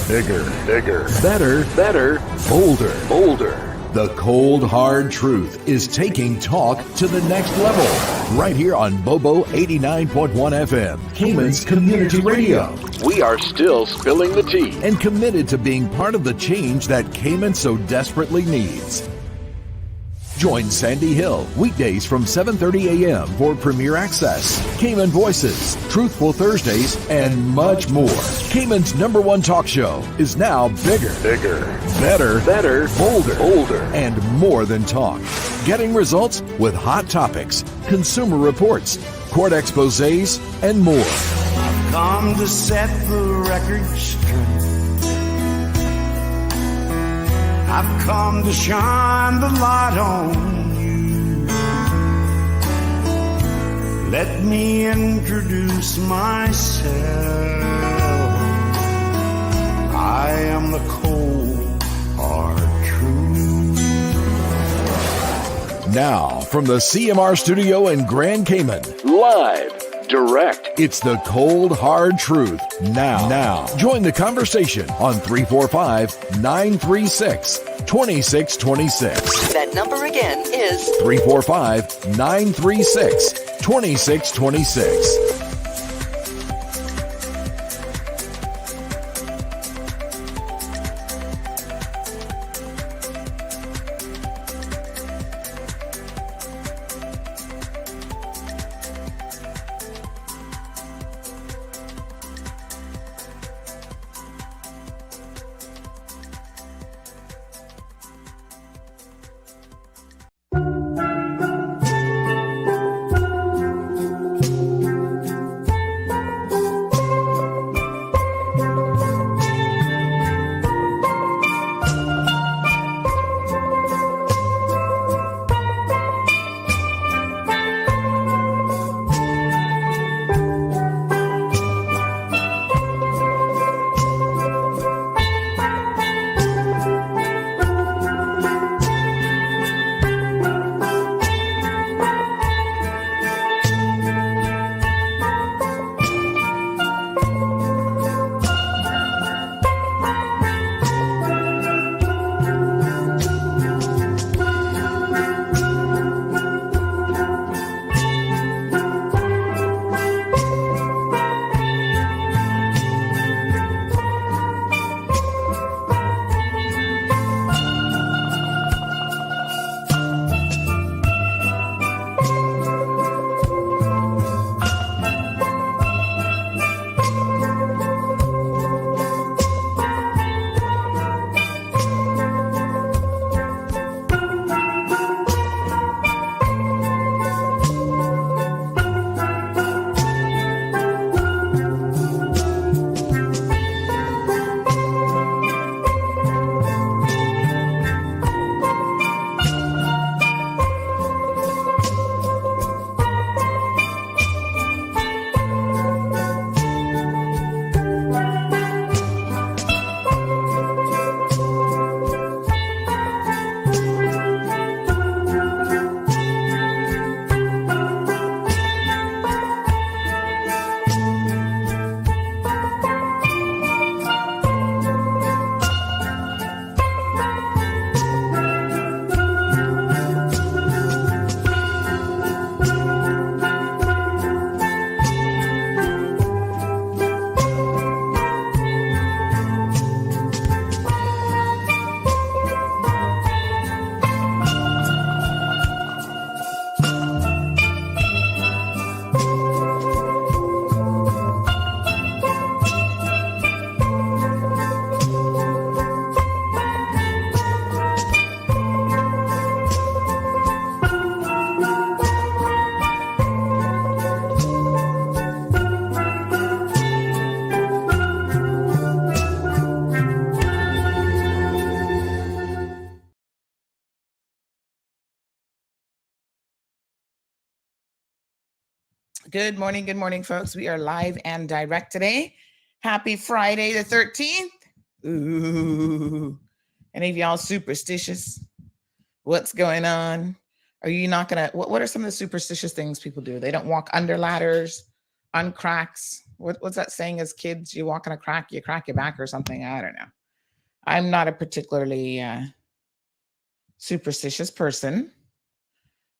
Bigger, better, bolder. The cold, hard truth is taking talk to the next level. Right here on Bobo 89.1 FM, Cayman's community radio. We are still spilling the tea and committed to being part of the change that Cayman so desperately needs. Join Sandy Hill weekdays from 7:30 a.m. for Premier Access, Cayman Voices, Truthful Thursdays, and much more. Cayman's #1 talk show is now bigger, better, bolder, and more than talk. Getting results with hot topics, consumer reports, court exposés, and more. I've come to set the record straight. I've come to shine the light on you. Let me introduce myself. I am the cold, hard truth. Now, from the CMR studio in Grand Cayman, live, direct, it's the cold, hard truth. Now, join the conversation on 345-936-2626. That number again is 345-936-2626. Good morning, folks. We are live and direct today. Happy Friday the 13th. Ooh. Any of y'all superstitious? What's going on? Are you not going to, what are some of the superstitious things people do? They don't walk under ladders, on cracks. what's that saying as kids? You walk on a crack, you crack your back or something. I don't know. I'm not a particularly superstitious person.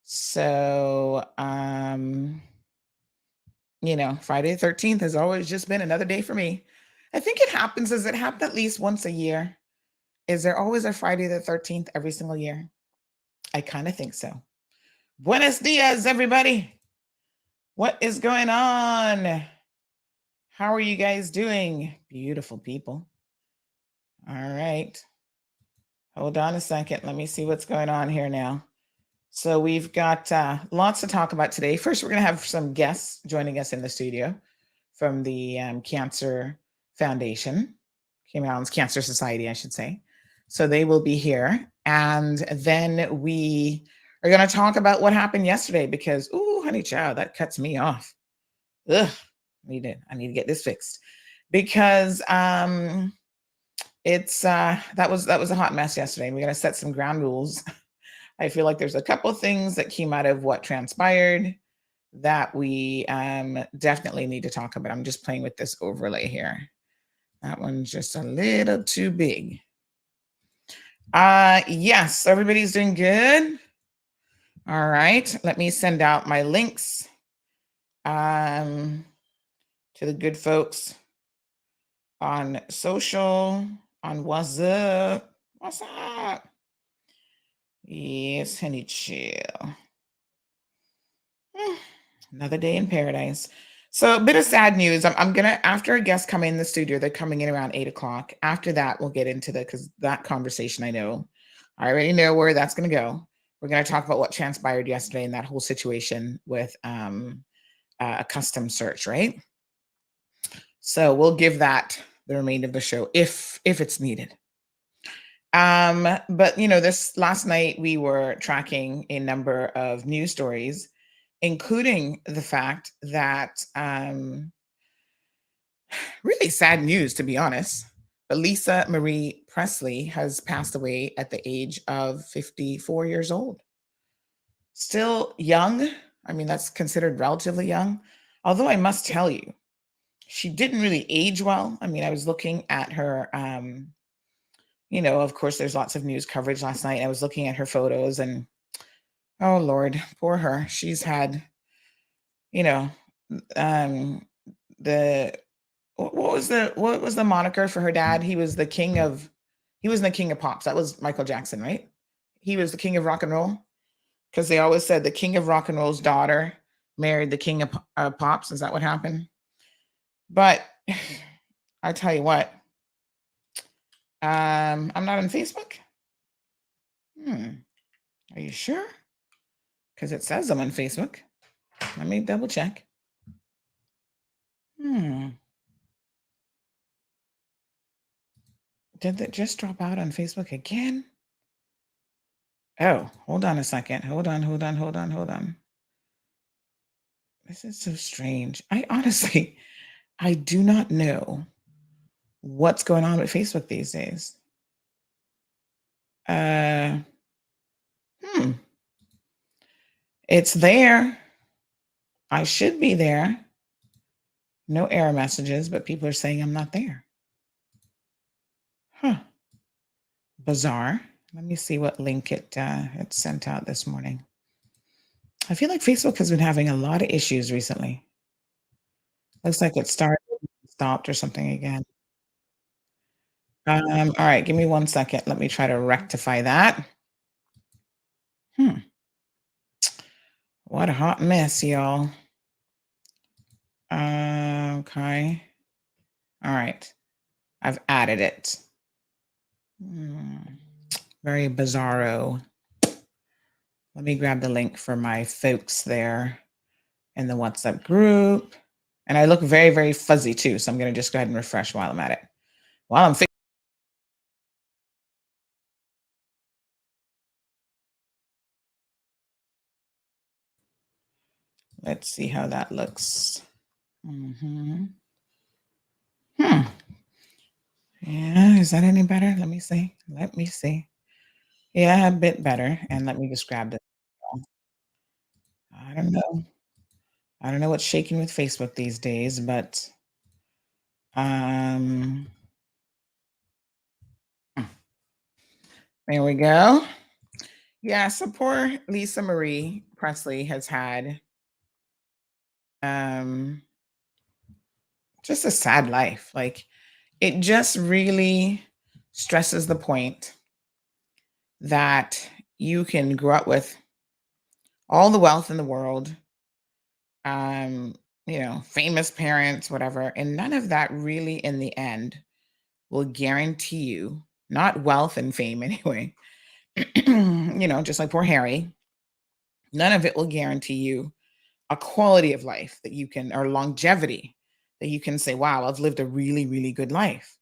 So, Friday the 13th has always just been another day for me. I think it happens, does it happen at least once a year? Is there always a Friday the 13th every single year? I kind of think so. Buenos dias, everybody. What is going on? How are you guys doing? Beautiful people. All right. Hold on a second. Let me see what's going on here now. So we've got lots to talk about today. First, we're going to have some guests joining us in the studio from the Cancer Foundation, Cayman Islands Cancer Society, I should say. So they will be here. And then we are going to talk about what happened yesterday because, ooh, honey child, that cuts me off. Ugh, I need to get this fixed because it's that was a hot mess yesterday. We're going to set some ground rules. I feel like there's a couple things that came out of what transpired that we definitely need to talk about. I'm just playing with this overlay here. That one's just a little too big. Yes, everybody's doing good. All right, let me send out my links to the good folks on social, on WhatsApp. What's up? Yes, honey, chill. Another day in paradise. So a bit of sad news. I'm gonna, after a guest come in the studio, they're coming in around 8 o'clock. After that, we'll get into because that conversation I already know where that's gonna go. We're gonna talk about what transpired yesterday in that whole situation with a custom search, right? So we'll give that the remainder of the show if it's needed. But this last night we were tracking a number of news stories, including the fact that really sad news, to be honest. But Lisa Marie Presley has passed away at the age of 54 years old. Still young. I mean, that's considered relatively young. Although I must tell you, she didn't really age well. I mean, I was looking at her, of course, there's lots of news coverage last night. I was looking at her photos and, oh, Lord, poor her. She's had, the what was the moniker for her dad? He was the king of pops. That was Michael Jackson, right? He was the king of rock and roll because they always said the king of rock and roll's daughter married the king of pops. Is that what happened? But I tell you what, I'm not on Facebook. Are you sure? Because it says I'm on Facebook. Let me double check. Did that just drop out on Facebook again? Oh, hold on a second. Hold on. This is so strange. I do not know what's going on with Facebook these days. It's there. I should be there. No error messages, but people are saying I'm not there. Huh. Bizarre. Let me see what link it sent out this morning. I feel like Facebook has been having a lot of issues recently. Looks like it started, stopped or something again. All right, give me 1 second. Let me try to rectify that. What a hot mess, y'all. Okay. All right. I've added it. Very bizarro. Let me grab the link for my folks there in the WhatsApp group. And I look very, very fuzzy too. So I'm going to just go ahead and refresh while I'm at it. While I'm let's see how that looks. Yeah, is that any better? Let me see. Yeah, a bit better. And let me just grab this. I don't know what's shaking with Facebook these days, but Um, there we go. Yeah, so poor Lisa Marie Presley has had um just a sad life. Like it just really stresses the point that you can grow up with all the wealth in the world, um, famous parents, whatever, and none of that really in the end will guarantee you not wealth and fame anyway. Just like poor Harry, none of it will guarantee you a quality of life that you can, or longevity that you can say, wow, I've lived a really, really good life.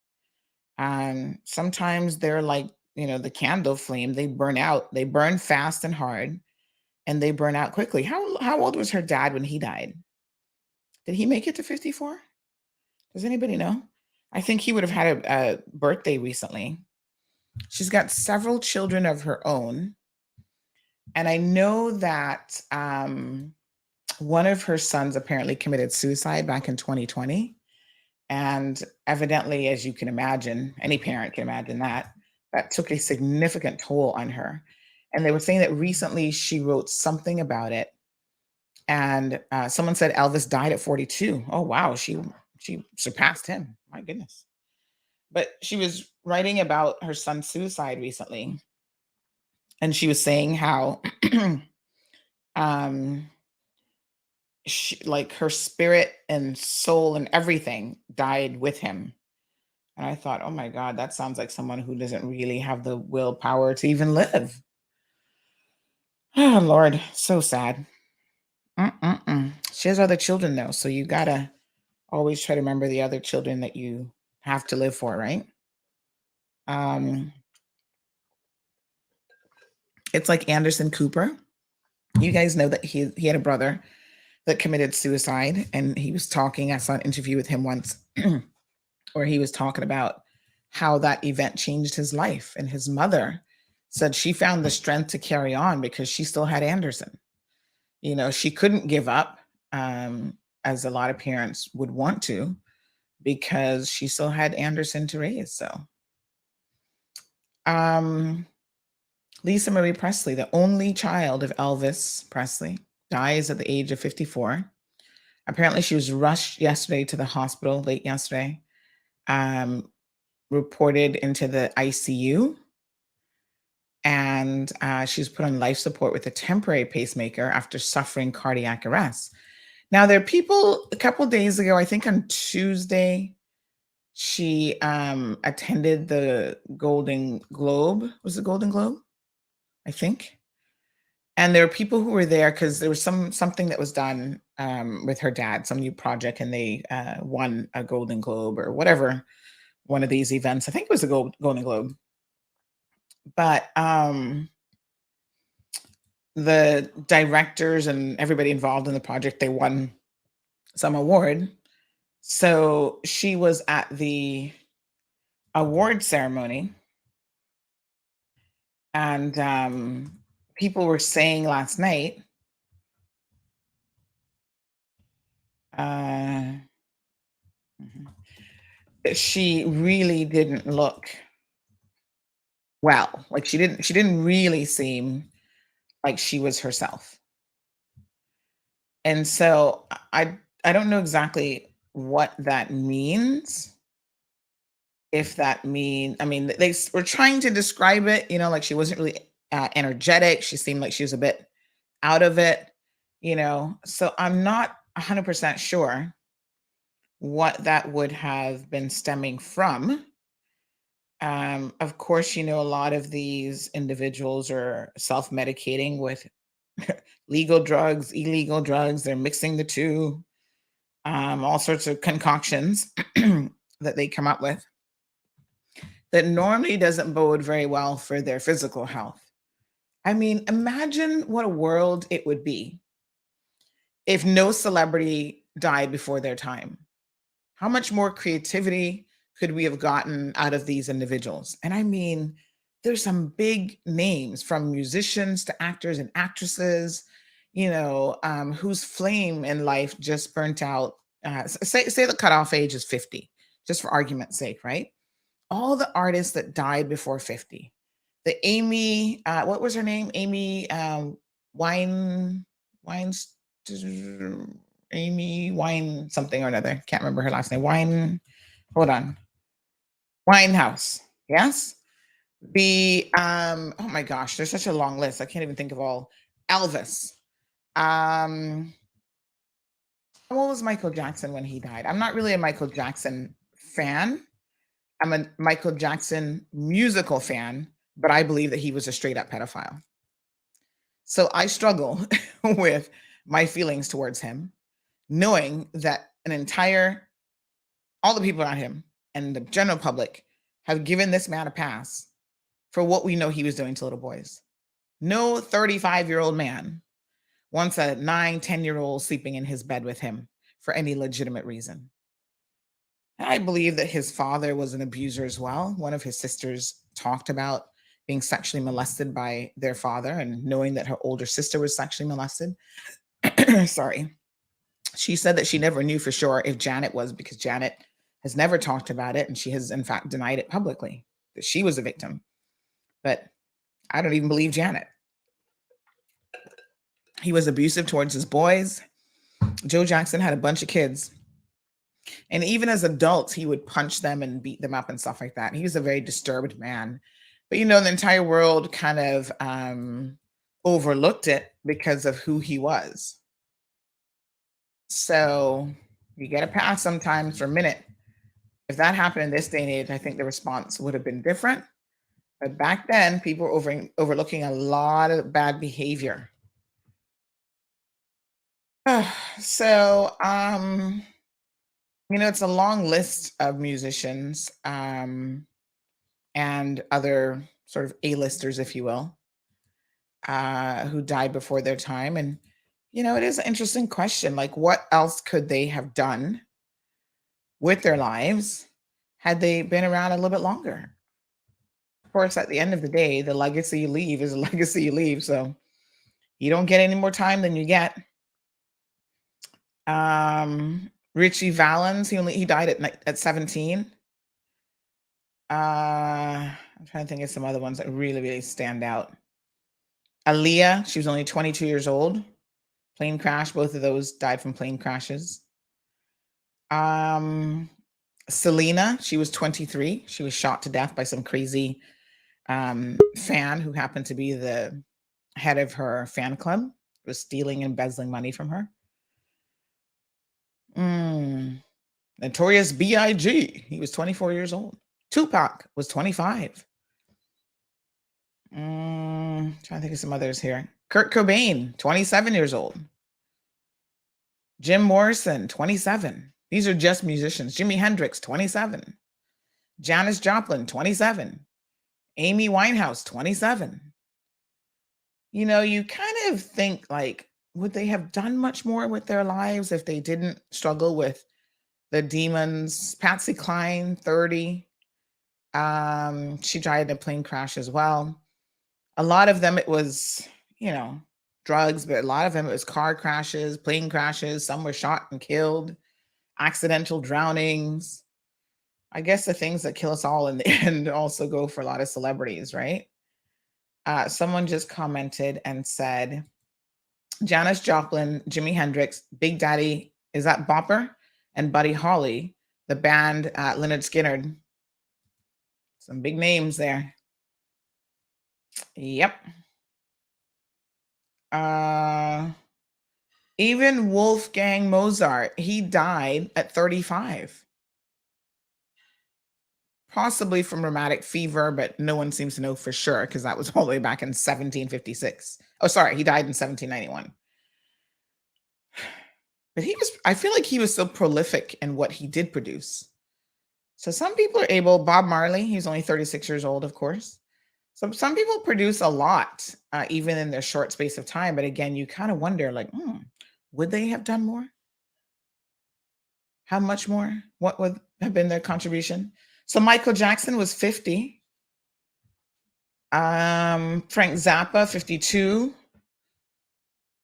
Sometimes they're like, the candle flame, they burn out, they burn fast and hard, and they burn out quickly. How old was her dad when he died? Did he make it to 54? Does anybody know? I think he would have had a birthday recently. She's got several children of her own. And I know that one of her sons apparently committed suicide back in 2020. And evidently, as you can imagine, any parent can imagine that took a significant toll on her. And they were saying that recently she wrote something about it. And someone said Elvis died at 42. Oh, wow. She surpassed him. My goodness. But she was writing about her son's suicide recently. And she was saying how like her spirit and soul and everything died with him. And I thought, oh my God, that sounds like someone who doesn't really have the willpower to even live. Oh, Lord, so sad. She has other children, though. So you got to always try to remember the other children that you have to live for, right? It's like Anderson Cooper. You guys know that he had a brother that committed suicide, and he was talking. I saw an interview with him once where he was talking about how that event changed his life. And his mother said she found the strength to carry on because she still had Anderson. She couldn't give up, as a lot of parents would want to, because she still had Anderson to raise. So, Lisa Marie Presley, the only child of Elvis Presley, dies at the age of 54. Apparently, she was rushed yesterday to the hospital, late yesterday, reported into the ICU, and she was put on life support with a temporary pacemaker after suffering cardiac arrest. Now, there are people, a couple of days ago, I think on Tuesday, she attended the Golden Globe. Was it Golden Globe? I think. And there were people who were there because there was something that was done with her dad, some new project, and they won a Golden Globe or whatever, one of these events. I think it was the Golden Globe. But the directors and everybody involved in the project, they won some award. So she was at the award ceremony, and people were saying last night, she really didn't look well. Like she didn't really seem like she was herself. And so I don't know exactly what that means. If that I mean, they were trying to describe it, like she wasn't really energetic. She seemed like she was a bit out of it, So I'm not 100% sure what that would have been stemming from. Of course, a lot of these individuals are self-medicating with legal drugs, illegal drugs. They're mixing the two, all sorts of concoctions that they come up with that normally doesn't bode very well for their physical health. I mean, imagine what a world it would be if no celebrity died before their time. How much more creativity could we have gotten out of these individuals? And I mean, there's some big names, from musicians to actors and actresses, whose flame in life just burnt out. Say the cutoff age is 50, just for argument's sake, right? All the artists that died before 50. The Amy, what was her name? Amy Wine, Wine, Amy Wine, something or another. Can't remember her last name. Wine, hold on. Winehouse. Yes. Oh my gosh, there's such a long list. I can't even think of all. Elvis. How old was Michael Jackson when he died? I'm not really a Michael Jackson fan. I'm a Michael Jackson musical fan, but I believe that he was a straight up pedophile. So I struggle with my feelings towards him, knowing that all the people around him and the general public have given this man a pass for what we know he was doing to little boys. No 35-year-old man wants a 9, 10-year-old sleeping in his bed with him for any legitimate reason. And I believe that his father was an abuser as well. One of his sisters talked about being sexually molested by their father and knowing that her older sister was sexually molested. Sorry. She said that she never knew for sure if Janet was, because Janet has never talked about it. And she has, in fact, denied it publicly, that she was a victim. But I don't even believe Janet. He was abusive towards his boys. Joe Jackson had a bunch of kids. And even as adults, he would punch them and beat them up and stuff like that. He was a very disturbed man. But, the entire world kind of overlooked it because of who he was. So you get a pass sometimes for a minute. If that happened in this day and age, I think the response would have been different. But back then, people were overlooking a lot of bad behavior. So, it's a long list of musicians and other sort of A-listers, if you will, who died before their time. And, it is an interesting question. Like, what else could they have done with their lives had they been around a little bit longer? Of course, at the end of the day, the legacy you leave is a legacy you leave. So you don't get any more time than you get. Richie Valens, he died at 17. I'm trying to think of some other ones that really, really stand out. Aaliyah, she was only 22 years old. Plane crash. Both of those died from plane crashes. Selena, she was 23. She was shot to death by some crazy fan who happened to be the head of her fan club, was stealing and embezzling money from her. Notorious B.I.G., he was 24 years old. Tupac was 25. Trying to think of some others here. Kurt Cobain, 27 years old. Jim Morrison, 27. These are just musicians. Jimi Hendrix, 27. Janis Joplin, 27. Amy Winehouse, 27. You kind of think, like, would they have done much more with their lives if they didn't struggle with the demons? Patsy Cline, 30. She died in a plane crash as well. A lot of them, it was, drugs, but a lot of them, it was car crashes, plane crashes. Some were shot and killed, accidental drownings. I guess the things that kill us all in the end also go for a lot of celebrities, right? Someone just commented and said, Janis Joplin, Jimi Hendrix, Big Daddy, is that Bopper? And Buddy Holly, the band Lynyrd Skynyrd. Some big names there. Yep. Even Wolfgang Mozart, he died at 35. Possibly from rheumatic fever, but no one seems to know for sure because that was all the way back in 1756. Oh, sorry, he died in 1791. But I feel like he was so prolific in what he did produce. So some people are able, Bob Marley, he's only 36 years old, of course. So some people produce a lot, even in their short space of time. But again, you kind of wonder, like, would they have done more? How much more? What would have been their contribution? So Michael Jackson was 50. Frank Zappa, 52.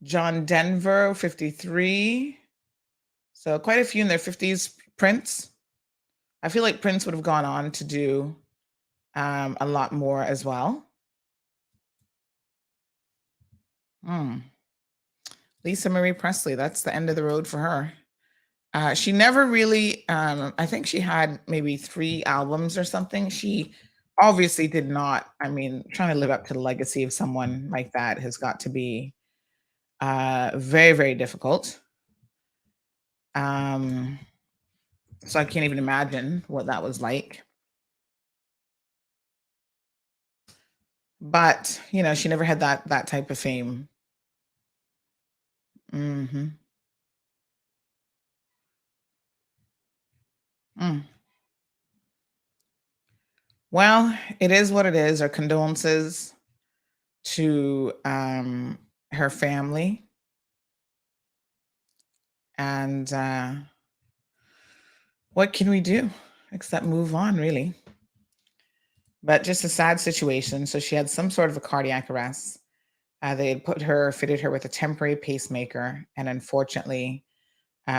John Denver, 53. So quite a few in their 50s. Prince, I feel like Prince would have gone on to do a lot more as well. Lisa Marie Presley, that's the end of the road for her. She never really, I think she had maybe 3 albums or something. She obviously did not, I mean, trying to live up to the legacy of someone like that has got to be very, very difficult. So I can't even imagine what that was like. But, she never had that type of fame. Mhm. Mm. Well, it is what it is. Our condolences to her family, and what can we do except move on, really? But just a sad situation. So she had some sort of a cardiac arrest. They had fitted her with a temporary pacemaker, and unfortunately,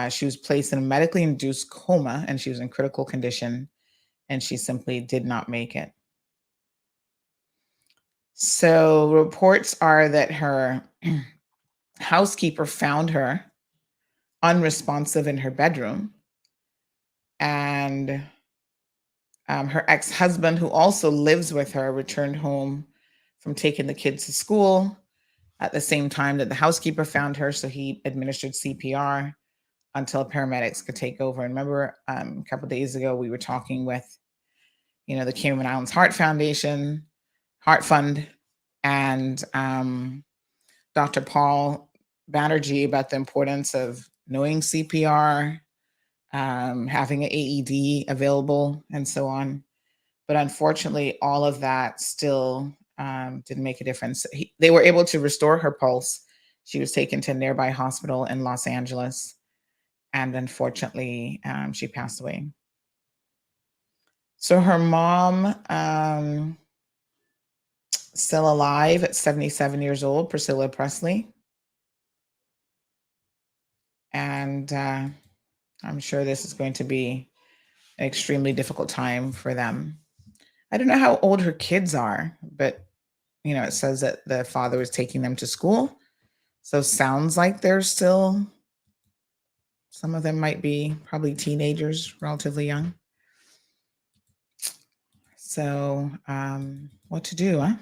she was placed in a medically induced coma, and she was in critical condition, and she simply did not make it. So reports are that her housekeeper found her unresponsive in her bedroom, and her ex-husband, who also lives with her, returned home from taking the kids to school at the same time that the housekeeper found her. So he administered CPR until paramedics could take over. And remember, a couple of days ago, we were talking with, the Cayman Islands Heart Foundation, Heart Fund, and Dr. Paul Banerjee about the importance of knowing CPR, having an AED available, and so on. But unfortunately, all of that still didn't make a difference. They were able to restore her pulse. She was taken to a nearby hospital in Los Angeles, and unfortunately, she passed away. So her mom, still alive at 77 years old, Priscilla Presley. And I'm sure this is going to be an extremely difficult time for them. I don't know how old her kids are, but it says that the father was taking them to school. So sounds like they're still, some of them might be probably teenagers, relatively young. So what to do, huh?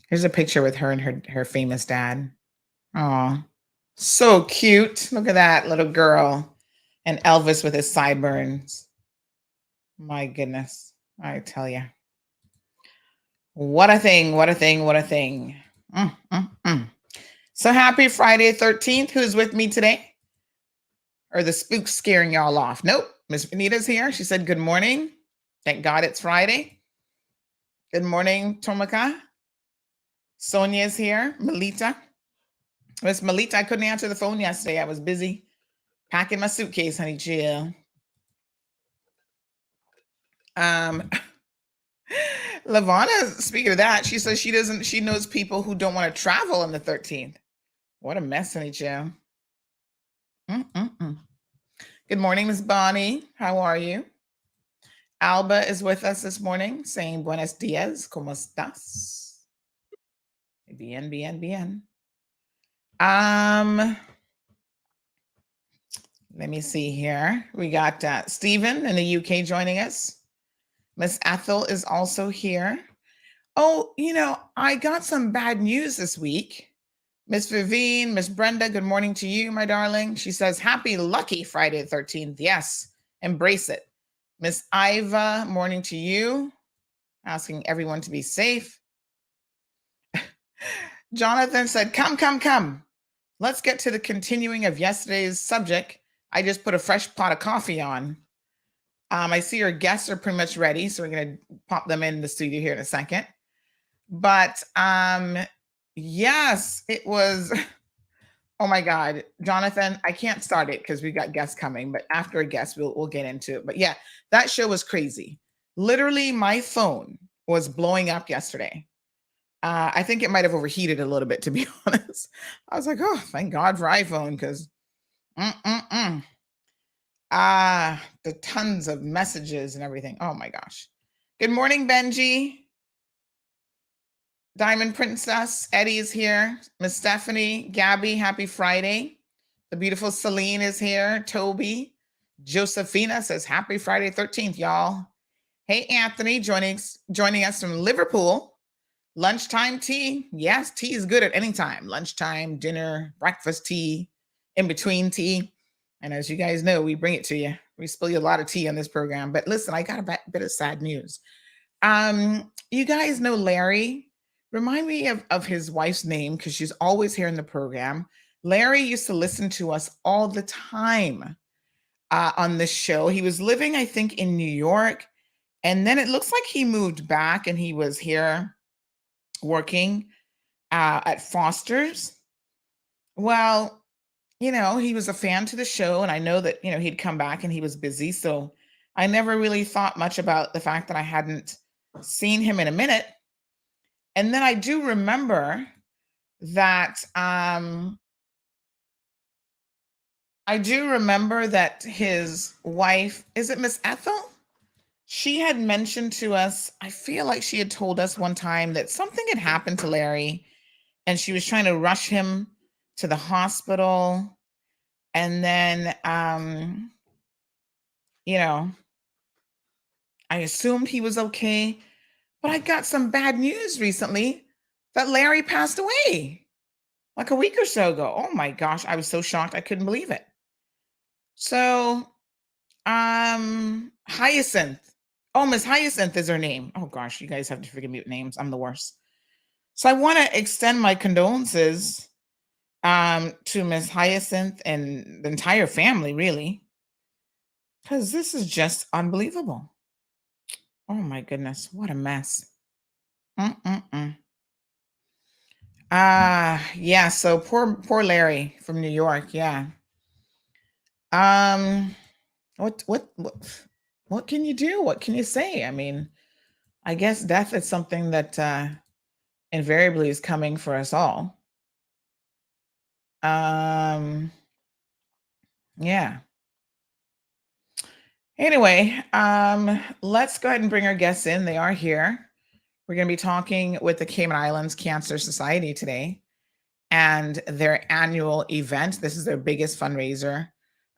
Here's a picture with her and her famous dad. Oh, so cute. Look at that little girl. And Elvis with his sideburns. My goodness. I tell you. What a thing. What a thing. What a thing. So happy Friday 13th. Who's with me today? Or the spooks scaring y'all off? Nope. Miss Anita's here. She said, good morning. Thank God it's Friday. Good morning, Tomaka. Sonia's here. Melita. Miss Melita, I couldn't answer the phone yesterday. I was busy packing my suitcase, honey. Chill. Lavana, speaking of that, she says she knows people who don't want to travel on the 13th. What a mess, honey, Joe. Good morning, Miss Bonnie. How are you? Alba is with us this morning saying buenos dias, ¿cómo estás? Bien, bien, bien. Let me see here. We got Stephen in the UK joining us. Miss Ethel is also here. Oh, I got some bad news this week. Miss Vivine, Miss Brenda, good morning to you, my darling. She says, happy lucky Friday the 13th. Yes, embrace it. Miss Iva, morning to you. Asking everyone to be safe. Jonathan said, come. Let's get to the continuing of yesterday's subject. I just put a fresh pot of coffee on. I see our guests are pretty much ready, so we're going to pop them in the studio here in a second. But yes, it was, oh my God, Jonathan, I can't start it because we got guests coming, but after a guest, we'll get into it. But yeah, that show was crazy. Literally, my phone was blowing up yesterday. I think it might have overheated a little bit, to be honest. I was like, oh, thank God for iPhone, because The tons of messages and everything. Oh my gosh. Good morning, Benji. Diamond Princess, Eddie is here. Miss Stephanie, Gabby, happy Friday. The beautiful Celine is here. Toby, Josephina says happy Friday 13th, y'all. Hey, Anthony, joining us from Liverpool. Lunchtime tea. Yes, tea is good at any time. Lunchtime, dinner, breakfast tea, in between tea. And as you guys know, we bring it to you. We spill you a lot of tea on this program. But listen, I got a bit of sad news. You guys know Larry. Remind me of his wife's name because she's always here in the program. Larry used to listen to us all the time on this show. He was living, I think, in New York. And then it looks like he moved back and he was here working at Foster's. Well, he was a fan to the show. And I know that, he'd come back and he was busy. So I never really thought much about the fact that I hadn't seen him in a minute. And then I do remember that his wife, is it Miss Ethel? She had mentioned to us, I feel like she had told us one time that something had happened to Larry and she was trying to rush him to the hospital. And then, I assumed he was okay. But I got some bad news recently that Larry passed away like a week or so ago. Oh my gosh, I was so shocked. I couldn't believe it. So, Hyacinth. Oh, Miss Hyacinth is her name. Oh gosh, you guys have to forgive me with names. I'm the worst. So I want to extend my condolences to Miss Hyacinth and the entire family, really, because this is just unbelievable. Oh my goodness, what a mess. Yeah, so poor Larry from New York, yeah. What can you do? What can you say? I mean, I guess death is something that invariably is coming for us all. Yeah. Anyway, let's go ahead and bring our guests in. They are here. We're going to be talking with the Cayman Islands Cancer Society today and their annual event. This is their biggest fundraiser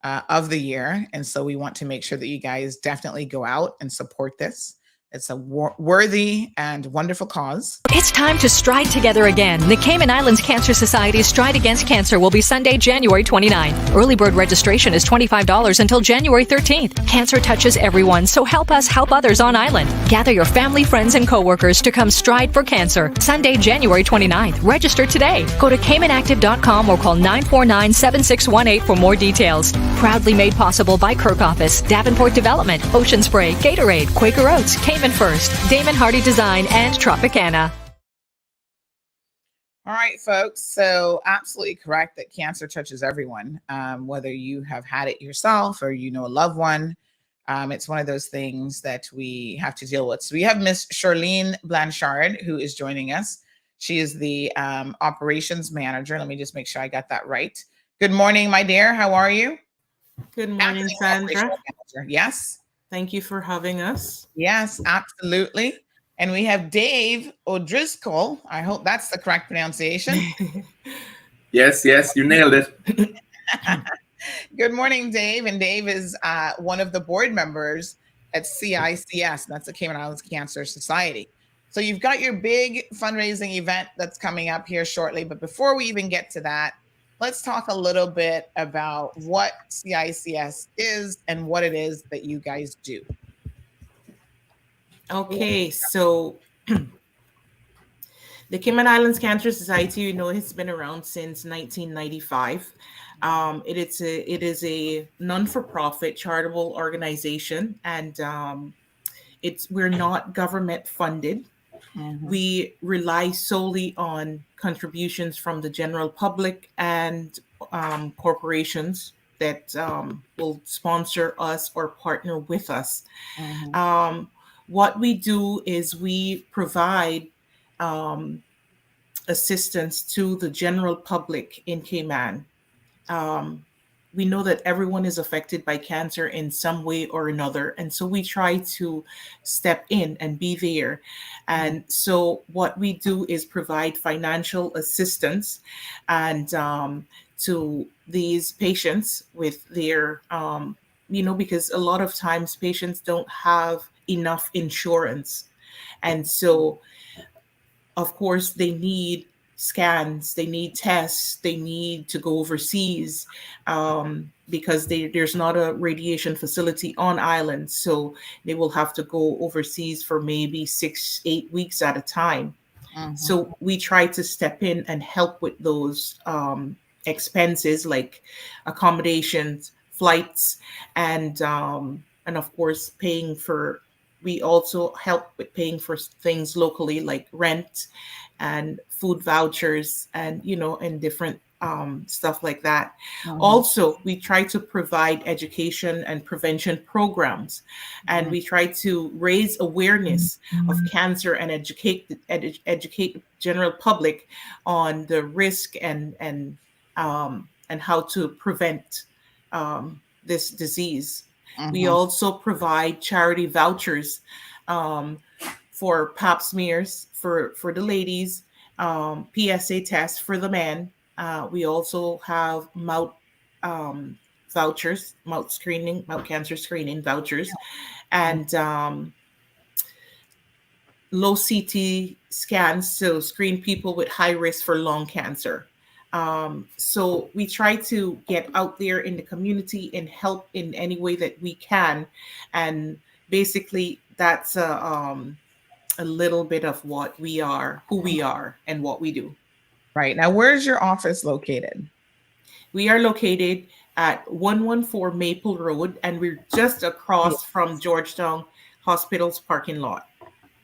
of the year. And so we want to make sure that you guys definitely go out and support this. It's a worthy and wonderful cause. It's time to stride together again. The Cayman Islands Cancer Society's Stride Against Cancer will be Sunday, January 29th. Early bird registration is $25 until January 13th. Cancer touches everyone, so help us help others on island. Gather your family, friends, and coworkers to come stride for cancer. Sunday, January 29th. Register today. Go to CaymanActive.com or call 949-7618 for more details. Proudly made possible by Kirk Office, Davenport Development, Ocean Spray, Gatorade, Quaker Oats, Cayman First, Damon Hardy Design, and Tropicana. All right, folks. So absolutely correct that cancer touches everyone, whether you have had it yourself or a loved one. It's one of those things that we have to deal with. So we have Miss Charlene Blanchard, who is joining us. She is the operations manager. Let me just make sure I got that right. Good morning, my dear. How are you? Good morning, Sandra. Yes. Thank you for having us. Yes, absolutely. And we have Dave O'Driscoll. I hope that's the correct pronunciation. Yes, you nailed it. Good morning, Dave. And Dave is one of the board members at CICS. That's the Cayman Islands Cancer Society. So you've got your big fundraising event that's coming up here shortly. But before we even get to that, let's talk a little bit about what CICS is and what it is that you guys do. Okay, so the Cayman Islands Cancer Society, has been around since 1995. It is a non-for-profit charitable organization, and we're not government funded. Mm-hmm. We rely solely on contributions from the general public and corporations that will sponsor us or partner with us. Mm-hmm. What we do is we provide assistance to the general public in Cayman. we know that everyone is affected by cancer in some way or another. And so we try to step in and be there. And so what we do is provide financial assistance and to these patients with their, because a lot of times patients don't have enough insurance. And so, of course, they need scans, they need tests, they need to go overseas because there's not a radiation facility on island. So they will have to go overseas for maybe 6-8 weeks at a time. So we try to step in and help with those expenses like accommodations, flights, and of course paying for. We also help with paying for things locally like rent and food vouchers and different stuff like that. Also, we try to provide education and prevention programs, and we try to raise awareness of cancer and educate the general public on the risk and how to prevent this disease. We also provide charity vouchers for pap smears for the ladies, PSA tests for the men. We also have mouth vouchers, mouth cancer screening vouchers, and low CT scans to screen people with high risk for lung cancer. So we try to get out there in the community and help in any way that we can. And basically that's a little bit of what we are, who we are, and what we do. Right. Now, where's your office located? We are located at 114 Maple Road, and we're just across from Georgetown Hospital's parking lot.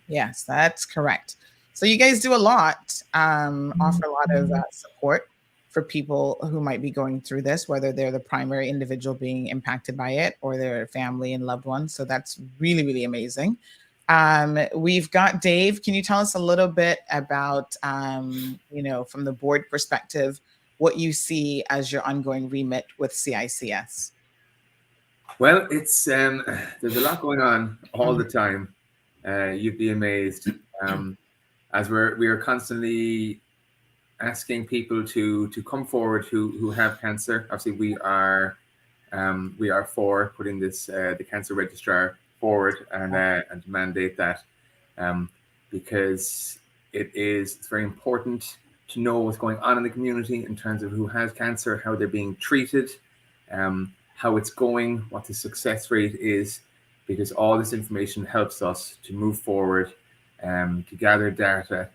Yes, that's correct. So you guys do a lot, offer a lot of support for people who might be going through this, whether they're the primary individual being impacted by it or their family and loved ones. So that's really, really amazing. We've got Dave. Can you tell us a little bit about, from the board perspective, what you see as your ongoing remit with CICS? Well, it's there's a lot going on all the time. You'd be amazed as we are constantly asking people to come forward who have cancer. Obviously, we are for putting this the cancer registrar forward and mandate that because it's very important to know what's going on in the community in terms of who has cancer, how they're being treated, how it's going, what the success rate is, because all this information helps us to move forward, to gather data,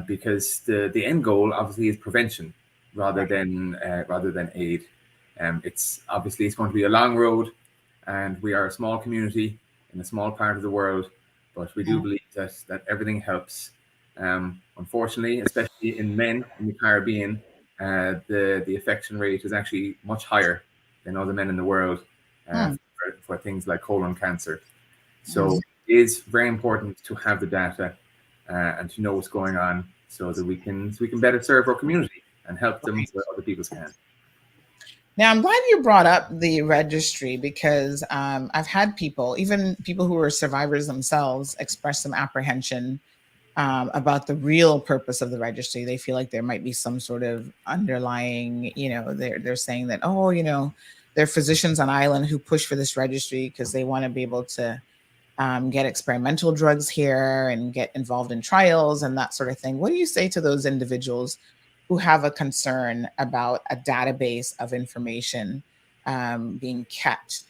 because the end goal obviously is prevention rather than aid. It's going to be a long road, and we are a small community in a small part of the world, but we do believe that everything helps. Unfortunately, especially in men in the Caribbean, the infection rate is actually much higher than other men in the world for things like colon cancer. So it is very important to have the data and to know what's going on so that we can better serve our community and help them where other people can. Now, I'm glad you brought up the registry because I've had people, even people who are survivors themselves, express some apprehension about the real purpose of the registry. They feel like there might be some sort of underlying, they're saying that, there are physicians on island who push for this registry because they want to be able to get experimental drugs here and get involved in trials and that sort of thing. What do you say to those individuals who have a concern about a database of information being kept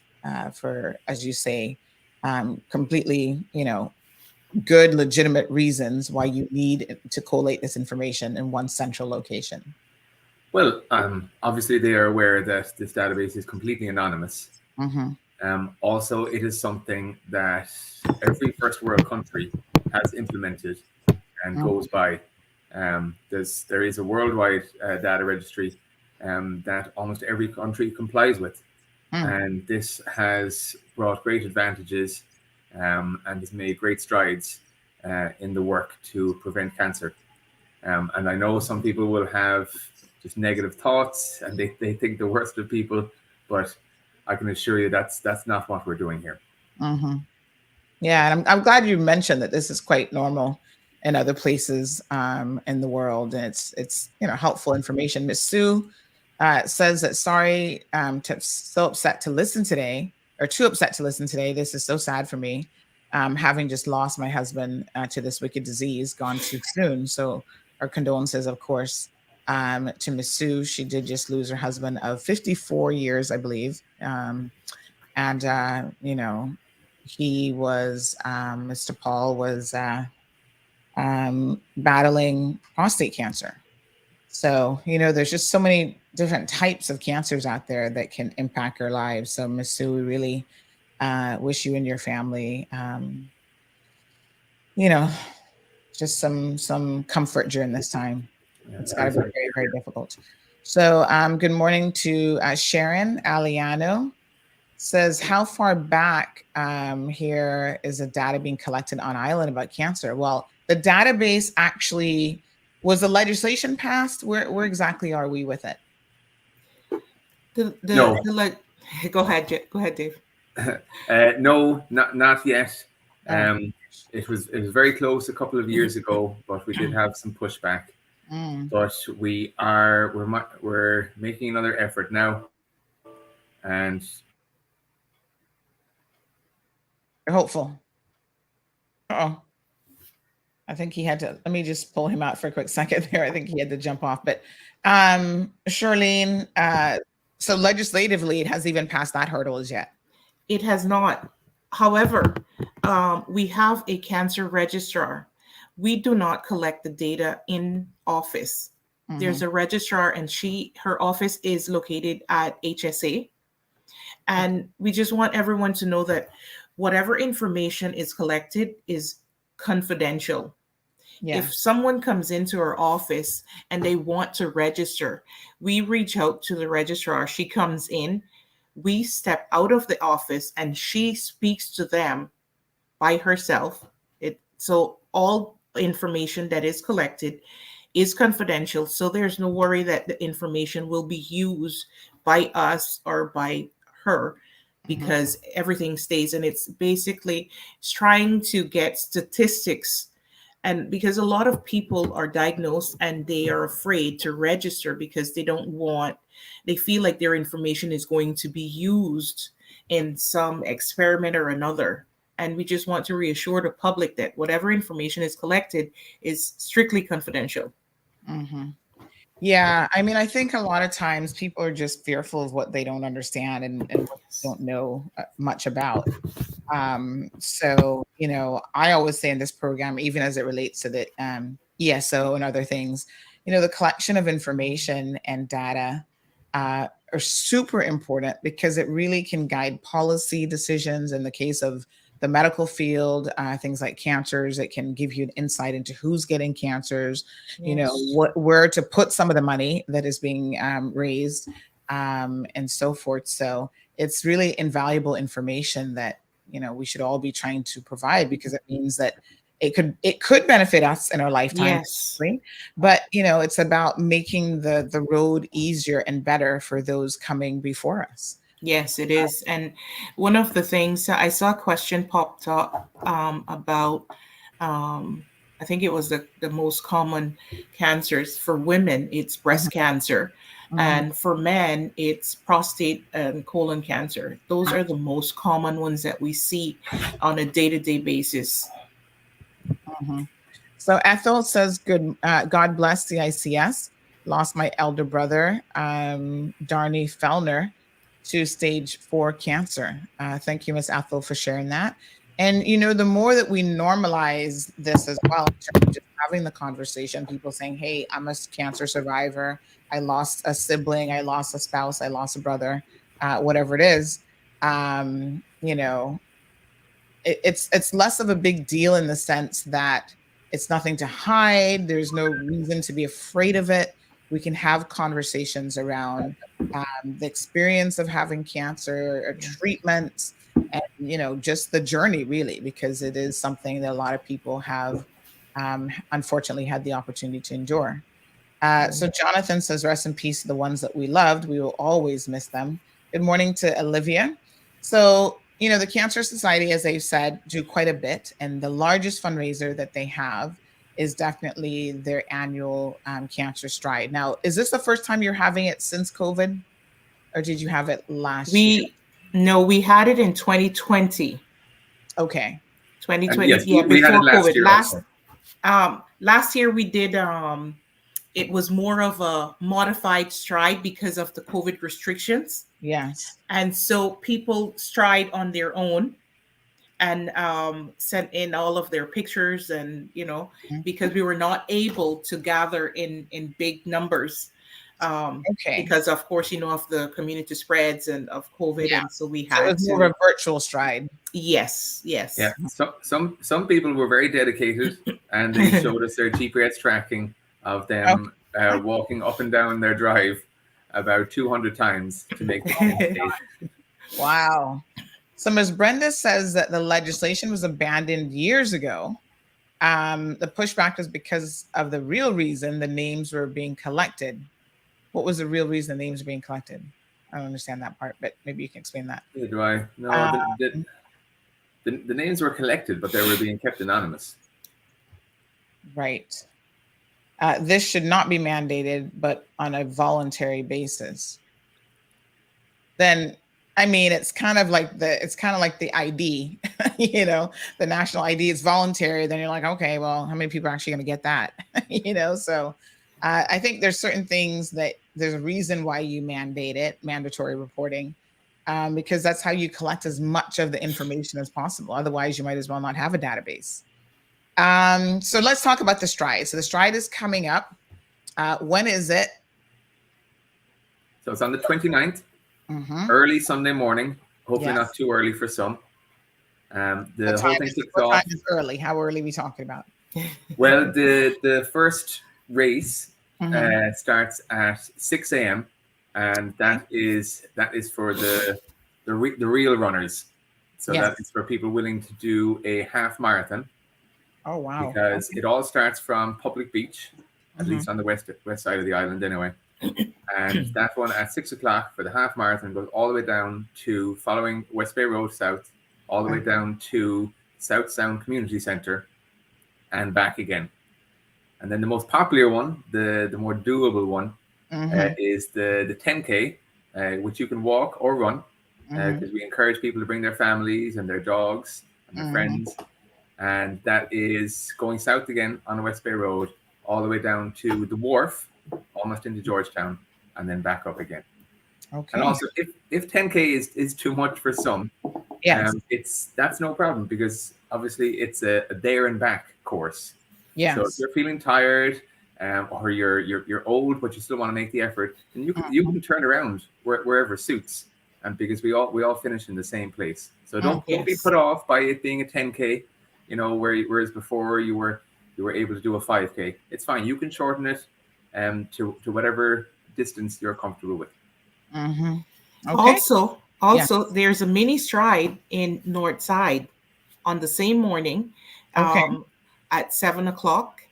for, as you say, completely, good, legitimate reasons why you need to collate this information in one central location? Well, obviously they are aware that this database is completely anonymous. Also, it is something that every first world country has implemented and goes by. There is a worldwide data registry that almost every country complies with. And this has brought great advantages and has made great strides in the work to prevent cancer. And I know some people will have just negative thoughts and they think the worst of people, but I can assure you that's not what we're doing here. Mm-hmm. Yeah, and I'm glad you mentioned that this is quite normal in other places in the world, and it's helpful information. Miss Sue says that sorry, so upset to listen today, or too upset to listen today. This is so sad for me, having just lost my husband to this wicked disease, gone too soon. So our condolences, of course, to Miss Sue. She did just lose her husband of 54 years, I believe, and he was Mr. Paul was battling prostate cancer. So, there's just so many different types of cancers out there that can impact our lives. So, Miss Sue, we really wish you and your family, just some comfort during this time. It's got to be very, very difficult. So, good morning to Sharon Aliano. Says, how far back here is the data being collected on island about cancer? Well, the database actually was the legislation passed. Where exactly are we with it? No. Go ahead, Dave. No, not yet. It was very close a couple of years ago, but we did have some pushback. But we're making another effort now, and you're hopeful. Oh, I think he had to. Let me just pull him out for a quick second there. I think he had to jump off. But Charlene, so legislatively, it hasn't even passed that hurdle as yet. It has not. However, we have a cancer registrar. We do not collect the data in office. Mm-hmm. There's a registrar, and her office is located at HSA. And we just want everyone to know that whatever information is collected is confidential. Yeah. If someone comes into our office and they want to register, we reach out to the registrar. She comes in, we step out of the office, and she speaks to them by herself. So all information that is collected is confidential. So there's no worry that the information will be used by us or by her, because everything stays. And it's basically trying to get statistics. And because a lot of people are diagnosed and they are afraid to register because they feel like their information is going to be used in some experiment or another. And we just want to reassure the public that whatever information is collected is strictly confidential. Mm-hmm. Yeah, I mean, I think a lot of times people are just fearful of what they don't understand and what they don't know much about. So, I always say in this program, even as it relates to the ESO and other things, the collection of information and data are super important because it really can guide policy decisions. In the case of the medical field, things like cancers, it can give you an insight into who's getting cancers, yes. Where to put some of the money that is being raised, and so forth. So it's really invaluable information that, we should all be trying to provide, because it means that it could benefit us in our lifetime. Yes. But, it's about making the road easier and better for those coming before us. Yes, it is. And one of the things I saw a question popped up about, I think it was the most common cancers for women, it's breast cancer. And for men, it's prostate and colon cancer. Those are the most common ones that we see on a day-to-day basis. So Ethel says, God bless CICS. Lost my elder brother, Darnie Fellner, to stage 4 cancer. Thank you, Ms. Ethel, for sharing that. And, the more that we normalize this as well, just having the conversation, people saying, hey, I'm a cancer survivor. I lost a sibling. I lost a spouse. I lost a brother, whatever it is. It's less of a big deal in the sense that it's nothing to hide. There's no reason to be afraid of it. We can have conversations around the experience of having cancer, or treatments, and just the journey, really, because it is something that a lot of people have unfortunately had the opportunity to endure. So Jonathan says, rest in peace to the ones that we loved. We will always miss them. Good morning to Olivia. So, the Cancer Society, as they've said, do quite a bit. And the largest fundraiser that they have is definitely their annual Cancer Stride. Now, is this the first time you're having it since COVID? Or did you have it last year? We had it in 2020. Okay. 2020, yes, yeah, we had it before last COVID. year also. Last year we did it was more of a modified stride because of the COVID restrictions. Yes. And so people stride on their own and sent in all of their pictures and, because we were not able to gather in big numbers. Okay. Because of course, of the community spreads and of COVID. Yeah. And so we So it had was more of a virtual stride. Yes. Yeah. Some people were very dedicated, and they showed us their GPS tracking of them walking up and down their drive about 200 times to make the Wow. So Ms. Brenda says that the legislation was abandoned years ago. The pushback was because of the real reason the names were being collected. What was the real reason the names were being collected? I don't understand that part, but maybe you can explain that. Yeah, do I? No, the names were collected, but they were being kept anonymous. Right. This should not be mandated, but on a voluntary basis. Then, I mean, it's kind of like the ID, the national ID is voluntary. Then you're like, okay, well, how many people are actually going to get that? So I think there's certain things that there's a reason why you mandate it, mandatory reporting, because that's how you collect as much of the information as possible. Otherwise, you might as well not have a database. So let's talk about the stride. So the stride is coming up. When is it? So it's on the 29th, early Sunday morning. Hopefully not too early for some. The whole thing kicks off. What time is early? How early are we talking about? Well, the first race starts at 6 a.m. and that is for the real runners. So that is for people willing to do a half marathon. Oh wow! Because it all starts from Public Beach, at least on the west side of the island, anyway. And that one at 6 o'clock for the half marathon goes all the way down to following West Bay Road South, all the way down to South Sound Community Centre, and back again. And then the most popular one, the more doable one, is the 10K, which you can walk or run, because we encourage people to bring their families and their dogs and their friends. And that is going south again on the West Bay Road, all the way down to the wharf, almost into Georgetown, and then back up again. Okay. And also, if 10K is too much for some, that's no problem, because obviously it's a there and back course. Yeah. So if you're feeling tired, or you're old but you still want to make the effort, then you can turn around wherever suits, and because we all finish in the same place. So don't be put off by it being a 10K. Whereas before you were able to do a 5K. It's fine. You can shorten it to whatever distance you're comfortable with. Okay. Also, there's a mini stride in Northside on the same morning at 7 o'clock.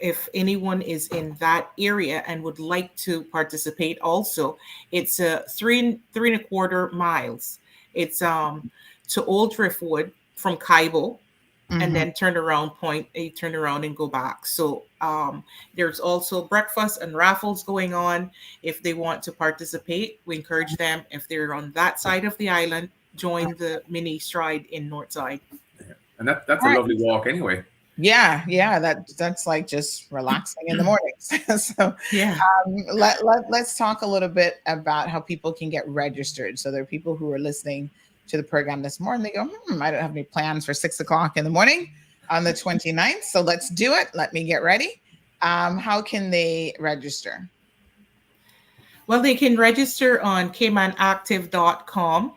If anyone is in that area and would like to participate also, it's 3.25 miles. It's to Old Driftwood from Kaibo. And then turn around and go back. So there's also breakfast and raffles going on. If they want to participate, we encourage them, if they're on that side of the island, join the mini stride in Northside. Yeah. And that's a lovely walk anyway. Yeah, that's like just relaxing in the mornings. So let's talk a little bit about how people can get registered. So there are people who are listening to the program this morning. They go, I don't have any plans for 6 o'clock in the morning on the 29th. So let's do it. Let me get ready. How can they register? Well, they can register on caymanactive.com.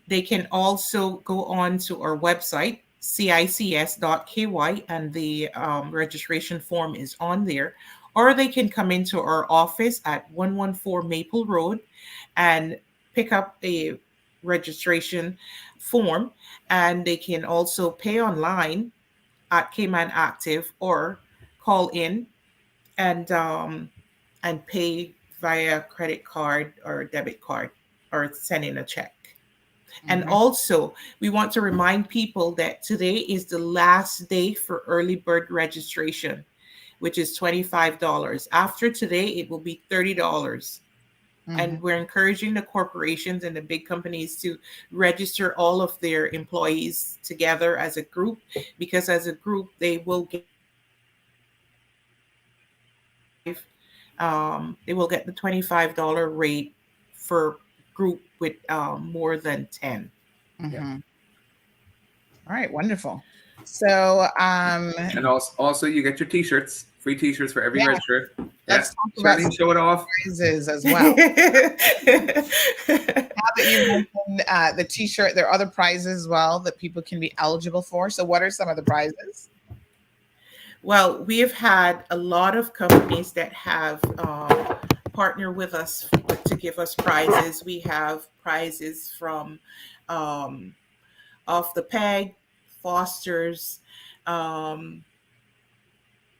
They can also go on to our website, CICS.ky, and the registration form is on there. Or they can come into our office at 114 Maple Road and pick up a registration form, and they can also pay online at Cayman Active or call in and pay via credit card or debit card or send in a check. And also, we want to remind people that today is the last day for early bird registration, which is $25. After today, it will be $30. And we're encouraging the corporations and the big companies to register all of their employees together as a group, because as a group, they will get the $25 rate for group with more than 10. All right, wonderful. So and also you get your t-shirts, free t-shirts for every register. Let's talk about Charlene, show it off. prizes as well. Now that you mentioned the t-shirt, there are other prizes as well that people can be eligible for. So what are some of the prizes? Well, we have had a lot of companies that have partnered with us to give us prizes. We have prizes from Off the Peg, Foster's,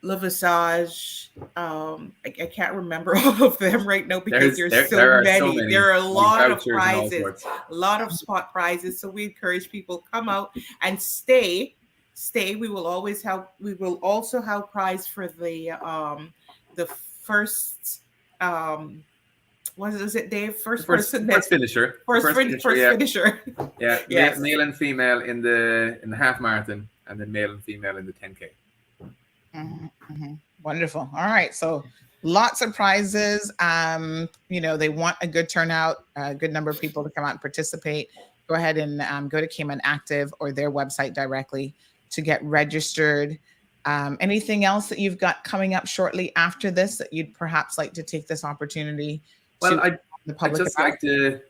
Le Visage. I can't remember all of them right now because there are so many. There are a lot of prizes, a lot of spot prizes. So we encourage people come out and stay. We will always have. We will also have prize for the first. What is it, Dave? First finisher. First finisher. Yeah. Yes. Male and female in the half marathon, and then male and female in the 10K. Wonderful. All right. So lots of prizes. They want a good turnout, a good number of people to come out and participate. Go ahead and go to Cayman Active or their website directly to get registered. Anything else that you've got coming up shortly after this that you'd perhaps like to take this opportunity to I'd just like to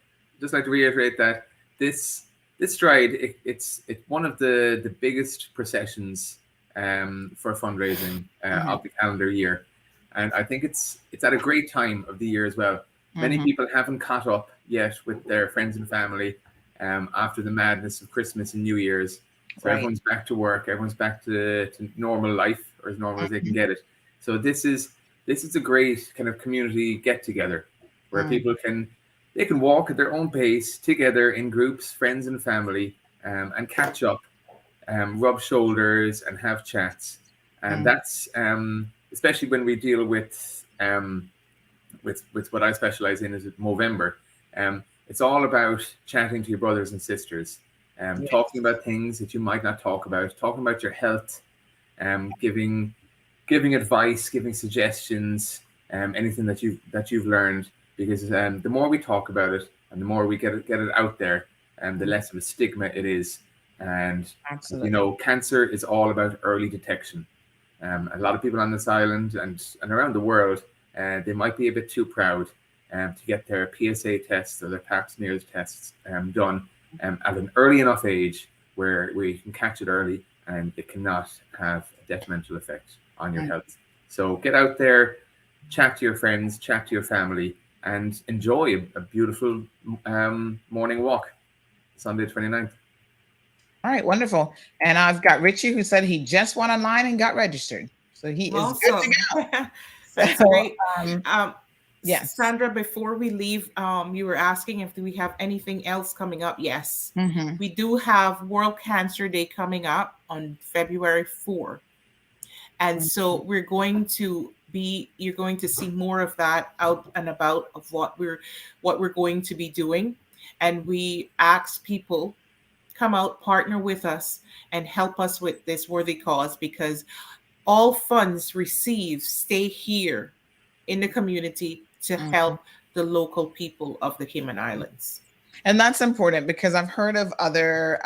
reiterate that this stride, it's one of the biggest processions for fundraising of the calendar year, and I think it's at a great time of the year as well. Many people haven't caught up yet with their friends and family after the madness of Christmas and New Year's. So everyone's back to work, everyone's back to normal life, or as normal as they can get it. So this is a great kind of community get together where people can walk at their own pace together in groups, friends and family, and catch up, rub shoulders and have chats. And that's especially when we deal with what I specialize in is Movember. It's all about chatting to your brothers and sisters. Talking about things that you might not talk about, talking about your health, giving advice, giving suggestions, anything that you've learned, because the more we talk about it and the more we get it out there, the less of a stigma it is. And cancer is all about early detection. A lot of people on this island and around the world, they might be a bit too proud to get their PSA tests or their pap smears tests done at an early enough age where you can catch it early and it cannot have a detrimental effect on your health. So get out there, chat to your friends, chat to your family, and enjoy a beautiful morning walk, Sunday 29th. All right, wonderful. And I've got Richie who said he just went online and got registered. So he is good to go. That's great. Yes. Sandra, before we leave, you were asking if we have anything else coming up. Yes. We do have World Cancer Day coming up on February 4. And so you're going to see more of that out and about of what we're going to be doing. And we ask people, come out, partner with us, and help us with this worthy cause, because all funds received stay here in the community to help the local people of the Cayman Islands. And that's important, because I've heard of other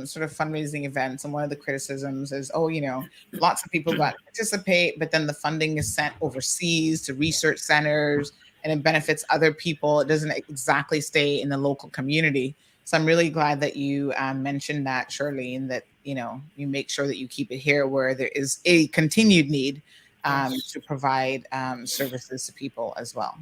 sort of fundraising events, and one of the criticisms is, lots of people got to participate, but then the funding is sent overseas to research centers and it benefits other people. It doesn't exactly stay in the local community. So I'm really glad that you mentioned that, Shirley, and that, you make sure that you keep it here where there is a continued need to provide services to people as well.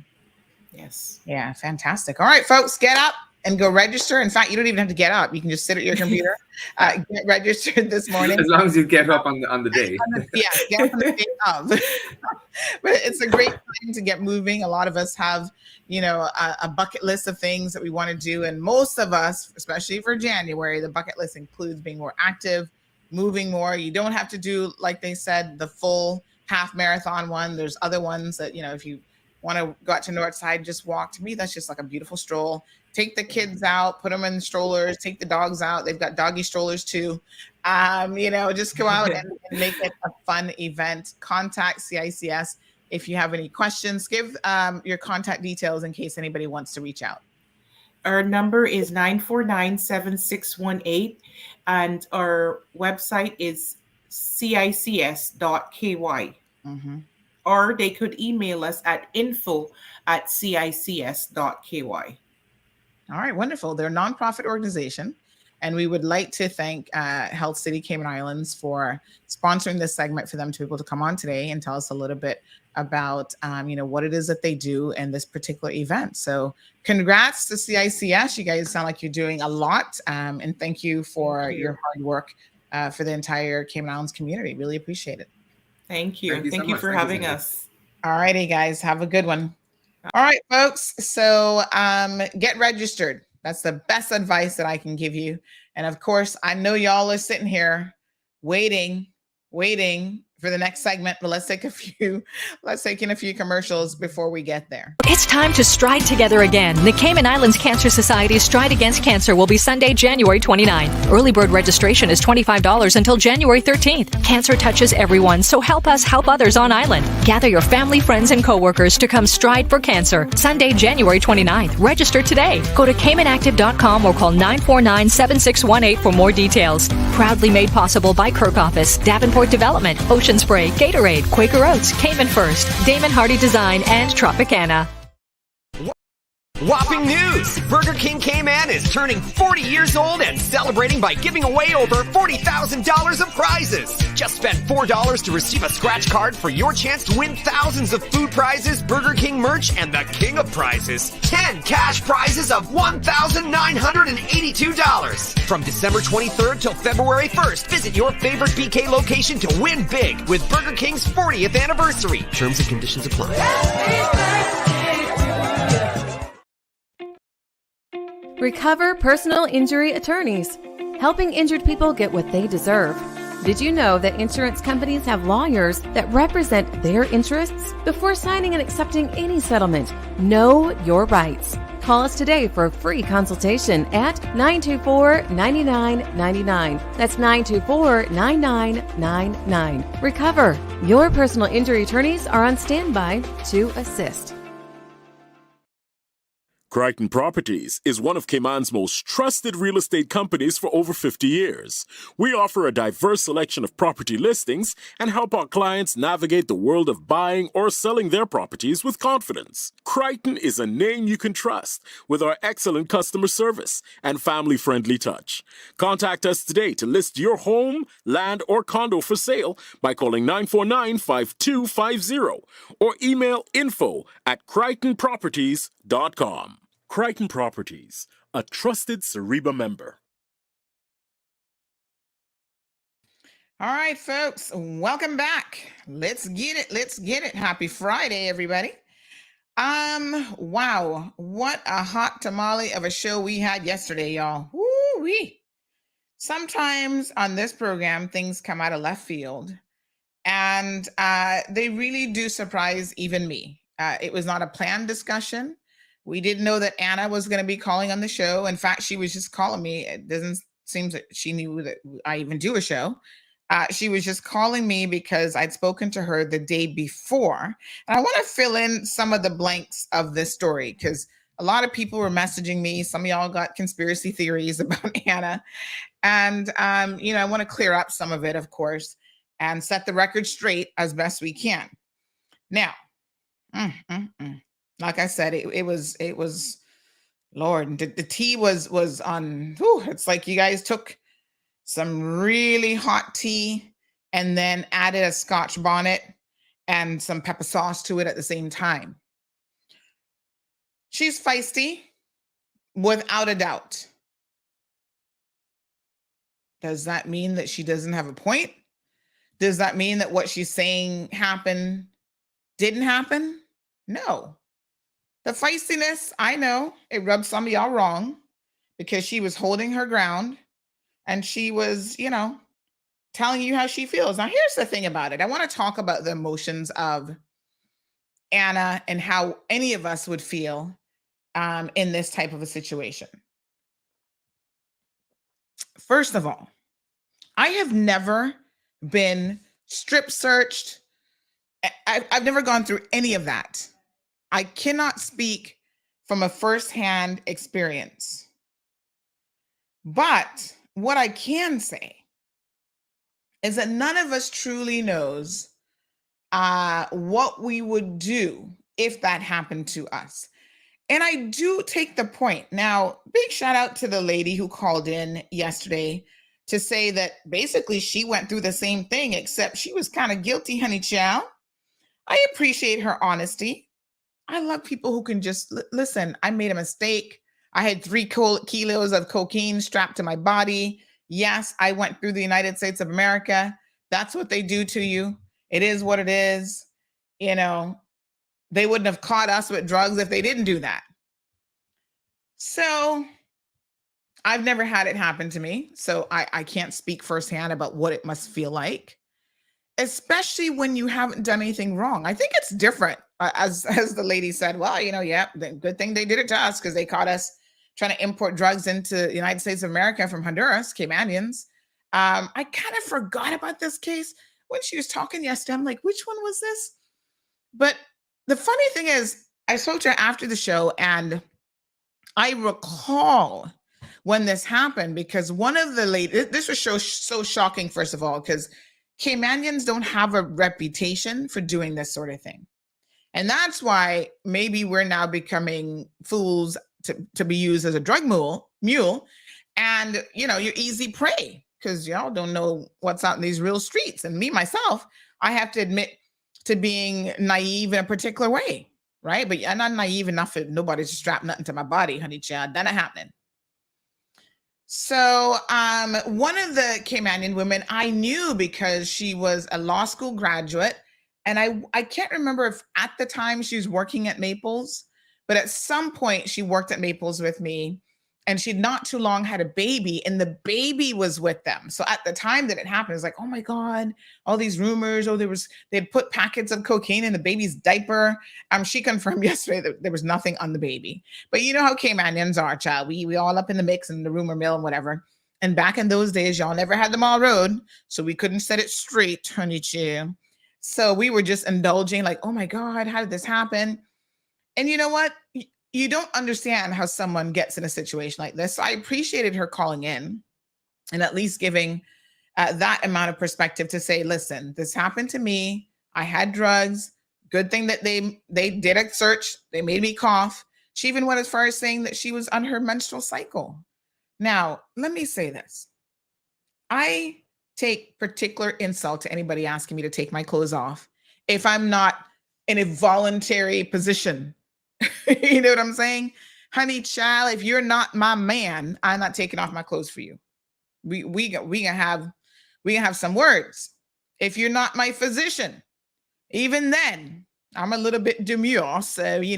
Yes. Yeah, fantastic. All right, folks, get up, and go register. In fact, you don't even have to get up. You can just sit at your computer, get registered this morning. As long as you get up on the day. Yeah, get up on the day of. But it's a great time to get moving. A lot of us have, a bucket list of things that we want to do. And most of us, especially for January, the bucket list includes being more active, moving more. You don't have to do, like they said, the full half marathon one. There's other ones that, if you want to go out to Northside, just walk. To me, that's just like a beautiful stroll. Take the kids out, put them in strollers, take the dogs out. They've got doggy strollers too. Just go out and make it a fun event. Contact CICS if you have any questions. Give your contact details in case anybody wants to reach out. Our number is 949-7618, and our website is cics.ky. Mm-hmm. Or they could email us at info@cics.ky. All right, wonderful. They're a nonprofit organization, and we would like to thank Health City Cayman Islands for sponsoring this segment for them to be able to come on today and tell us a little bit about, what it is that they do in this particular event. So congrats to CICS. You guys sound like you're doing a lot, and thank you for your hard work for the entire Cayman Islands community. Really appreciate it. Thank you. Thank you for having us. All righty, guys. Have a good one. All right, folks. So get registered. That's the best advice that I can give you. And of course, I know y'all are sitting here waiting for the next segment, but let's take in a few commercials before we get there. It's time to stride together again. The Cayman Islands Cancer Society's Stride Against Cancer will be Sunday, January 29. Early bird registration is $25 until January 13th. Cancer touches everyone, so help us help others on island. Gather your family, friends, and coworkers to come stride for cancer. Sunday, January 29th. Register today. Go to caymanactive.com or call 949-7618 for more details. Proudly made possible by Kirk Office, Davenport Development, Ocean Spray, Gatorade, Quaker Oats, Cayman First, Damon Hardy Design, and Tropicana. Whopping news! Burger King Cayman is turning 40 years old and celebrating by giving away over $40,000 of prizes. Just spend $4 to receive a scratch card for your chance to win thousands of food prizes, Burger King merch, and the king of prizes, 10 cash prizes of $1,982. From December 23rd till February 1st, visit your favorite BK location to win big with Burger King's 40th anniversary. Terms and conditions apply. Recover Personal Injury Attorneys, helping injured people get what they deserve. Did you know that insurance companies have lawyers that represent their interests? Before signing and accepting any settlement, know your rights. Call us today for a free consultation at 924-9999. That's 924-9999. Recover. Your personal injury attorneys are on standby to assist. Crichton Properties is one of Cayman's most trusted real estate companies for over 50 years. We offer a diverse selection of property listings and help our clients navigate the world of buying or selling their properties with confidence. Crichton is a name you can trust with our excellent customer service and family-friendly touch. Contact us today to list your home, land, or condo for sale by calling 949-5250 or email info@crichtonproperties.com. Crichton Properties, a trusted Cereba member. All right, folks, welcome back. Let's get it. Happy Friday, everybody. Wow, what a hot tamale of a show we had yesterday, y'all. Woo-wee. Sometimes on this program, things come out of left field, and they really do surprise even me. It was not a planned discussion. We didn't know that Anna was going to be calling on the show. In fact, she was just calling me. It doesn't seem that she knew that I even do a show. She was just calling me because I'd spoken to her the day before. And I want to fill in some of the blanks of this story because a lot of people were messaging me. Some of y'all got conspiracy theories about Anna. And, I want to clear up some of it, of course, and set the record straight as best we can. Now, like I said, it was Lord, the tea was on. It's like you guys took some really hot tea and then added a Scotch bonnet and some pepper sauce to it at the same time. She's feisty. without a doubt. Does that mean that she doesn't have a point? Does that mean that what she's saying didn't happen? No. The feistiness, I know it rubbed some of y'all wrong because she was holding her ground and she was, telling you how she feels. Now, here's the thing about it. I want to talk about the emotions of Anna and how any of us would feel in this type of a situation. First of all, I have never been strip searched. I've never gone through any of that. I cannot speak from a firsthand experience. But what I can say is that none of us truly knows what we would do if that happened to us. And I do take the point. Now, big shout out to the lady who called in yesterday to say that basically she went through the same thing, except she was kind of guilty, honey child. I appreciate her honesty. I love people who can just listen. I made a mistake. I had 3 kilos of cocaine strapped to my body. Yes, I went through the United States of America. That's what they do to you. It is what it is. They wouldn't have caught us with drugs if they didn't do that. So I've never had it happen to me. So I can't speak firsthand about what it must feel like, especially when you haven't done anything wrong. I think it's different. As the lady said, well, the good thing they did it to us because they caught us trying to import drugs into the United States of America from Honduras, Caymanians. I kind of forgot about this case when she was talking yesterday. I'm like, which one was this? But the funny thing is, I spoke to her after the show, and I recall when this happened because one of the ladies, this was so shocking, first of all, because Caymanians don't have a reputation for doing this sort of thing. And that's why maybe we're now becoming fools to be used as a drug mule. And, you're easy prey because y'all don't know what's out in these real streets. And me, myself, I have to admit to being naive in a particular way, right? But I'm not naive enough for nobody to strap nothing to my body, honey child. That ain't happening. So one of the Caymanian women I knew because she was a law school graduate. And I can't remember if at the time she was working at Maples, but at some point she worked at Maples with me, and she'd not too long had a baby, and the baby was with them. So at the time that it happened, it was like, oh my God, all these rumors. Oh, they'd put packets of cocaine in the baby's diaper. She confirmed yesterday that there was nothing on the baby. But you know how Caymanians are, child. We all up in the mix and the rumor mill and whatever. And back in those days, y'all never had them all road, so we couldn't set it straight, honey chill. So we were just indulging like, oh my God, how did this happen? And you know what? You don't understand how someone gets in a situation like this. So I appreciated her calling in and at least giving that amount of perspective to say, listen, this happened to me. I had drugs. Good thing that they did a search. They made me cough. She even went as far as saying that she was on her menstrual cycle. Now, let me say this. I take particular insult to anybody asking me to take my clothes off if I'm not in a voluntary position. You know what I'm saying? Honey child, if you're not my man, I'm not taking off my clothes for you. We gonna have some words. If you're not my physician, even then, I'm a little bit demure. So, you're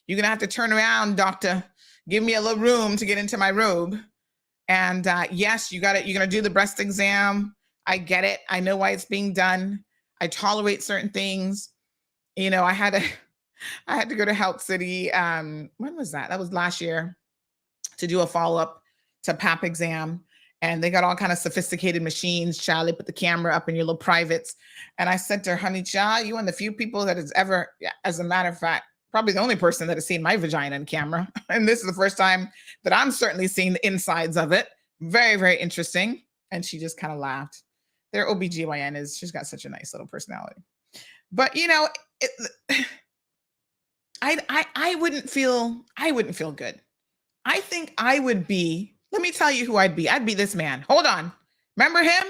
gonna have to turn around, doctor. Give me a little room to get into my robe. And yes, you're gonna do the breast exam. I get it. I know why it's being done. I tolerate certain things. I had to go to Health City. When was that? That was last year to do a follow-up to PAP exam. And they got all kind of sophisticated machines. Child, they put the camera up in your little privates. And I said to her, honey child, you're one of the few people that has ever, as a matter of fact, probably the only person that has seen my vagina on camera. And this is the first time that I'm certainly seeing the insides of it. Very, very interesting. And she just kind of laughed. Their OBGYN she's got such a nice little personality. But, I wouldn't feel good. I think I would be, let me tell you who I'd be. I'd be this man. Hold on. Remember him?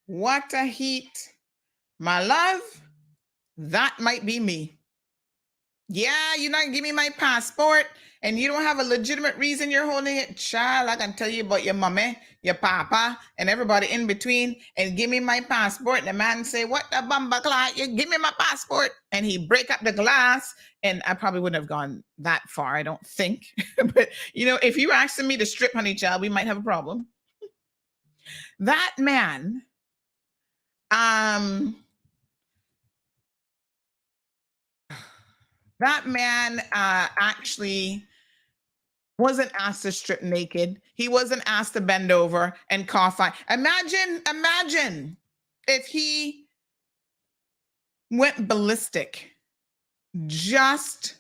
What a heat. My love, that might be me. Yeah, you're not giving me my passport and you don't have a legitimate reason you're holding it. Child, I can tell you about your mommy, your papa, and everybody in between, and give me my passport. And the man say, what the bumba clock? You give me my passport. And he break up the glass. And I probably wouldn't have gone that far, I don't think. But, you know, if you were asking me to strip, honey child, we might have a problem. That man, actually wasn't asked to strip naked. He wasn't asked to bend over and cough on. Imagine if he went ballistic just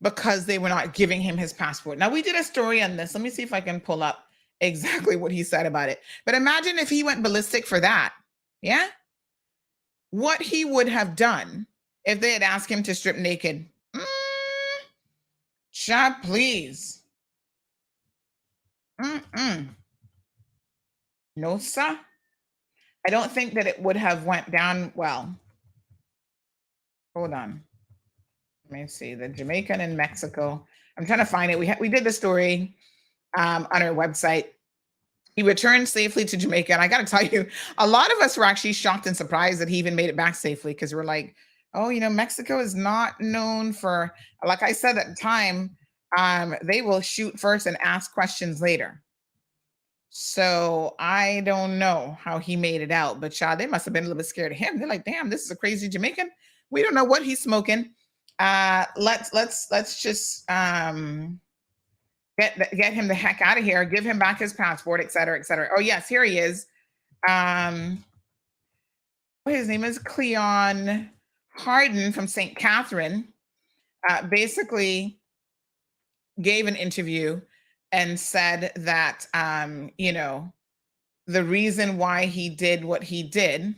because they were not giving him his passport. Now, we did a story on this. Let me see if I can pull up exactly what he said about it. But imagine if he went ballistic for that. Yeah? What he would have done if they had asked him to strip naked. Child, please. No, sir. I don't think that it would have went down well. Hold on. Let me see. The Jamaican in Mexico. I'm trying to find it. We did the story on our website. He returned safely to Jamaica. And I got to tell you, a lot of us were actually shocked and surprised that he even made it back safely, because we're like, oh, you know, Mexico is not known for, like I said at the time, they will shoot first and ask questions later. So I don't know how he made it out, but child, they must have been a little bit scared of him. They're like, damn, this is a crazy Jamaican. We don't know what he's smoking. Let's just get him the heck out of here, give him back his passport, et cetera, et cetera. Oh yes, here he is. His name is Cleon Harden from St. Catherine. Basically gave an interview and said that, you know, the reason why he did what he did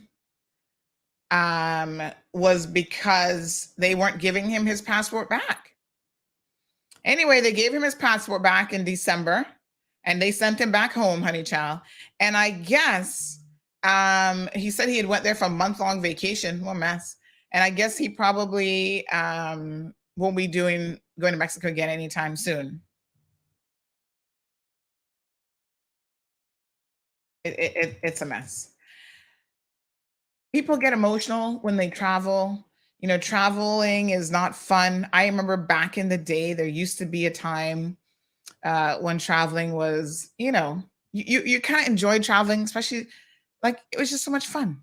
was because they weren't giving him his passport back. Anyway, they gave him his passport back in December and they sent him back home, honey child. And I guess he said he had went there for a month-long vacation. What a mess. And I guess he probably won't be going to Mexico again anytime soon. It's a mess. People get emotional when they travel. You know, traveling is not fun. I remember back in the day, there used to be a time when traveling was, you know, you kind of enjoyed traveling, especially like it was just so much fun.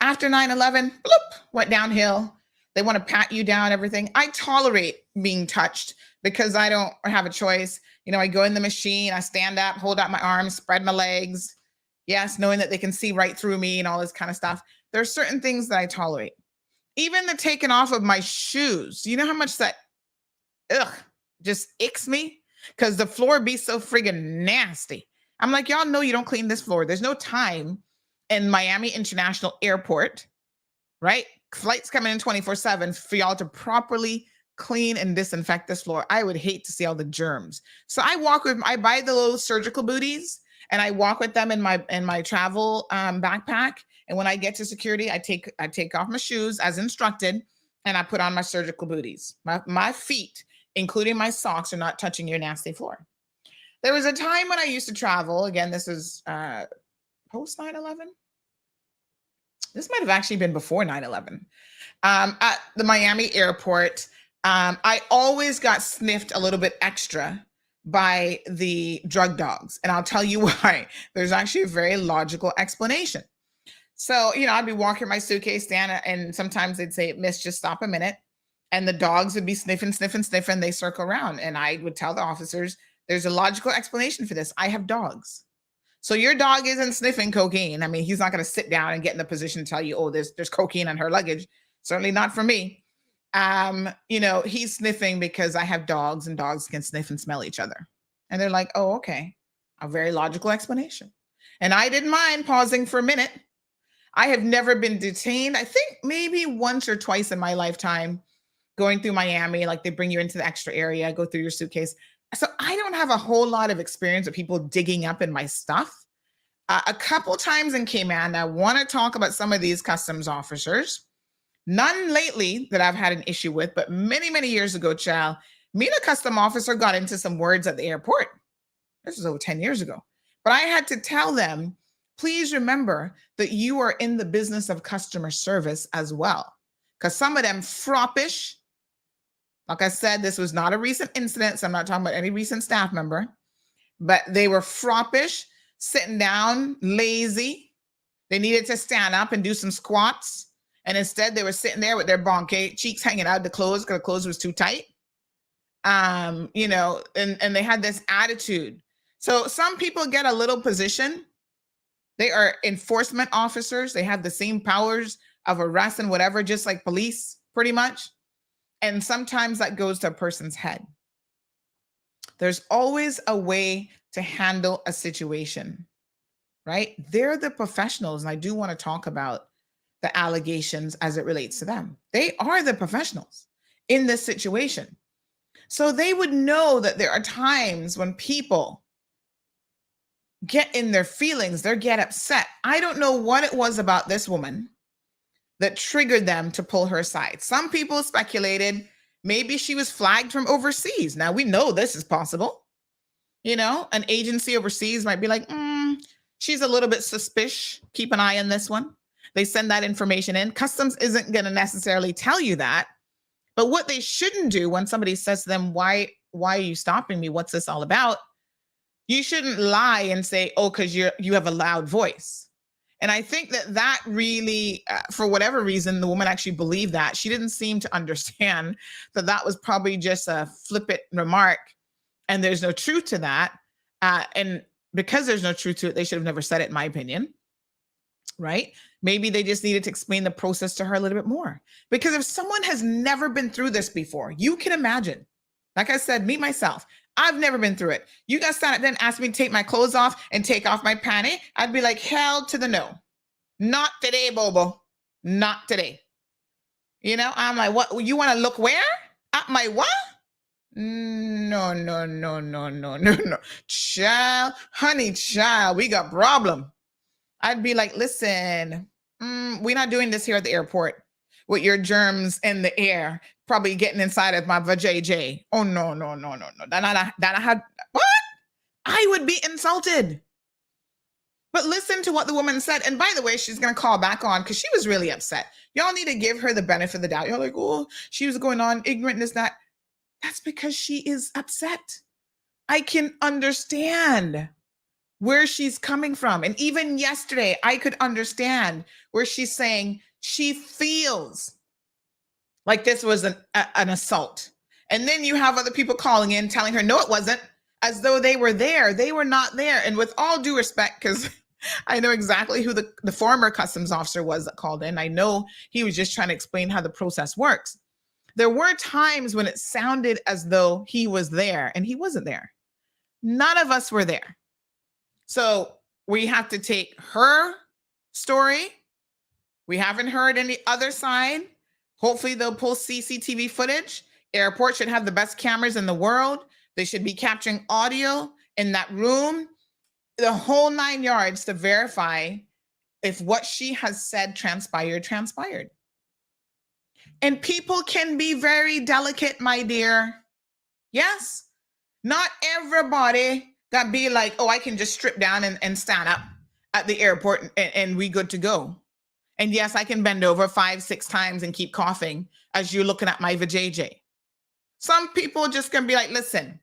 After 9/11, bloop, went downhill. They want to pat you down, everything. I tolerate being touched because I don't have a choice. You know, I go in the machine, I stand up, hold out my arms, spread my legs. Yes, knowing that they can see right through me and all this kind of stuff. There are certain things that I tolerate. Even the taking off of my shoes. You know how much that, just icks me? Because the floor be so friggin' nasty. I'm like, y'all know you don't clean this floor. There's no time in Miami International Airport, right? Flights coming in 24/7 for y'all to properly clean and disinfect this floor. I would hate to see all the germs. So I buy the little surgical booties and I walk with them in my travel backpack. And when I get to security, I take off my shoes as instructed, and I put on my surgical booties. My feet, including my socks, are not touching your nasty floor. There was a time when I used to travel. Again, this is post 9/11. This might have actually been before 9/11. At the Miami airport, I always got sniffed a little bit extra by the drug dogs. And I'll tell you why. There's actually a very logical explanation. So, I'd be walking my suitcase down, and sometimes they'd say, "Miss, just stop a minute." And the dogs would be sniffing. They circle around. And I would tell the officers, there's a logical explanation for this. I have dogs. So your dog isn't sniffing cocaine. I mean, he's not going to sit down and get in a position to tell you, "Oh, there's cocaine on her luggage." Certainly not for me. He's sniffing because I have dogs, and dogs can sniff and smell each other. And they're like, "Oh, okay." A very logical explanation. And I didn't mind pausing for a minute. I have never been detained. I think maybe once or twice in my lifetime going through Miami, like they bring you into the extra area, go through your suitcase. So I don't have a whole lot of experience with people digging up in my stuff. A couple times in Cayman, I want to talk about some of these customs officers. None lately that I've had an issue with, but many, many years ago, child, me and a custom officer got into some words at the airport. This was over 10 years ago. But I had to tell them, please remember that you are in the business of customer service as well. Because some of them froppish. Like I said, this was not a recent incident, so I'm not talking about any recent staff member. But they were froppish, sitting down, lazy. They needed to stand up and do some squats. And instead, they were sitting there with their banquet, cheeks hanging out the clothes because the clothes was too tight. And they had this attitude. So some people get a little position. They are enforcement officers. They have the same powers of arrest and whatever, just like police, pretty much. And sometimes that goes to a person's head. There's always a way to handle a situation, right? They're the professionals. And I do want to talk about the allegations as it relates to them. They are the professionals in this situation. So they would know that there are times when people get in their feelings, they get upset. I don't know what it was about this woman that triggered them to pull her aside. Some people speculated maybe she was flagged from overseas. Now we know this is possible. An agency overseas might be like, she's a little bit suspicious. Keep an eye on this one. They send that information in. Customs isn't going to necessarily tell you that. But what they shouldn't do when somebody says to them, why are you stopping me? What's this all about? You shouldn't lie and say, "Oh, because you have a loud voice." And I think that really, for whatever reason, the woman actually believed that. She didn't seem to understand that was probably just a flippant remark, and there's no truth to that. And because there's no truth to it, they should have never said it, in my opinion. Right? Maybe they just needed to explain the process to her a little bit more. Because if someone has never been through this before, you can imagine. Like I said, me, myself, I've never been through it. You guys stand up there and ask me to take my clothes off and take off my panty. I'd be like, hell to the no. Not today, Bobo. Not today. I'm like, what? You want to look where? At my what? No. Child, honey, child, we got problem. I'd be like, listen, we're not doing this here at the airport with your germs in the air, probably getting inside of my vajayjay. Oh, no. What? I would be insulted. But listen to what the woman said. And by the way, she's going to call back on because she was really upset. Y'all need to give her the benefit of the doubt. You're like, oh, she was going on ignorant, this, that. That's because she is upset. I can understand where she's coming from. And even yesterday, I could understand where she's saying she feels like this was an assault. And then you have other people calling in, telling her, no, it wasn't, as though they were there. They were not there. And with all due respect, because I know exactly who the former customs officer was that called in. I know he was just trying to explain how the process works. There were times when it sounded as though he was there, and he wasn't there. None of us were there. So we have to take her story. We haven't heard any other side. Hopefully they'll pull CCTV footage. Airport should have the best cameras in the world. They should be capturing audio in that room. the whole 9 yards to verify if what she has said transpired. And people can be very delicate, my dear. Yes. Not everybody that be like, oh, I can just strip down and stand up at the airport and we good to go. And yes, I can bend over 5-6 times and keep coughing as you're looking at my vajayjay. Some people just gonna be like, listen,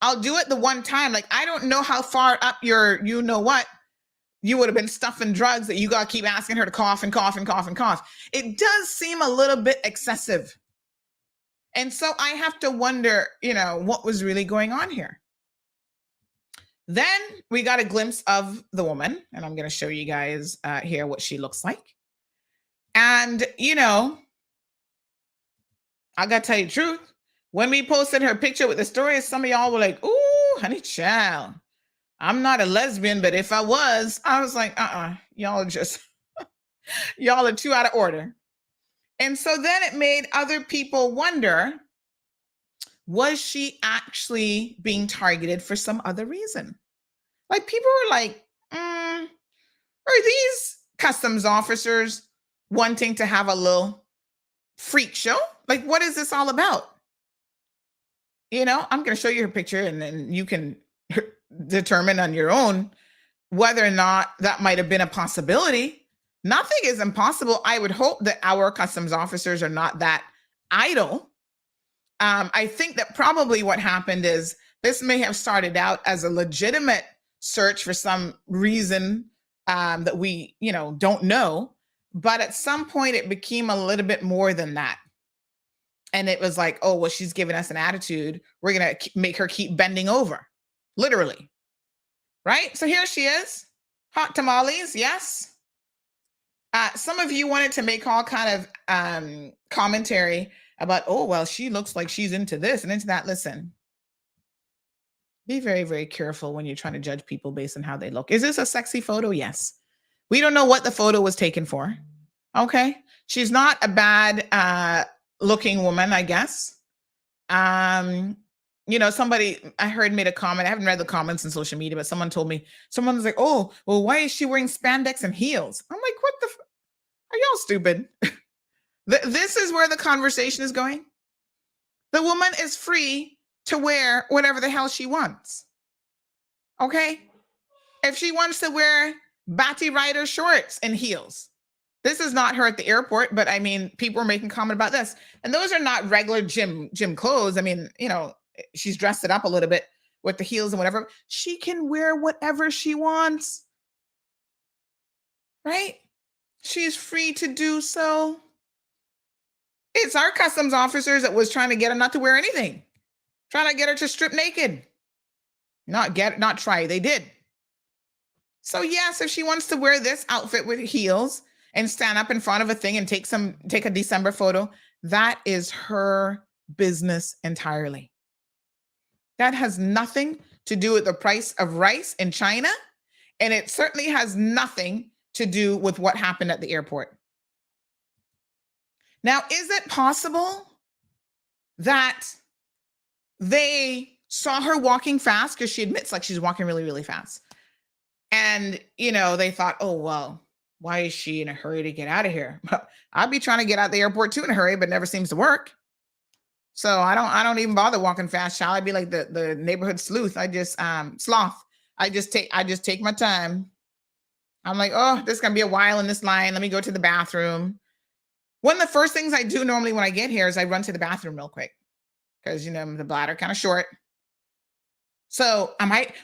I'll do it the one time. Like, I don't know how far up your, you know what, you would have been stuffing drugs that you got to keep asking her to cough and cough and cough and cough. It does seem a little bit excessive. And so I have to wonder, what was really going on here. Then we got a glimpse of the woman, and I'm going to show you guys here what she looks like. And, I got to tell you the truth. When we posted her picture with the story, some of y'all were like, ooh, honey child. I'm not a lesbian, but if I was like, y'all just, y'all are too out of order. And so then it made other people wonder, was she actually being targeted for some other reason? Like, people were like, are these customs officers wanting to have a little freak show? Like, what is this all about? I'm going to show you her picture and then you can determine on your own whether or not that might have been a possibility. Nothing is impossible. I would hope that our customs officers are not that idle. I think that probably what happened is this may have started out as a legitimate search for some reason that we, don't know. But at some point it became a little bit more than that. And it was like, oh, well, she's giving us an attitude. We're going to make her keep bending over. Literally. Right? So here she is. Hot tamales. Yes. Some of you wanted to make all kind of commentary about, oh, well, she looks like she's into this and into that. Listen, be very, very careful when you're trying to judge people based on how they look. Is this a sexy photo? Yes. We don't know what the photo was taken for. Okay. She's not a bad looking woman, I guess. Somebody I heard made a comment. I haven't read the comments on social media, but someone was like, oh, well, why is she wearing spandex and heels? I'm like, what the, are y'all stupid? This is where the conversation is going. The woman is free to wear whatever the hell she wants. Okay. If she wants to wear Batty Rider shorts and heels, this is not her at the airport, but I mean, people are making comment about this. And those are not regular gym clothes. I mean, she's dressed it up a little bit with the heels and whatever. She can wear whatever she wants. Right? She's free to do so. It's our customs officers that was trying to get her not to wear anything. Trying to get her to strip naked. Not try, they did. So yes, if she wants to wear this outfit with heels and stand up in front of a thing and take a December photo, that is her business entirely. That has nothing to do with the price of rice in China, and it certainly has nothing to do with what happened at the airport. Now, is it possible that they saw her walking fast, because she admits like she's walking really, really fast, and they thought, oh, well, why is she in a hurry to get out of here? I'd be trying to get out the airport too in a hurry, but it never seems to work. So I don't even bother walking fast, child. I'd be like the neighborhood sleuth. I just sloth. I just take my time. I'm like, oh, this is gonna be a while in this line. Let me go to the bathroom. One of the first things I do normally when I get here is I run to the bathroom real quick, because the bladder kind of short. So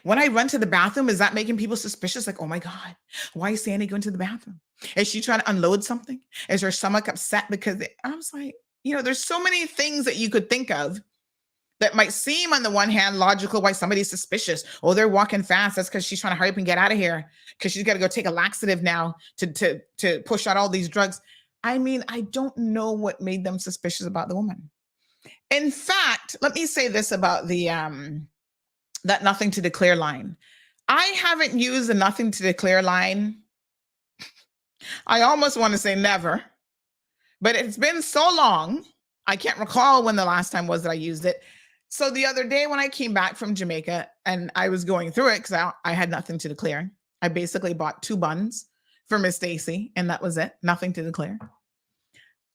when I run to the bathroom, is that making people suspicious? Like, oh my God, why is Sandy going to the bathroom? Is she trying to unload something? Is her stomach upset because I was like, there's so many things that you could think of that might seem on the one hand logical why somebody's suspicious. Oh, they're walking fast. That's because she's trying to hurry up and get out of here because she's got to go take a laxative now to push out all these drugs. I mean, I don't know what made them suspicious about the woman. In fact, let me say this about the that nothing to declare line. I haven't used the nothing to declare line. I almost want to say never, but it's been so long. I can't recall when the last time was that I used it. So the other day when I came back from Jamaica and I was going through it because I had nothing to declare, I basically bought 2 buns for Miss Stacy, and that was it. Nothing to declare.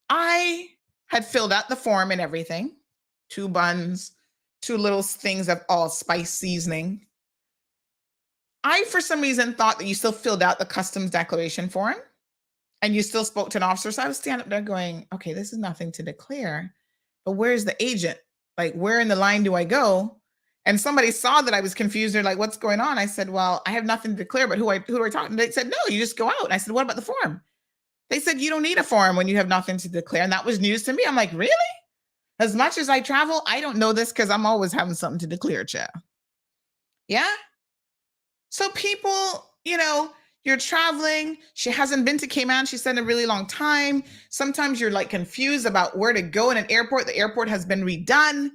I had filled out the form and everything. 2 buns, 2 little things of allspice seasoning. I, for some reason, thought that you still filled out the customs declaration form and you still spoke to an officer. So I was standing up there going, okay, this is nothing to declare, but where's the agent? Like, where in the line do I go? And somebody saw that I was confused. They're like, what's going on? I said, well, I have nothing to declare, but who are I talking to? They said, no, you just go out. I said, what about the form? They said, you don't need a form when you have nothing to declare. And that was news to me. I'm like, really? As much as I travel, I don't know this because I'm always having something to declare, child. Yeah? So people, you're traveling. She hasn't been to Cayman, she said, in a really long time. Sometimes you're like confused about where to go in an airport. The airport has been redone.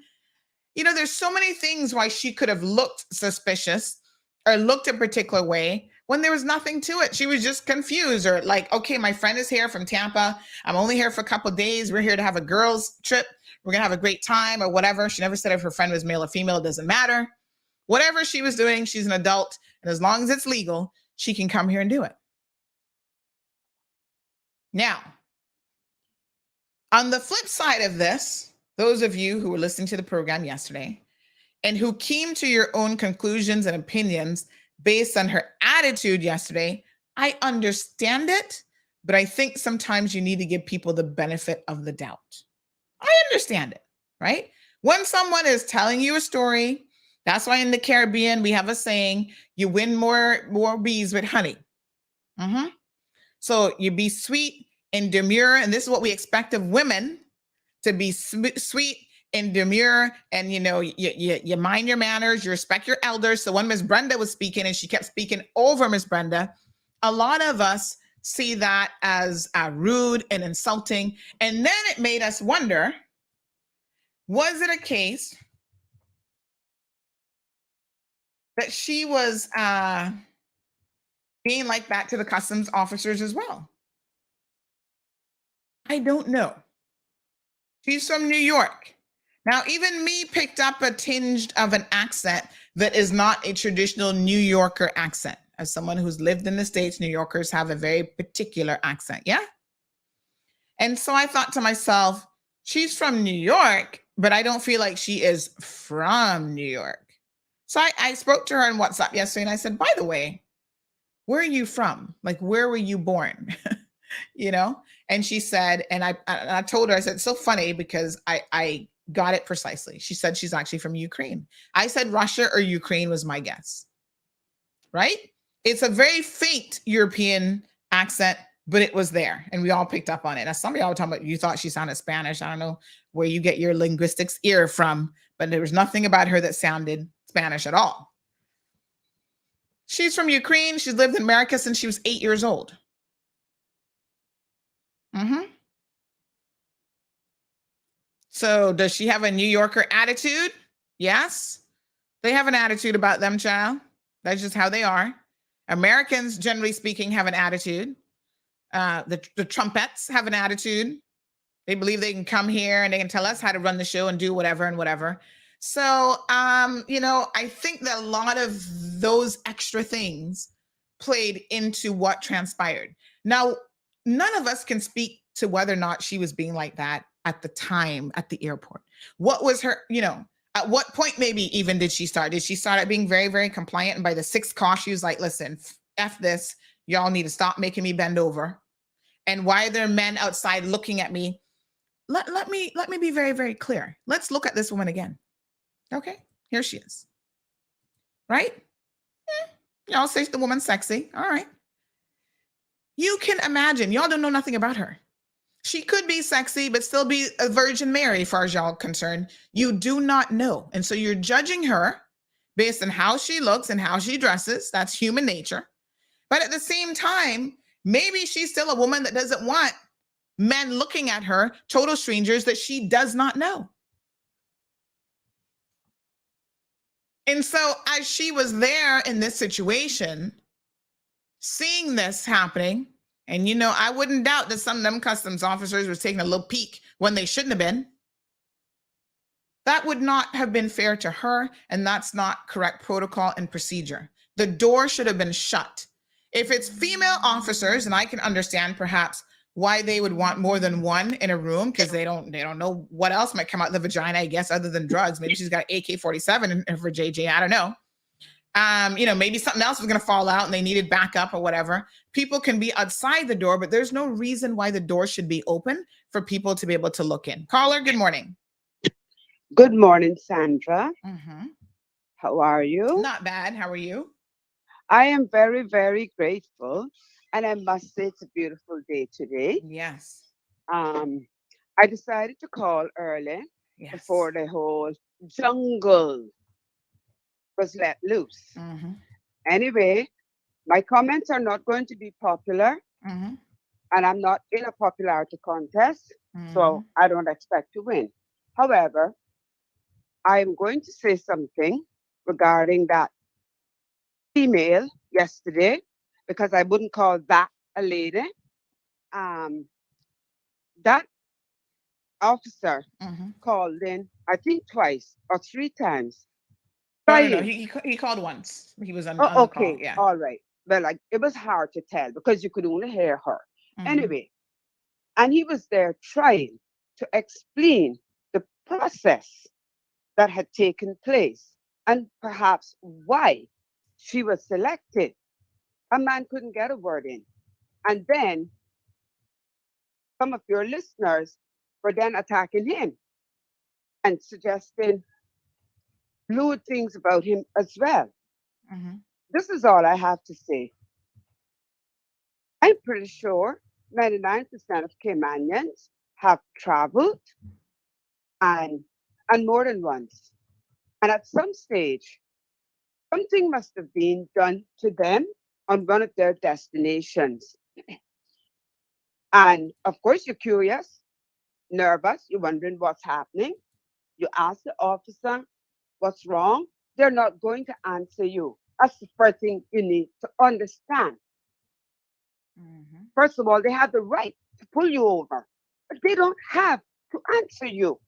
There's so many things why she could have looked suspicious or looked a particular way when there was nothing to it. She was just confused, or like, okay, my friend is here from Tampa. I'm only here for a couple of days. We're here to have a girls' trip. We're going to have a great time or whatever. She never said if her friend was male or female. It doesn't matter. Whatever she was doing, she's an adult. And as long as it's legal, she can come here and do it. Now, on the flip side of this, those of you who were listening to the program yesterday and who came to your own conclusions and opinions based on her attitude yesterday, I understand it, but I think sometimes you need to give people the benefit of the doubt. I understand it, right? When someone is telling you a story, that's why in the Caribbean, we have a saying, you win more bees with honey. So you be sweet and demure, and this is what we expect of women, to be sweet and demure, and you mind your manners, you respect your elders. So when Miss Brenda was speaking and she kept speaking over Miss Brenda, a lot of us see that as rude and insulting. And then it made us wonder, was it a case that she was being like that to the customs officers as well? I don't know. She's from New York. Now, even me picked up a tinge of an accent that is not a traditional New Yorker accent. As someone who's lived in the States, New Yorkers have a very particular accent, yeah? And so I thought to myself, she's from New York, but I don't feel like she is from New York. So I spoke to her on WhatsApp yesterday and I said, by the way, where are you from? Like, where were you born? And she said, and I told her, I said, it's so funny because I got it precisely. She said she's actually from Ukraine. I said Russia or Ukraine was my guess, right? It's a very faint European accent, but it was there and we all picked up on it. Now, some of y'all were talking about, you thought she sounded Spanish. I don't know where you get your linguistics ear from, but there was nothing about her that sounded Spanish at all. She's from Ukraine. She's lived in America since she was 8 years old. So does she have a New Yorker attitude? Yes. They have an attitude about them, child. That's just how they are. Americans, generally speaking, have an attitude. The trumpets have an attitude. They believe they can come here and they can tell us how to run the show and do whatever and whatever. So, I think that a lot of those extra things played into what transpired. Now, none of us can speak to whether or not she was being like that at the time at the airport. What was her, at what point maybe even did she start? Did she start at being very, very compliant? And by the 6th call, she was like, listen, F this. Y'all need to stop making me bend over. And why are there men outside looking at me? Let me be very, very clear. Let's look at this woman again. Okay, here she is. Right? Y'all say the woman's sexy. All right. You can imagine. Y'all don't know nothing about her. She could be sexy, but still be a Virgin Mary, as far as y'all concerned. You do not know. And so you're judging her based on how she looks and how she dresses. That's human nature. But at the same time, maybe she's still a woman that doesn't want men looking at her, total strangers that she does not know. And so as she was there in this situation, seeing this happening, and I wouldn't doubt that some of them customs officers were taking a little peek when they shouldn't have been. That would not have been fair to her, and that's not correct protocol and procedure. The door should have been shut. If it's female officers, and I can understand perhaps why they would want more than one in a room, because they don't know what else might come out the vagina, I guess, other than drugs. Maybe she's got AK-47 in for JJ. I don't know. Maybe something else was going to fall out and they needed backup or whatever. People can be outside the door, but there's no reason why the door should be open for people to be able to look in. Caller, good morning. Good morning, Sandra. Mm-hmm. How are you? Not bad. How are you? I am very, very grateful. And I must say it's a beautiful day today. Yes. I decided to call early before the whole jungle was let loose. Mm-hmm. Anyway, my comments are not going to be popular. Mm-hmm. And I'm not in a popularity contest. Mm-hmm. So I don't expect to win. However, I'm going to say something regarding that female yesterday, because I wouldn't call that a lady. That officer called in, I think twice or three times. No. He called once. He was on the call. Yeah. All right. Well, it was hard to tell because you could only hear her. Anyway, and he was there trying to explain the process that had taken place and perhaps why she was selected. A man couldn't get a word in. And then some of your listeners were then attacking him and suggesting lewd things about him as well. This is all I have to say. I'm pretty sure 99% of Caymanians have traveled and more than once. And at some stage, something must have been done to them on one of their destinations. And of course, you're curious, nervous, you're wondering what's happening. You ask the officer what's wrong. They're not going to answer you. That's the first thing you need to understand. First of all, they have the right to pull you over, but they don't have to answer you.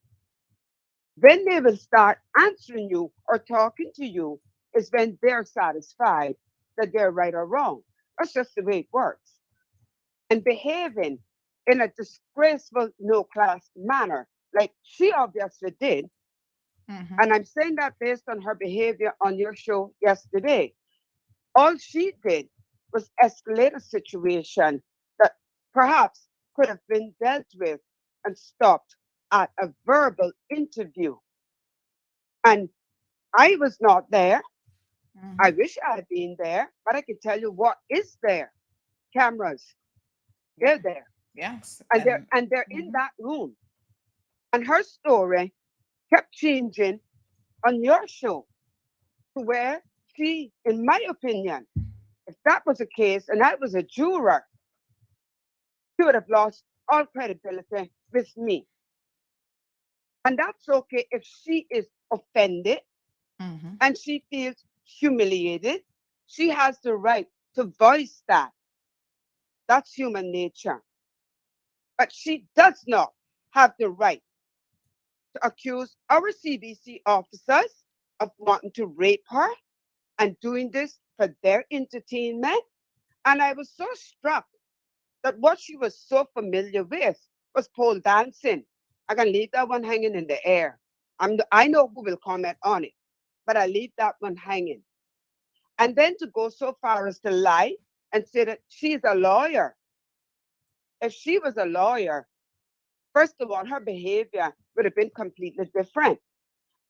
When they will start answering you or talking to you is when they're satisfied that they're right or wrong. That's just the way it works. And behaving in a disgraceful, no-class manner, like she obviously did, and I'm saying that based on her behavior on your show yesterday. All she did was escalate a situation that perhaps could have been dealt with and stopped at a verbal interview. And I was not there. I wish I had been there, but I can tell you what is there. Cameras. They're there. Yes. And they're in that room. And her story kept changing on your show to where she, in my opinion, if that was the case and I was a juror, she would have lost all credibility with me. And that's okay if she is offended and she feels humiliated. She has the right to voice that. That's human nature. But she does not have the right to accuse our CBC officers of wanting to rape her and doing this for their entertainment. And I was so struck that what she was so familiar with was pole dancing. I can leave that one hanging in the air. I know who will comment on it, but I leave that one hanging. And then to go so far as to lie and say that she's a lawyer. If she was a lawyer, first of all, her behavior would have been completely different.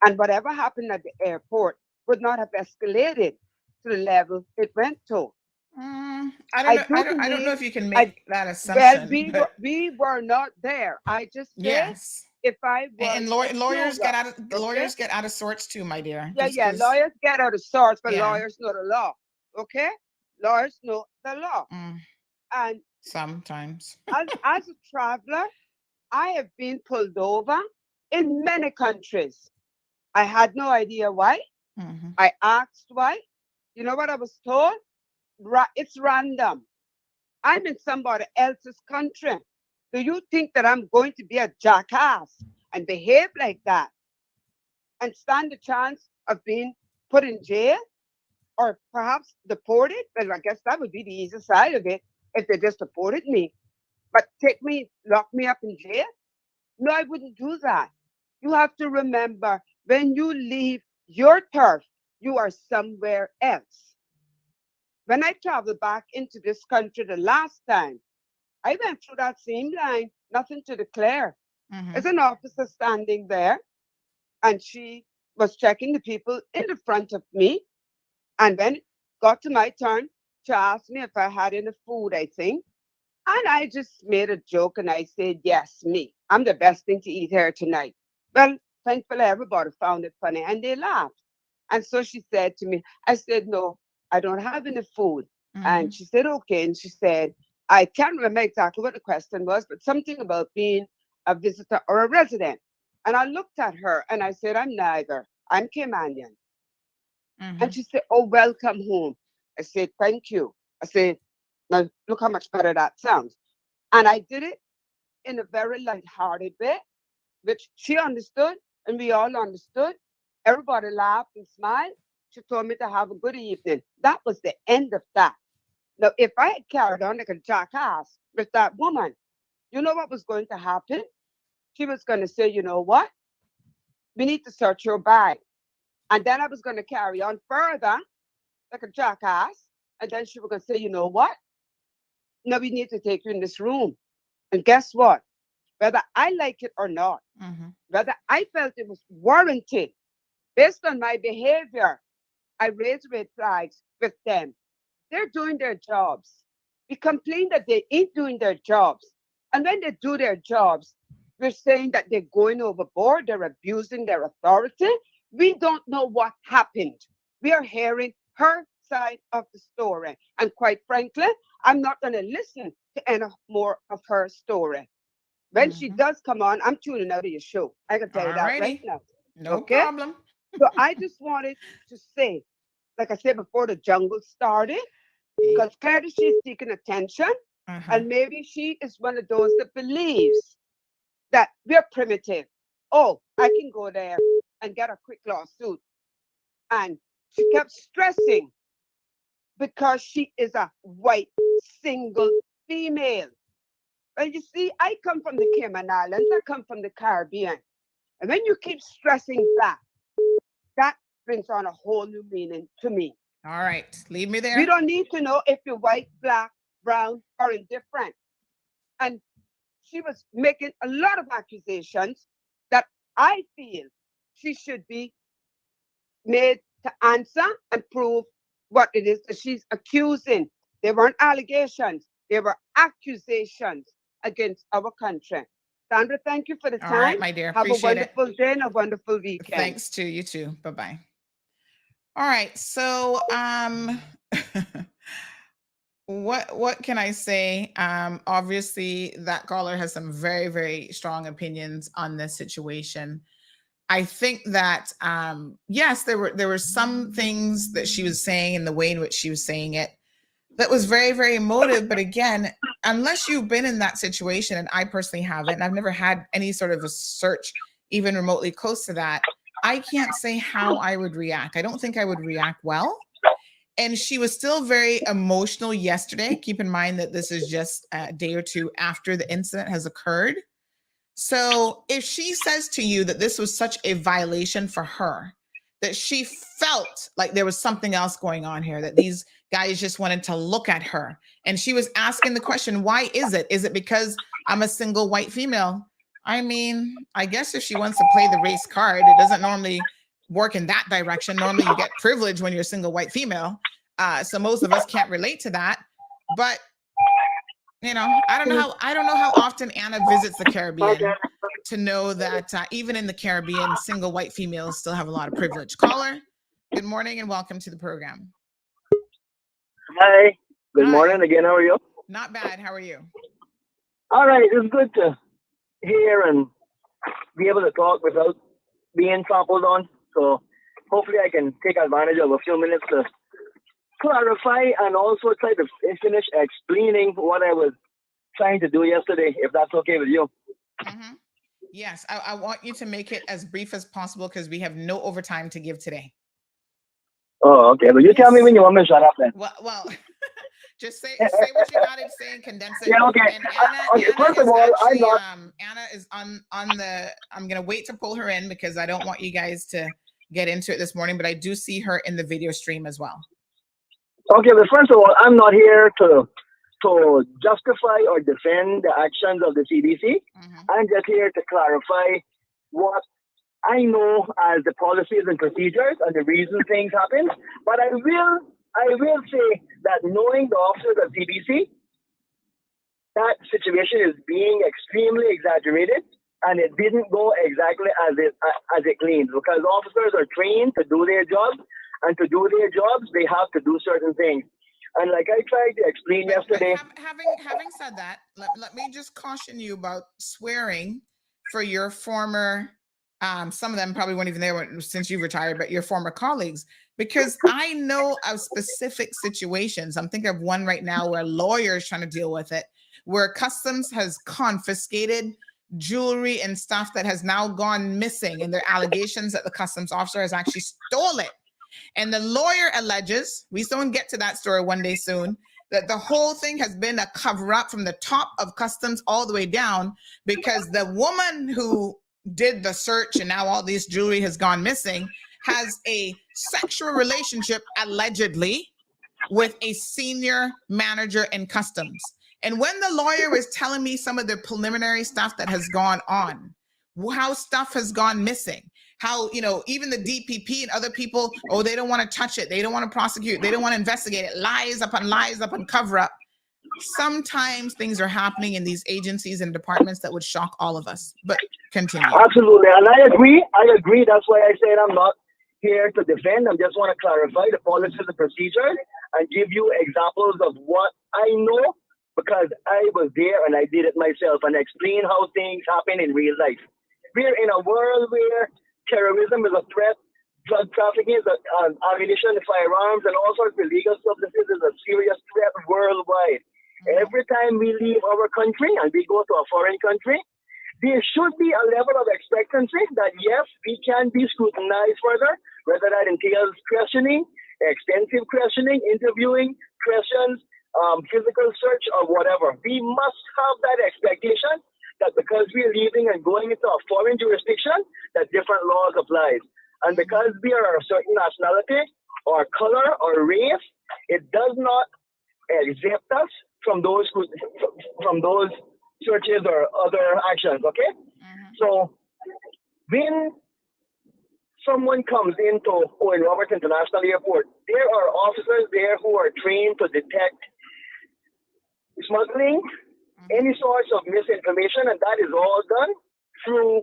And whatever happened at the airport would not have escalated to the level it went to. I don't know if you can make that assumption. Well, we were not there. I just said, yes. If I was, and lawyers get out of sorts too, my dear. Yeah. Lawyers get out of sorts, but lawyers know the law. Okay, lawyers know the law. And sometimes, as a traveler, I have been pulled over in many countries. I had no idea why. I asked why. You know what I was told? It's random. I'm in somebody else's country. Do you think that I'm going to be a jackass and behave like that? and stand the chance of being put in jail or perhaps deported. Well, I guess that would be the easy side of it if they just deported me. But take me, lock me up in jail? No, I wouldn't do that. You have to remember when you leave your turf, you are somewhere else. When I traveled back into this country the last time, I went through that same line, nothing to declare. There's an officer standing there, and she was checking the people in the front of me. And when it got to my turn, she asked me if I had any food, I think. And I just made a joke and I said, yes, me. I'm the best thing to eat here tonight. Well, thankfully, everybody found it funny and they laughed. And so she said to me, I said, no, I don't have any food. And she said, okay. And she said, I can't remember exactly what the question was, but something about being a visitor or a resident. And I looked at her and I said, I'm neither. I'm Caymanian. And she said, oh, welcome home. I said, thank you. I said, now look how much better that sounds. And I did it in a very light-hearted way, which she understood and we all understood. Everybody laughed and smiled. She told me to have a good evening. That was the end of that. Now, if I had carried on like a jackass with that woman, you know what was going to happen? She was going to say, you know what? We need to search your bag. And then I was going to carry on further like a jackass. And then she was going to say, you know what? Now we need to take you in this room. And guess what? Whether I like it or not, whether I felt it was warranted, based on my behavior, I raised red flags with them. They're doing their jobs. We complain that they ain't doing their jobs. And when they do their jobs, we're saying that they're going overboard, they're abusing their authority. We don't know what happened. We are hearing her side of the story. And quite frankly, I'm not going to listen to any more of her story. When she does come on, I'm tuning out of your show. I can tell you that right now. No problem. So I just wanted to say, like I said before the jungle started, because clearly she's seeking attention, and maybe she is one of those that believes that we're primitive. Oh, I can go there and get a quick lawsuit. And she kept stressing because she is a white single female. Well, you see, I come from the Cayman Islands, I come from the Caribbean. And when you keep stressing that, that brings on a whole new meaning to me. All right, leave me there. We don't need to know if you're white, black, brown, or indifferent. And she was making a lot of accusations that I feel she should be made to answer and prove what it is that she's accusing. They weren't allegations, they were accusations against our country. Sandra, thank you for the time. All right, my dear. Have Appreciate a wonderful day and a wonderful weekend. Thanks to you too. Bye-bye. All right. So what can I say? Obviously that caller has some very, very strong opinions on this situation. I think that yes, there were some things that she was saying in the way in which she was saying it that was very, very emotive. But again, unless you've been in that situation, and I personally haven't, and I've never had any sort of a search even remotely close to that, I can't say how I would react. I don't think I would react well. And she was still very emotional yesterday. Keep in mind that this is just a day or two after the incident has occurred. So if she says to you that this was such a violation for her, that she felt like there was something else going on here, that these guys just wanted to look at her, and she was asking the question, why is it? Is it because I'm a single white female? I mean, I guess if she wants to play the race card, it doesn't normally work in that direction. Normally you get privilege when you're a single white female. So most of us can't relate to that. But you know, I don't know how often Anna visits the Caribbean to know that even in the Caribbean, single white females still have a lot of privilege. Caller, good morning and welcome to the program. Hi. Good morning again. How are you? Not bad. How are you? All right. It's good to hear and be able to talk without being trampled on. So hopefully I can take advantage of a few minutes to clarify and also try to finish explaining what I was trying to do yesterday, if that's okay with you. Yes, I want you to make it as brief as possible because we have no overtime to give today. Oh, okay. But you tell me when you want me to shut up then. Well, just say what you got to say and condense it. Yeah, okay. And Anna First is of all, actually, I'm not. Anna is on the. I'm gonna wait to pull her in because I don't want you guys to get into it this morning. But I do see her in the video stream as well. Okay, but first of all, I'm not here to justify or defend the actions of the CBC. I'm just here to clarify what I know as the policies and procedures and the reason things happen. But I will say that knowing the officers of CBC, that situation is being extremely exaggerated, and it didn't go exactly as it claims, because officers are trained to do their jobs, and to do their jobs, they have to do certain things. And like I tried to explain yesterday. Having said that, let me just caution you about swearing for your former, some of them probably weren't even there since you retired, but your former colleagues, because I know of specific situations. I'm thinking of one right now where lawyers trying to deal with it, where customs has confiscated jewelry and stuff that has now gone missing, and there are allegations that the customs officer has actually stole it. And the lawyer alleges, we still won't get to that story one day soon, that the whole thing has been a cover up from the top of customs all the way down, because the woman who did the search and now all this jewelry has gone missing has a sexual relationship allegedly with a senior manager in customs. And when the lawyer was telling me some of the preliminary stuff that has gone on, how stuff has gone missing, how, even the DPP and other people, they don't want to touch it. They don't want to prosecute. They don't want to investigate it. Lies upon cover up. Sometimes things are happening in these agencies and departments that would shock all of us, but continue. Absolutely. And I agree. That's why I said I'm not here to defend. I just want to clarify the policies and procedures and give you examples of what I know, because I was there and I did it myself, and explain how things happen in real life. We're in a world where terrorism is a threat, drug trafficking is ammunition, firearms, and all sorts of illegal substances is a serious threat worldwide. Every time we leave our country and we go to a foreign country, there should be a level of expectancy that, yes, we can be scrutinized further, whether that entails questioning, extensive questioning, interviewing, questions, physical search, or whatever. We must have that expectation that because we're leaving and going into a foreign jurisdiction, that different laws apply. And because we are a certain nationality or color or race, it does not exempt us from those searches or other actions, okay? So when someone comes into in Robert International Airport, there are officers there who are trained to detect smuggling, any sorts of misinformation, and that is all done through,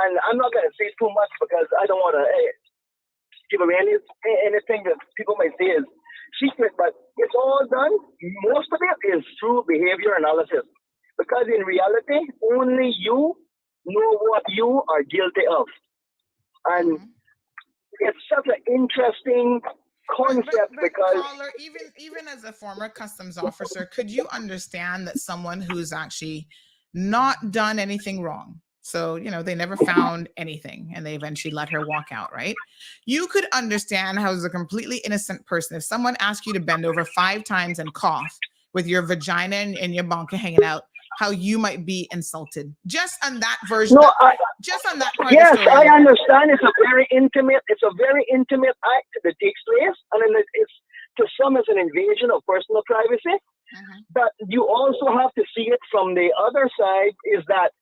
and I'm not going to say too much because I don't want to give away anything that people might say is secret, but it's all done, most of it is through behavior analysis, because in reality, only you know what you are guilty of. And it's such an interesting concept, because caller, even as a former customs officer, could you understand that someone who's actually not done anything wrong, so they never found anything and they eventually let her walk out, right? You could understand how, as a completely innocent person, if someone asked you to bend over 5 times and cough with your vagina and your bonka hanging out, how you might be insulted just on that version. Just on that part. Yes, of the story. I understand. It's a very intimate act that takes place, and then it's, to some, it's an invasion of personal privacy. But you also have to see it from the other side, is that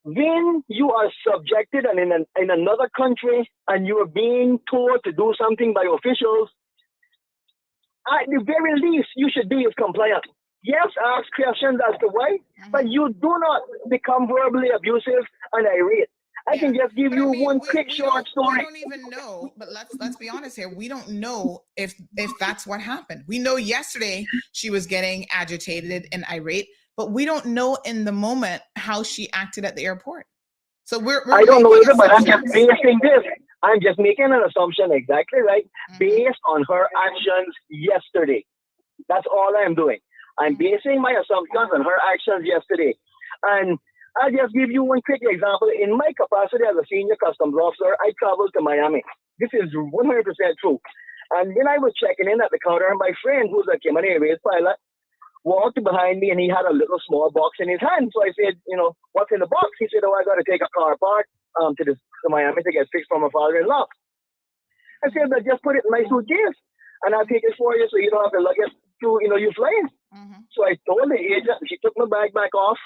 when you are subjected and in another country and you are being told to do something by officials, at the very least you should be as compliant. Yes, ask questions as to why, but you do not become verbally abusive and irate. I can just give you one quick short story. We don't even know, but let's be honest here. We don't know if that's what happened. We know yesterday she was getting agitated and irate, but we don't know in the moment how she acted at the airport. So we're I don't know either, but I'm just basing this. I'm just making an assumption, exactly right, based on her actions yesterday. That's all I'm doing. I'm basing my assumptions on her actions yesterday. And I'll just give you one quick example. In my capacity as a senior customs officer, I traveled to Miami. This is 100% true. And when I was checking in at the counter, my friend, who's a Cayman Airways pilot, walked behind me and he had a little small box in his hand. So I said, you know, what's in the box? He said, oh, I got to take a car apart to Miami to get fixed from my father-in-law. I said, but just put it in my suitcase and I'll take it for you so you don't have to lug it to, you know, you flying. Mm-hmm. So I told the agent, she took my bag back off,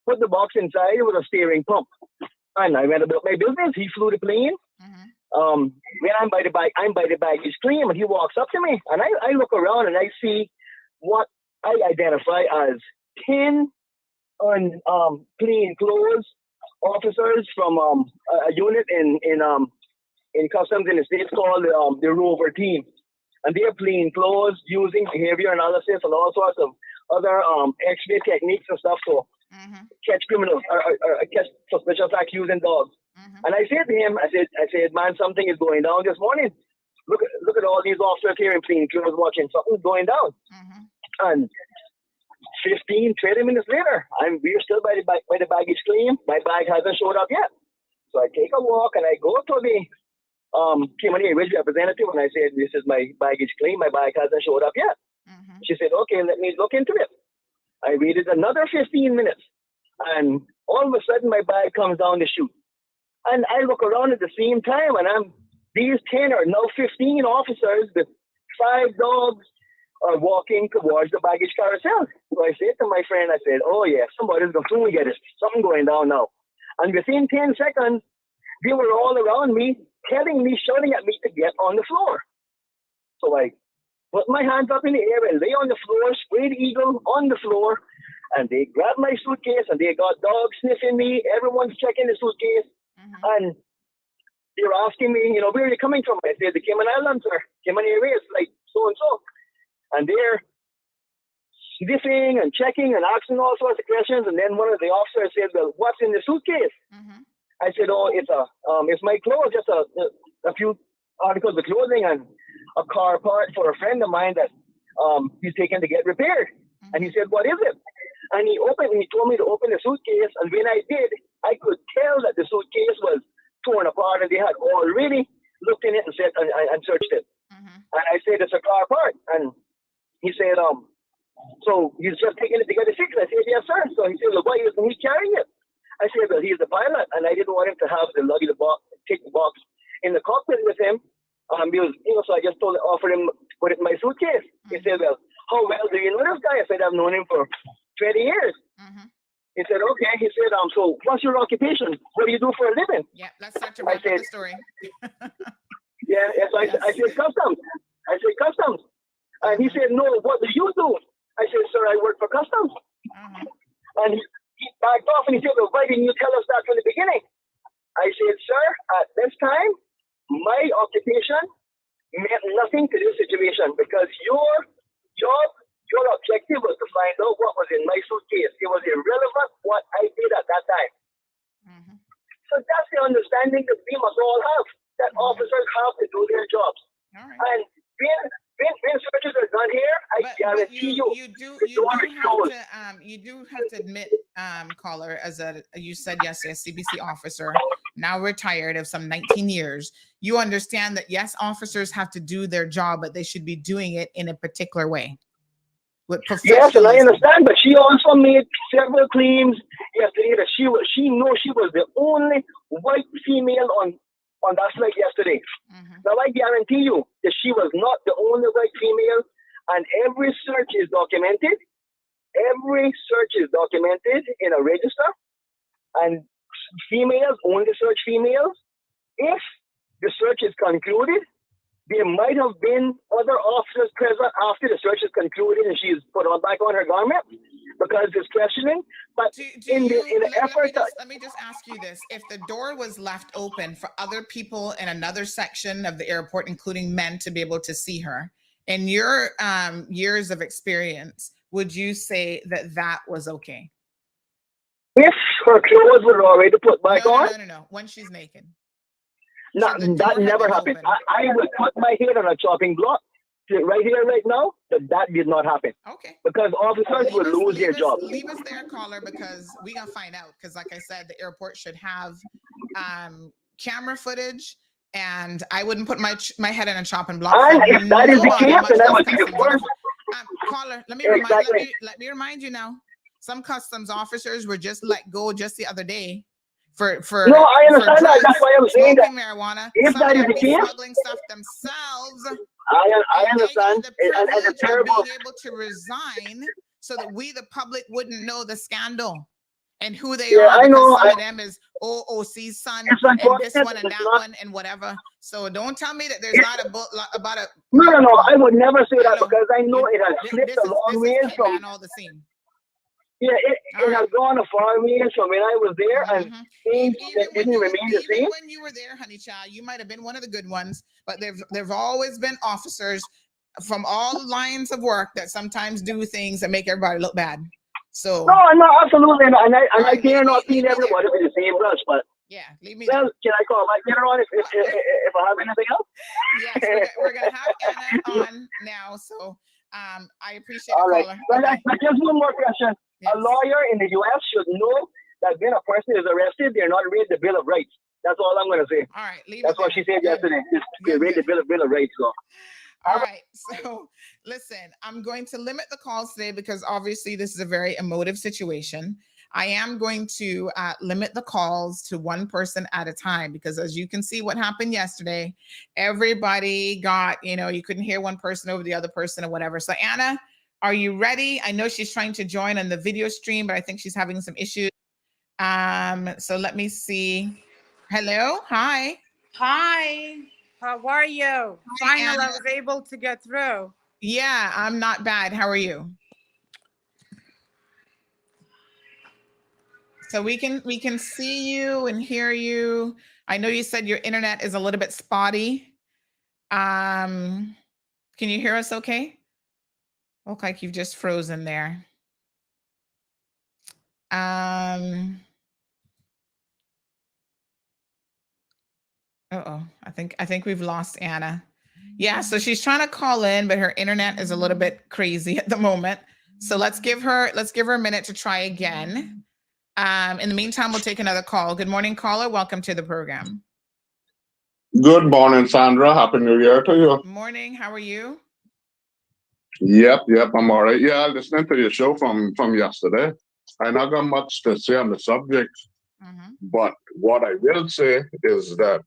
put the box inside with a steering pump. And I went about my business. He flew the plane. Mm-hmm. When I'm by the baggage claim, and he walks up to me, and I look around and I see what I identify as 10 plain clothes officers from a unit in customs in the States called the Rover team. And they're plain clothes using behavior analysis and all sorts of other X-ray techniques and stuff to catch criminals or catch suspicious acts using dogs. And I said to him, I said, man, something is going down this morning. Look at all these officers here in plain clothes watching. Something's going down. And 15, 20 minutes later, we're still by the baggage claim. My bag hasn't showed up yet. So I take a walk and I go to the Cayman Airways representative and I said, this is my baggage claim. My bag hasn't showed up yet. She said, okay, let me look into it. I waited another 15 minutes and all of a sudden my bag comes down the chute. And I look around at the same time and these 10 are now 15 officers with 5 dogs are walking towards the baggage carousel. So I said to my friend, I said, oh yeah, somebody's going to get it. Something going down now. And within 10 seconds, they were all around me, telling me, shouting at me to get on the floor. So I put my hands up in the air and lay on the floor, spread eagle on the floor, and they grabbed my suitcase and they got dogs sniffing me. Everyone's checking the suitcase. And they were asking me, you know, where are you coming from? I said, the Cayman Islands or Cayman Airways, like so-and-so. And they're sniffing and checking and asking all sorts of questions. And then one of the officers said, well, what's in the suitcase? I said, oh, it's my clothes, just a few articles of clothing and a car part for a friend of mine that he's taken to get repaired. And he said, what is it? And he told me to open the suitcase. And when I did, I could tell that the suitcase was torn apart and they had already looked in it and said, and searched it. And I said, it's a car part. And he said, so he's just taking it to get it fixed. I said, yes, sir. So he said, well, why isn't he carrying it? I said, well, he's the pilot, and I didn't want him to have the luggage box, take the box in the cockpit with him. Because, you know, so I just offered him to put it in my suitcase. He said, well, how well do you know this guy? I said, I've known him for 20 years. He said, okay. He said, so what's your occupation? What do you do for a living? Yeah, let's start to wrap up the story. So I said, customs. And he said, no, what do you do? I said, sir, I work for customs. And he backed off and he said, well, why didn't you tell us that from the beginning? I said, sir, at this time, my occupation meant nothing to this situation because your job, your objective was to find out what was in my suitcase. It was irrelevant what I did at that time. So that's the understanding that we must all have, that officers have to do their jobs. And when searches are done here, I guarantee you do have to admit, caller, as you said yesterday, a CBC officer, now retired of some 19 years, you understand that yes, officers have to do their job, but they should be doing it in a particular way. With yes, and I understand, but she also made several claims yesterday that she was the only white female on that flight yesterday. Now I guarantee you that she was not the only white female, and every search is documented. Every search is documented in a register, and females only search females. If the search is concluded, there might have been other officers present after the search is concluded and she's put back on her garment because there's questioning. But let me just ask you this. If the door was left open for other people in another section of the airport, including men, to be able to see her, in your years of experience, would you say that was okay? If her clothes were already put back on? No. When she's naked. No, that never happened. I would put my head on a chopping block right here, right now, that did not happen. Okay. Because officers will lose their job. Leave us there, caller, because we're going to find out. Because like I said, the airport should have camera footage, and I wouldn't put my head in a chopping block. And if that is the case, then I would be worse. Caller, let me remind you now. Some customs officers were just let go just the other day for no, I understand that. That's why I'm saying that marijuana. If that is the case, smuggling stuff themselves. I understand. And the terrible being able to resign so that we, the public, wouldn't know the scandal and who they are. I know. Some of them is OOC's son and this one and that one and whatever. So don't tell me that the's not about a. No. I would never say that because I know it has slipped a long way from all the same. Yeah, it has gone a far way from when I was there, and things didn't remain the same. When you were there, honey child, you might have been one of the good ones, but there've always been officers from all lines of work that sometimes do things that make everybody look bad. So no, absolutely not. And I dare not see everybody with the same brush, but yeah, leave me. Well, can I call back later on if I have anything else? Yes, we're gonna have Anna on now, so I appreciate it. All right. Caller. Well, Okay. just one more question. Yes. A lawyer in the U.S. should know that when a person is arrested, they're not read the Bill of Rights. That's all I'm going to say. All right. That's what she said yesterday. They read the Bill of Rights. So. All right. So listen, I'm going to limit the calls today because obviously this is a very emotive situation. I am going to limit the calls to one person at a time because as you can see what happened yesterday, everybody got, you couldn't hear one person over the other person or whatever. So Anna, are you ready? I know she's trying to join on the video stream, but I think she's having some issues. So let me see. Hello. Hi. Hi. How are you? Hi, Finally, Anna. I was able to get through. Yeah, I'm not bad. How are you? So we can see you and hear you. I know you said your internet is a little bit spotty. Can you hear us okay? Look like you've just frozen there. Uh-oh. I think we've lost Anna. Yeah, so she's trying to call in, but her internet is a little bit crazy at the moment. So let's give her a minute to try again. In the meantime, we'll take another call. Good morning, caller. Welcome to the program. Good morning, Sandra. Happy New Year to you. Morning. How are you? Yep, I'm all right. Yeah, listening to your show from yesterday. I not got much to say on the subject, but what I will say is that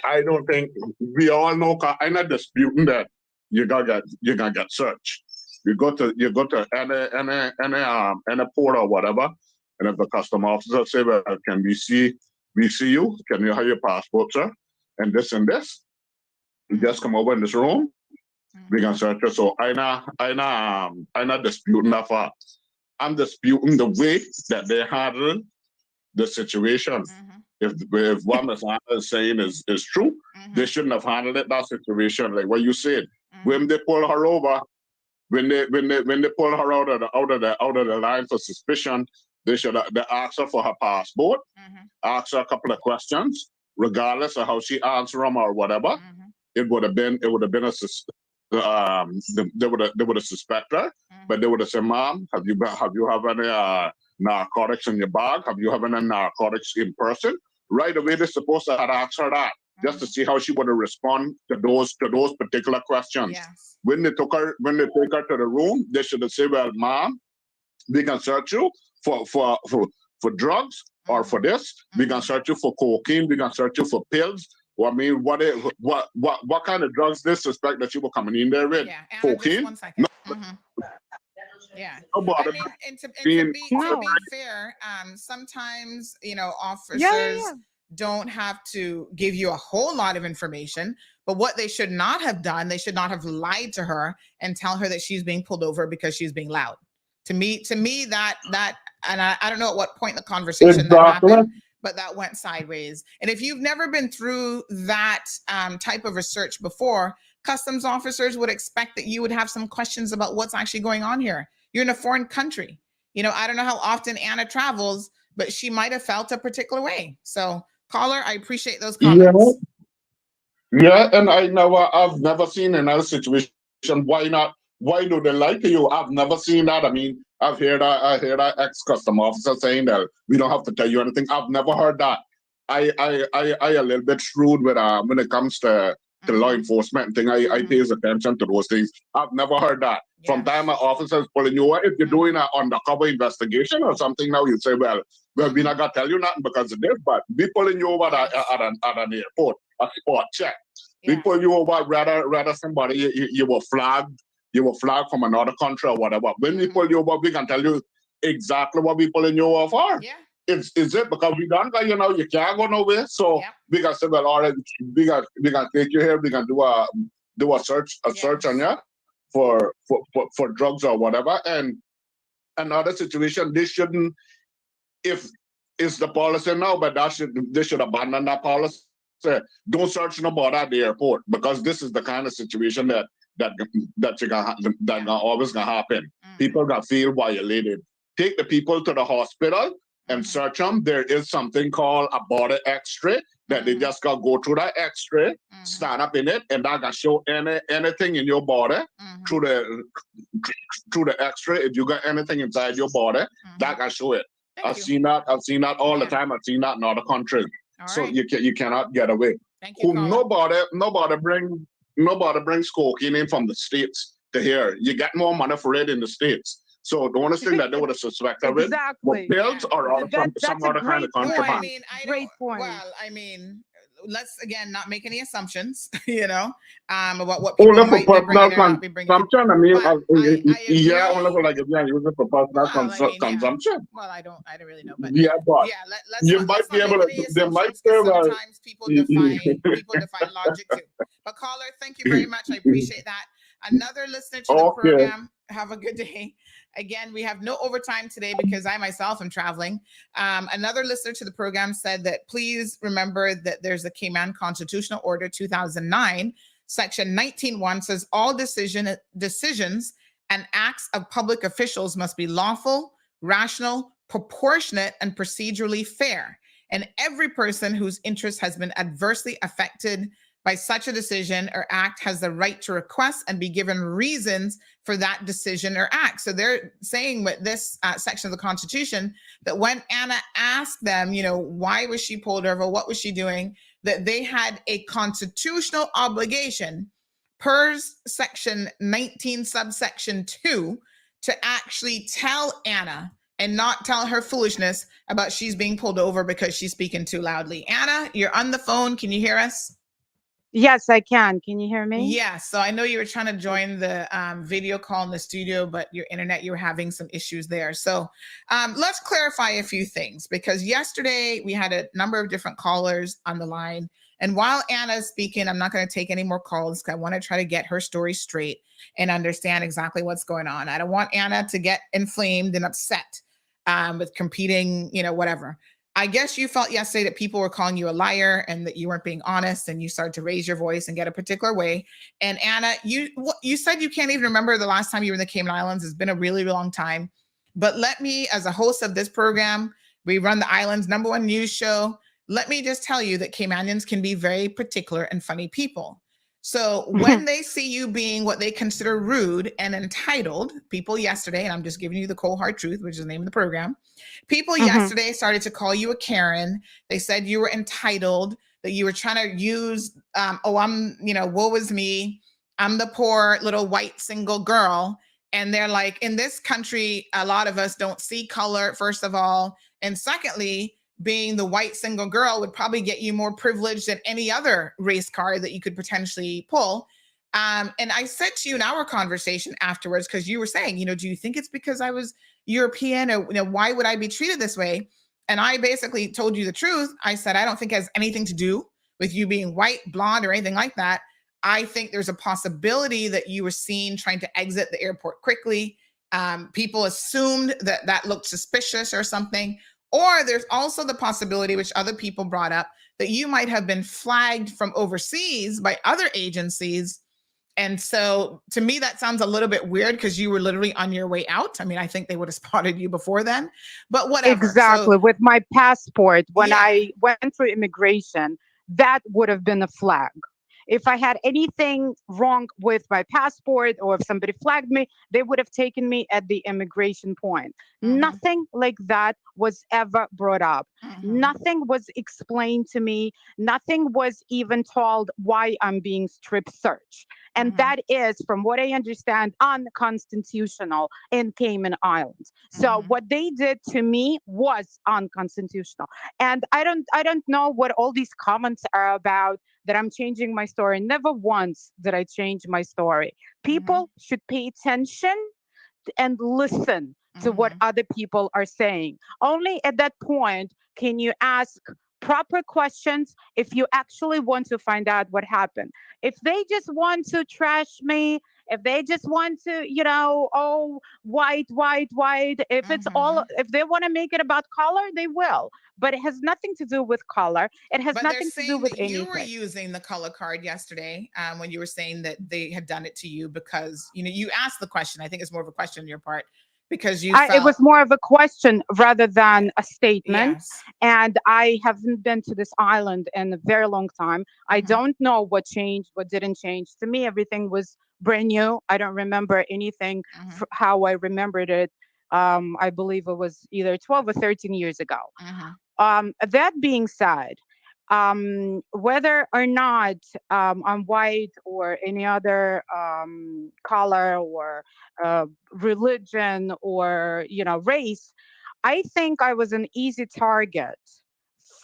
I don't think we all know. I'm not disputing that you're gonna get searched. You go to any port or whatever, and if the custom officer say, "Well, can we see you? Can you have your passport, sir?" And this, you just come over in this room. We can search it. So I not disputing that fact. I'm disputing the way that they handle the situation. If what Ms. Anna is saying is true, they shouldn't have handled it, that situation. Like what you said, when they pull her over, when they pull her out of the line for suspicion, they should they ask her for her passport, ask her a couple of questions, regardless of how she answer them or whatever. It would have been they would have suspected her, but they would have said, "Ma'am, have you have any narcotics in your bag? Have you have any narcotics in person?" Right away, they're supposed to have asked her that just to see how she would respond to those particular questions. Yes. When they take her to the room, they should have said, "Well, ma'am, we can search you for drugs or for this. We can search you for cocaine. We can search you for pills." Well, I mean, what kind of drugs they suspect that you were coming in there with? Yeah, Anna, cocaine? just 1 second. Yeah. I mean, and to be fair, sometimes, officers don't have to give you a whole lot of information, but what they should not have done, they should not have lied to her and tell her that she's being pulled over because she's being loud. To me, that, and I don't know at what point in the conversation that happened, but that went sideways. And if you've never been through that type of research before, customs officers would expect that you would have some questions about what's actually going on here. You're in a foreign country. I don't know how often Anna travels, but she might have felt a particular way. So, caller, I appreciate those comments. Yeah, and I've never seen another situation Why not? Why do they lie to you? I've never seen that. I mean, I hear that ex-custom officer saying that we don't have to tell you anything. I've never heard that. I a little bit shrewd with when it comes to law enforcement thing. I pay attention to those things. I've never heard that. From time an officer's pulling you over, if you're doing an undercover investigation or something now, you say, well, we're not gonna tell you nothing because of this, but we pulling you over at an airport, a spot check. We pull you over rather somebody you were flagged. You were flagged from another country or whatever. When we pull you over, we can tell you exactly what we pulling you over for. Yeah. Is it because we done got, you can't go nowhere? So we can say, well, all right, we can take you here, we can do a search on you for drugs or whatever. And another situation, this shouldn't, if it's the policy now, but they should abandon that policy. Don't search nobody at the airport, because this is the kind of situation that always gonna happen. People gonna feel violated. Take the people to the hospital and search them. There is something called a body X-ray that they just gotta go through that X-ray, stand up in it, and that can show anything in your body through the X-ray. If you got anything inside your body, that can show it. I've seen that all the time. I've seen that in other countries. So you cannot get away. Nobody brings cocaine in from the States to here. You get more money for it in the States. So the only thing that they would have suspected with were pills or some other kind of contraband. Great point. Well, I mean, let's again not make any assumptions, about what people might be bringing or not be bringing. Consumption. I mean, only for like if you use it for personal consumption. Well, I don't really know, but but you might be able to. They might say, well, sometimes people define logic too. But caller, thank you very much. I appreciate that. Another listener to the program. Have a good day. Again, we have no overtime today because I myself am traveling. Another listener to the program said that please remember that there's a Cayman Constitutional Order 2009, Section 19.1 says all decisions and acts of public officials must be lawful, rational, proportionate, and procedurally fair. And every person whose interest has been adversely affected by such a decision or act has the right to request and be given reasons for that decision or act. So they're saying with this section of the Constitution that when Anna asked them, why was she pulled over? What was she doing? That they had a constitutional obligation per section 19 subsection 2 to actually tell Anna and not tell her foolishness about she's being pulled over because she's speaking too loudly. Anna, you're on the phone. Can you hear us? Yes, I can. Can you hear me? Yes. So I know you were trying to join the video call in the studio, but your internet, you were having some issues there. So let's clarify a few things, because yesterday we had a number of different callers on the line. And while Anna is speaking, I'm not going to take any more calls because I want to try to get her story straight and understand exactly what's going on. I don't want Anna to get inflamed and upset with competing, whatever. I guess you felt yesterday that people were calling you a liar and that you weren't being honest, and you started to raise your voice and get a particular way. And Anna, you said you can't even remember the last time you were in the Cayman Islands. It's been a really long time. But let me, as a host of this program, we run the island's #1 news show. Let me just tell you that Caymanians can be very particular and funny people. So when they see you being what they consider rude and entitled, people yesterday, and I'm just giving you the cold hard truth, which is the name of the program, people yesterday started to call you a Karen. They said you were entitled, that you were trying to use, woe is me. I'm the poor little white single girl. And they're like, in this country, a lot of us don't see color, first of all. And secondly, being the white single girl would probably get you more privilege than any other race card that you could potentially pull. And I said to you in our conversation afterwards, because you were saying, do you think it's because I was European, or why would I be treated this way? And I basically told you the truth. I said, I don't think it has anything to do with you being white, blonde, or anything like that. I think there's a possibility that you were seen trying to exit the airport quickly. People assumed that looked suspicious or something. Or there's also the possibility, which other people brought up, that you might have been flagged from overseas by other agencies. And so to me, that sounds a little bit weird because you were literally on your way out. I mean, I think they would have spotted you before then, but whatever. Exactly. So, with my passport, when I went through immigration, that would have been a flag. If I had anything wrong with my passport or if somebody flagged me, they would have taken me at the immigration point. Nothing like that was ever brought up. Nothing was explained to me. Nothing was even told why I'm being strip searched. And that is, from what I understand, unconstitutional in Cayman Islands. So what they did to me was unconstitutional. And I don't know what all these comments are about, that I'm changing my story. Never once did I change my story. People should pay attention and listen to what other people are saying. Only at that point can you ask proper questions if you actually want to find out what happened. If they just want to trash me, if they just want to, oh, white, white, white, if it's all, if they want to make it about color, they will. But it has nothing to do with color. It has But they're nothing to do saying with that you were anything. using the color card yesterday when you were saying that they had done it to you because, you asked the question. I think it's more of a question on your part because you It felt. was more of a question rather than a statement. Yes. And I haven't been to this island in a very long time. I don't know what changed, what didn't change. To me, everything was brand new. I don't remember anything how I remembered it. I believe it was either 12 or 13 years ago. That being said, whether or not I'm white or any other color or religion or race, I think I was an easy target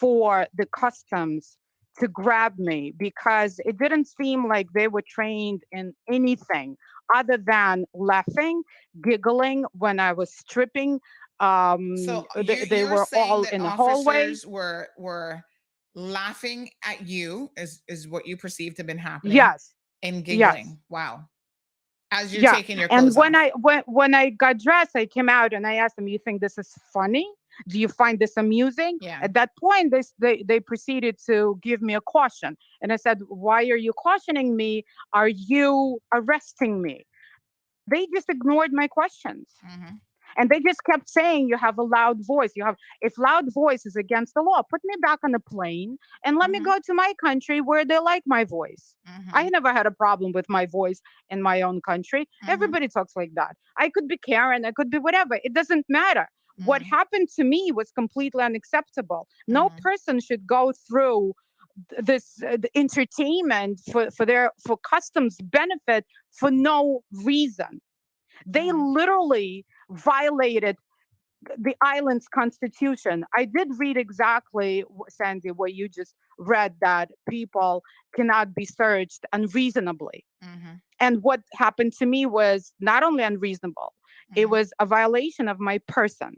for the customs to grab me because it didn't seem like they were trained in anything other than laughing, giggling when I was stripping. So They you're were saying all that in the hallway. officers were laughing at you is what you perceived to have been happening Yes, and yes. giggling. Wow. As you're Yeah. taking your And clothes off. when I got dressed, I came out and I asked them, "You think this is funny? Do you find this amusing?" Yeah. At that point, they proceeded to give me a caution, and I said, "Why are you cautioning me? Are you arresting me?" They just ignored my questions. And they just kept saying, "You have a loud voice. If loud voice is against the law, put me back on the plane and let me go to my country where they like my voice." I never had a problem with my voice in my own country. Everybody talks like that. I could be Karen, I could be whatever. It doesn't matter. What happened to me was completely unacceptable. No person should go through this the entertainment for customs benefit for no reason. They literally violated the island's constitution. I did read exactly, Sandy, what you just read, that people cannot be searched unreasonably. And what happened to me was not only unreasonable, it was a violation of my person.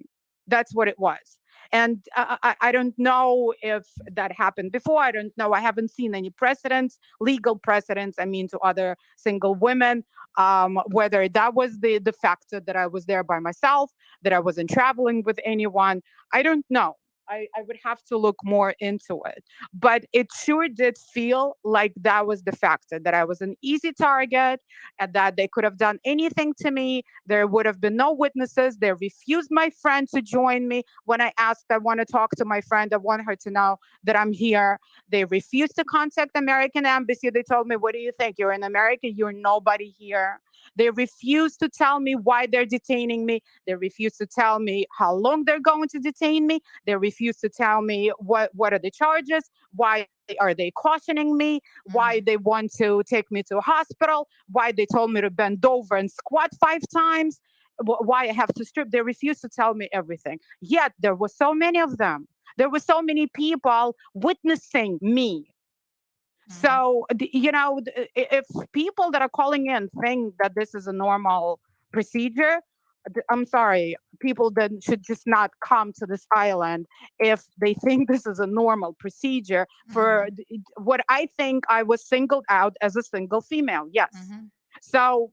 That's what it was. And I don't know if that happened before. I don't know. I haven't seen any precedents, legal precedents, I mean, to other single women, whether that was the factor that I was there by myself, that I wasn't traveling with anyone. I don't know. I would have to look more into it. But it sure did feel like that was the factor, that I was an easy target and that they could have done anything to me. There would have been no witnesses. They refused my friend to join me when I asked, I want to talk to my friend. I want her to know that I'm here. They refused to contact the American embassy. They told me, "What do you think? You're in America. You're nobody here." They refused to tell me why they're detaining me. They refused to tell me how long they're going to detain me. They refused to tell me what are the charges, why are they cautioning me, why they want to take me to a hospital, why they told me to bend over and squat 5 times, why I have to strip. They refused to tell me everything. Yet there were so many of them. There were so many people witnessing me. So, if people that are calling in think that this is a normal procedure, I'm sorry, people that should just not come to this island if they think this is a normal procedure. For what I think, I was singled out as a single female. Yes. So,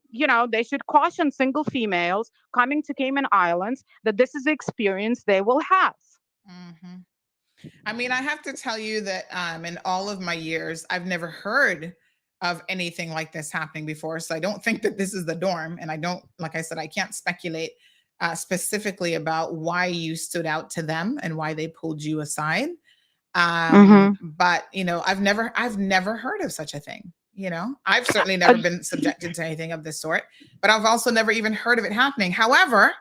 they should caution single females coming to Cayman Islands that this is the experience they will have. I mean, I have to tell you that in all of my years, I've never heard of anything like this happening before. So I don't think that this is the norm. And I don't, like I said, I can't speculate specifically about why you stood out to them and why they pulled you aside. But I've never heard of such a thing. You know, I've certainly never been subjected to anything of this sort, but I've also never even heard of it happening. However,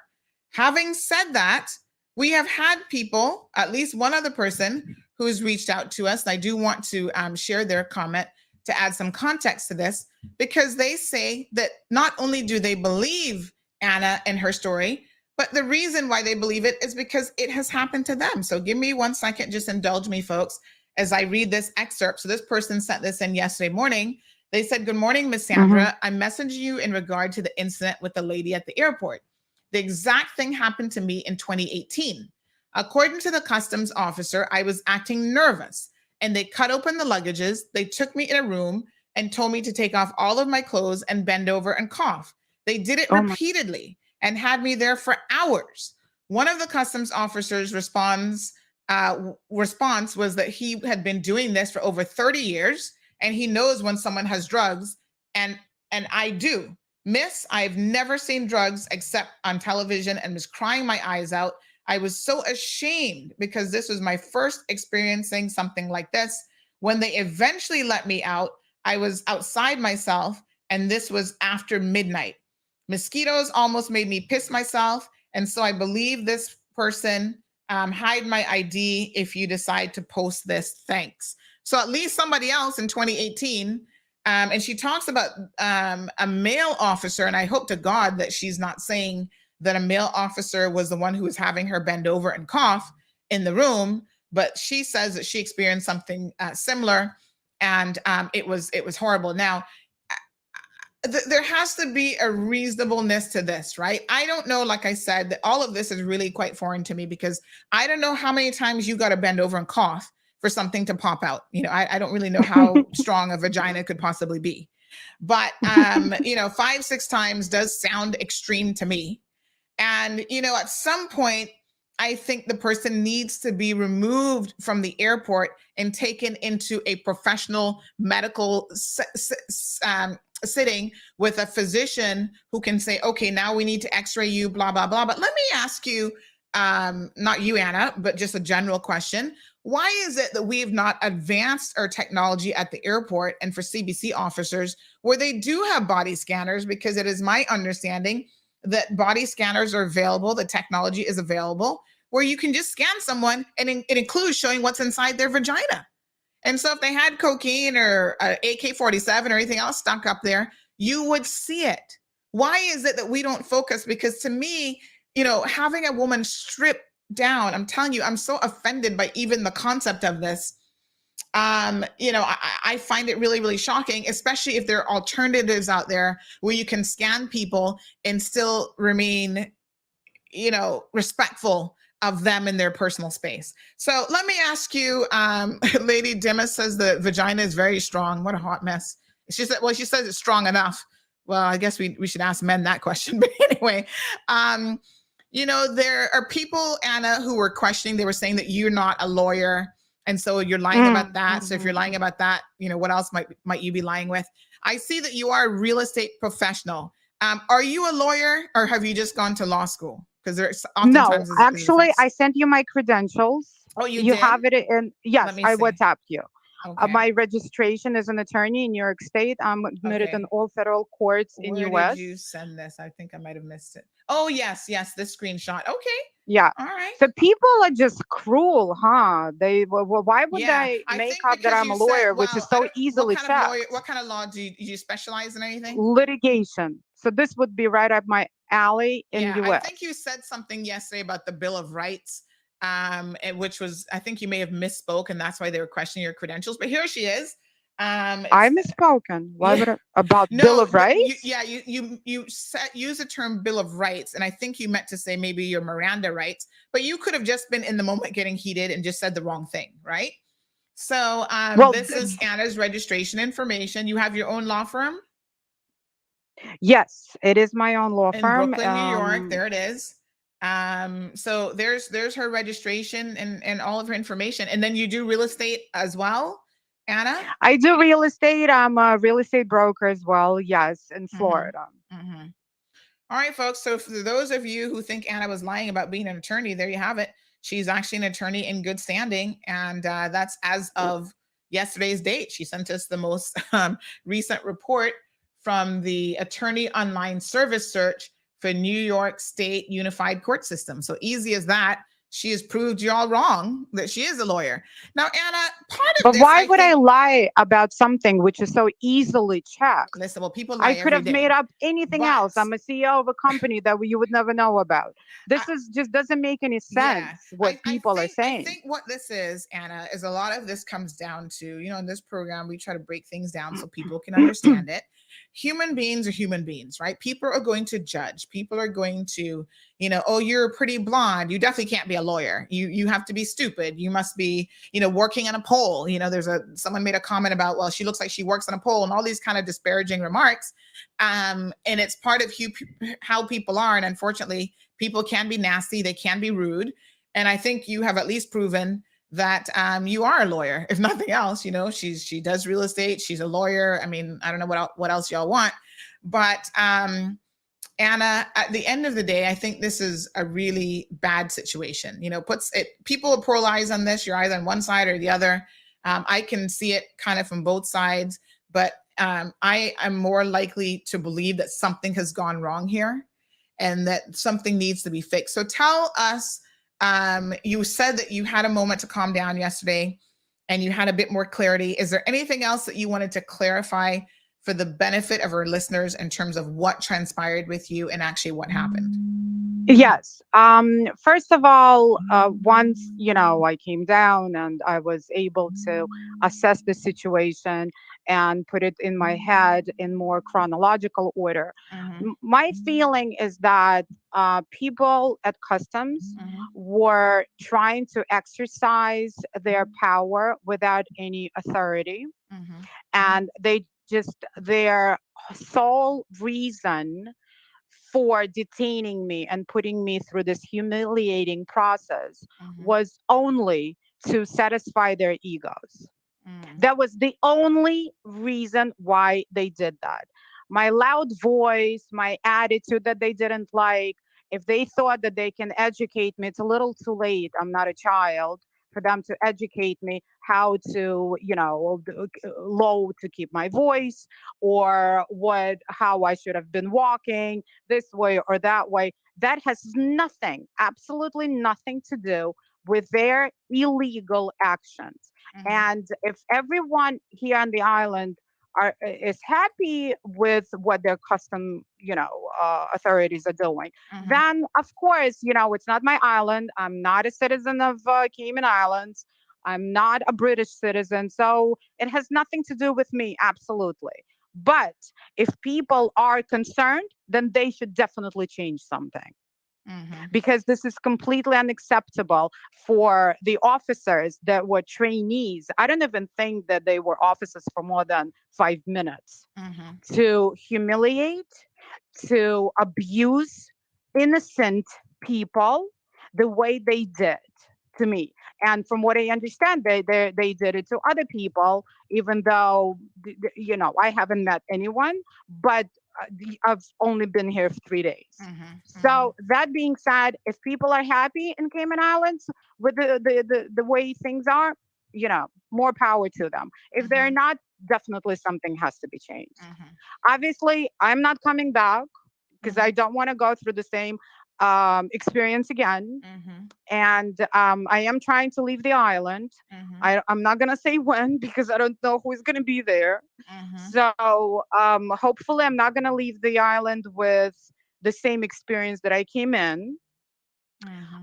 having said that, we have had people, at least one other person who's reached out to us. And I do want to share their comment to add some context to this, because they say that not only do they believe Anna and her story, but the reason why they believe it is because it has happened to them. So give me 1 second, just indulge me, folks, as I read this excerpt. So this person sent this in yesterday morning. They said, "Good morning, Miss Sandra. I messaged you in regard to the incident with the lady at the airport. The exact thing happened to me in 2018. According to the customs officer, I was acting nervous, and they cut open the luggages. They took me in a room and told me to take off all of my clothes and bend over and cough. They did it repeatedly and had me there for hours. One of the customs officers' response was that he had been doing this for over 30 years, and he knows when someone has drugs, and I do. Miss, I've never seen drugs except on television, and was crying my eyes out. I was so ashamed because this was my first experiencing something like this. When they eventually let me out, I was outside myself, and this was after midnight. Mosquitoes almost made me piss myself, and so I believe this person. Hide my ID if you decide to post this. Thanks." So at least somebody else in 2018, and she talks about a male officer, and I hope to God that she's not saying that a male officer was the one who was having her bend over and cough in the room, but she says that she experienced something similar, and it was horrible. Now, there has to be a reasonableness to this, right? I don't know, like I said, that all of this is really quite foreign to me, because I don't know how many times you got to bend over and cough for something to pop out. You know, I don't really know how strong a vagina could possibly be. But, 5-6 times does sound extreme to me. And, at some point, I think the person needs to be removed from the airport and taken into a professional medical sitting with a physician who can say, okay, now we need to x-ray you, blah, blah, blah. But let me ask you, not you, Anna, but just a general question. Why is it that we have not advanced our technology at the airport and for CBC officers where they do have body scanners? Because it is my understanding that body scanners are available. The technology is available where you can just scan someone, and it includes showing what's inside their vagina. And so if they had cocaine or AK-47 or anything else stuck up there, you would see it. Why is it that we don't focus? Because to me, having a woman strip down, I'm telling you, I'm so offended by even the concept of this. I find it really, really shocking, especially if there are alternatives out there where you can scan people and still remain, respectful of them in their personal space. So let me ask you, Lady Dimas says the vagina is very strong. What a hot mess. She said, well, she says it's strong enough. Well, I guess we should ask men that question. But anyway, there are people, Anna, who were questioning. They were saying that you're not a lawyer, and so you're lying about that. So if you're lying about that, what else might you be lying with? I see that you are a real estate professional. Are you a lawyer, or have you just gone to law school? Because there's oftentimes No, actually, I sent you my credentials. Oh, you did? have it in, yes, I WhatsApped you. Okay. My registration as an attorney in New York State. I'm admitted in all federal courts in Where U.S. did you send this? I think I might have missed it. Oh, yes, this screenshot. Okay. Yeah. All right. So people are just cruel, huh? Why would they make up that I'm a lawyer, which is so easily checked? What kind of law do you specialize in? Anything? Litigation. So this would be right up my alley in U.S. I think you said something yesterday about the Bill of Rights, which was, I think you may have misspoke, and that's why they were questioning your credentials. But here she is. I misspoken. Why would about Bill of Rights? You use the term Bill of Rights, and I think you meant to say maybe your Miranda rights, but you could have just been in the moment getting heated and just said the wrong thing, right? So this is Anna's registration information. You have your own law firm? Yes, it is my own law firm. In Brooklyn, New York. There it is. So there's her registration and all of her information. And then you do real estate as well, Anna? I do real estate. I'm a real estate broker as well. Yes, in Florida. Mm-hmm. All right, folks. So for those of you who think Anna was lying about being an attorney, there you have it. She's actually an attorney in good standing. And that's as of yesterday's date. She sent us the most recent report from the Attorney Online Service Search for New York State Unified Court System. So easy as that. She has proved you all wrong that she is a lawyer. Now, Anna, part of But this, why would I think, lie about something which is so easily checked? listen, well, people lie I could every have day. made up anything else. I'm a CEO of a company that you would never know about. This just doesn't make any sense what people are saying. I think what this is, Anna, is a lot of this comes down to, in this program, we try to break things down so people can understand it. Human beings are human beings, right? People are going to judge. People are going to, oh, you're pretty blonde. You definitely can't be a lawyer. You have to be stupid. You must be, working on a pole. Someone made a comment about, well, she looks like she works on a pole, and all these kind of disparaging remarks. And it's part of how people are. And unfortunately, people can be nasty. They can be rude. And I think you have at least proven that you are a lawyer, if nothing else. She does real estate. She's a lawyer. I mean, I don't know what else y'all want, but Anna, at the end of the day, I think this is a really bad situation. People are polarized on this. You're either on one side or the other. I can see it kind of from both sides, but I am more likely to believe that something has gone wrong here and that something needs to be fixed. So tell us, you said that you had a moment to calm down yesterday and you had a bit more clarity. Is there anything else that you wanted to clarify for the benefit of our listeners in terms of what transpired with you and actually what happened? Yes. First of all, once, I came down and I was able to assess the situation and put it in my head in more chronological order. My feeling is that people at customs were trying to exercise their power without any authority. And their sole reason for detaining me and putting me through this humiliating process was only to satisfy their egos. That was the only reason why they did that. My loud voice, my attitude that they didn't like, if they thought that they can educate me, it's a little too late. I'm not a child for them to educate me how to, low to keep my voice, or how I should have been walking this way or that way. That has nothing, absolutely nothing to do with their illegal actions. And if everyone here on the island is happy with what their custom, authorities are doing, then of course, it's not my island. I'm not a citizen of Cayman Islands. I'm not a British citizen. So it has nothing to do with me. Absolutely. But if people are concerned, then they should definitely change something. Because this is completely unacceptable for the officers that were trainees. I don't even think that they were officers for more than 5 minutes to humiliate, to abuse innocent people the way they did to me. And from what I understand, they did it to other people, even though, I haven't met anyone, but I've only been here for 3 days. So that being said, if people are happy in Cayman Islands with the way things are, more power to them. If they're not, definitely something has to be changed. Obviously, I'm not coming back because I don't want to go through the same experience again. And I am trying to leave the island. I'm not going to say when because I don't know who's going to be there. So hopefully I'm not going to leave the island with the same experience that I came in.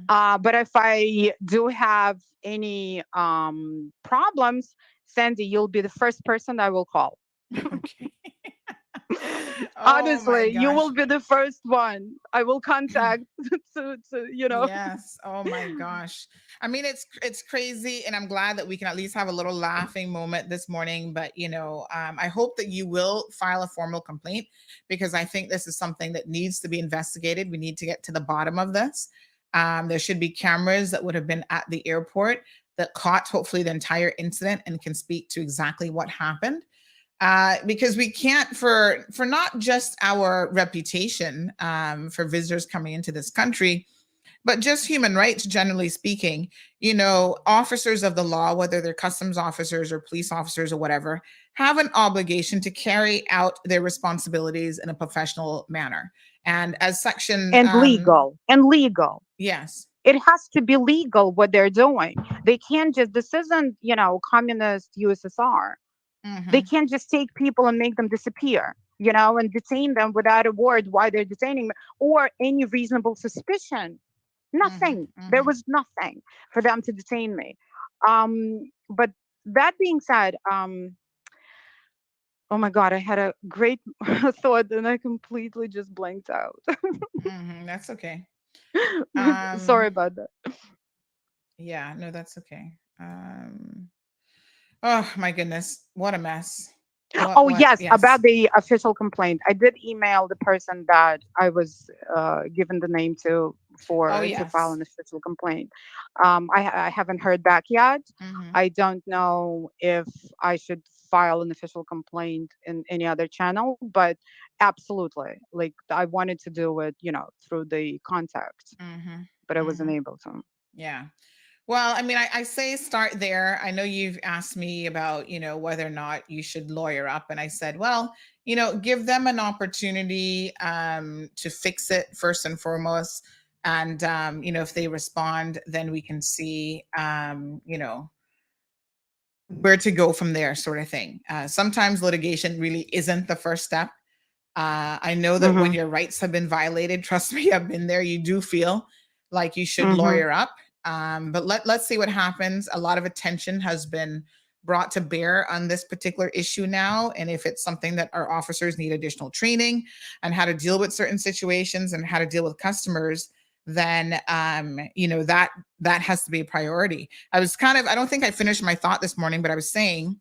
But if I do have any problems, Sandy, you'll be the first person I will call. Okay. Honestly, you will be the first one I will contact to Yes. Oh my gosh. I mean, it's crazy, and I'm glad that we can at least have a little laughing moment this morning. But I hope that you will file a formal complaint, because I think this is something that needs to be investigated. We need to get to the bottom of this. There should be cameras that would have been at the airport that caught hopefully the entire incident and can speak to exactly what happened. Because we can't, for not just our reputation for visitors coming into this country, But just human rights, generally speaking, officers of the law, whether they're customs officers or police officers or whatever, have an obligation to carry out their responsibilities in a professional manner. And as section and legal. Yes. It has to be legal what they're doing. They can't just, this isn't, communist USSR. They can't just take people and make them disappear, and detain them without a word why they're detaining them or any reasonable suspicion. Nothing. There was nothing for them to detain me. But that being said, oh my God, I had a great thought and I completely just blanked out. That's okay. Sorry about that. Yeah, no, that's okay. Oh my goodness, what a mess. Yes, about the official complaint. I did email the person that I was given the name to file an official complaint. I haven't heard back yet. I don't know if I should file an official complaint in any other channel, but absolutely, like I wanted to do it, through the contact, but I wasn't able to. Yeah. Well, I mean, I say start there. I know you've asked me about, whether or not you should lawyer up. And I said, well, give them an opportunity to fix it first and foremost. And, if they respond, then we can see, where to go from there, sort of thing. Sometimes litigation really isn't the first step. I know that when your rights have been violated, trust me, I've been there. You do feel like you should lawyer up. But let's see what happens. A lot of attention has been brought to bear on this particular issue now. And if it's something that our officers need additional training on how to deal with certain situations and how to deal with customers, then that has to be a priority. I don't think I finished my thought this morning, but I was saying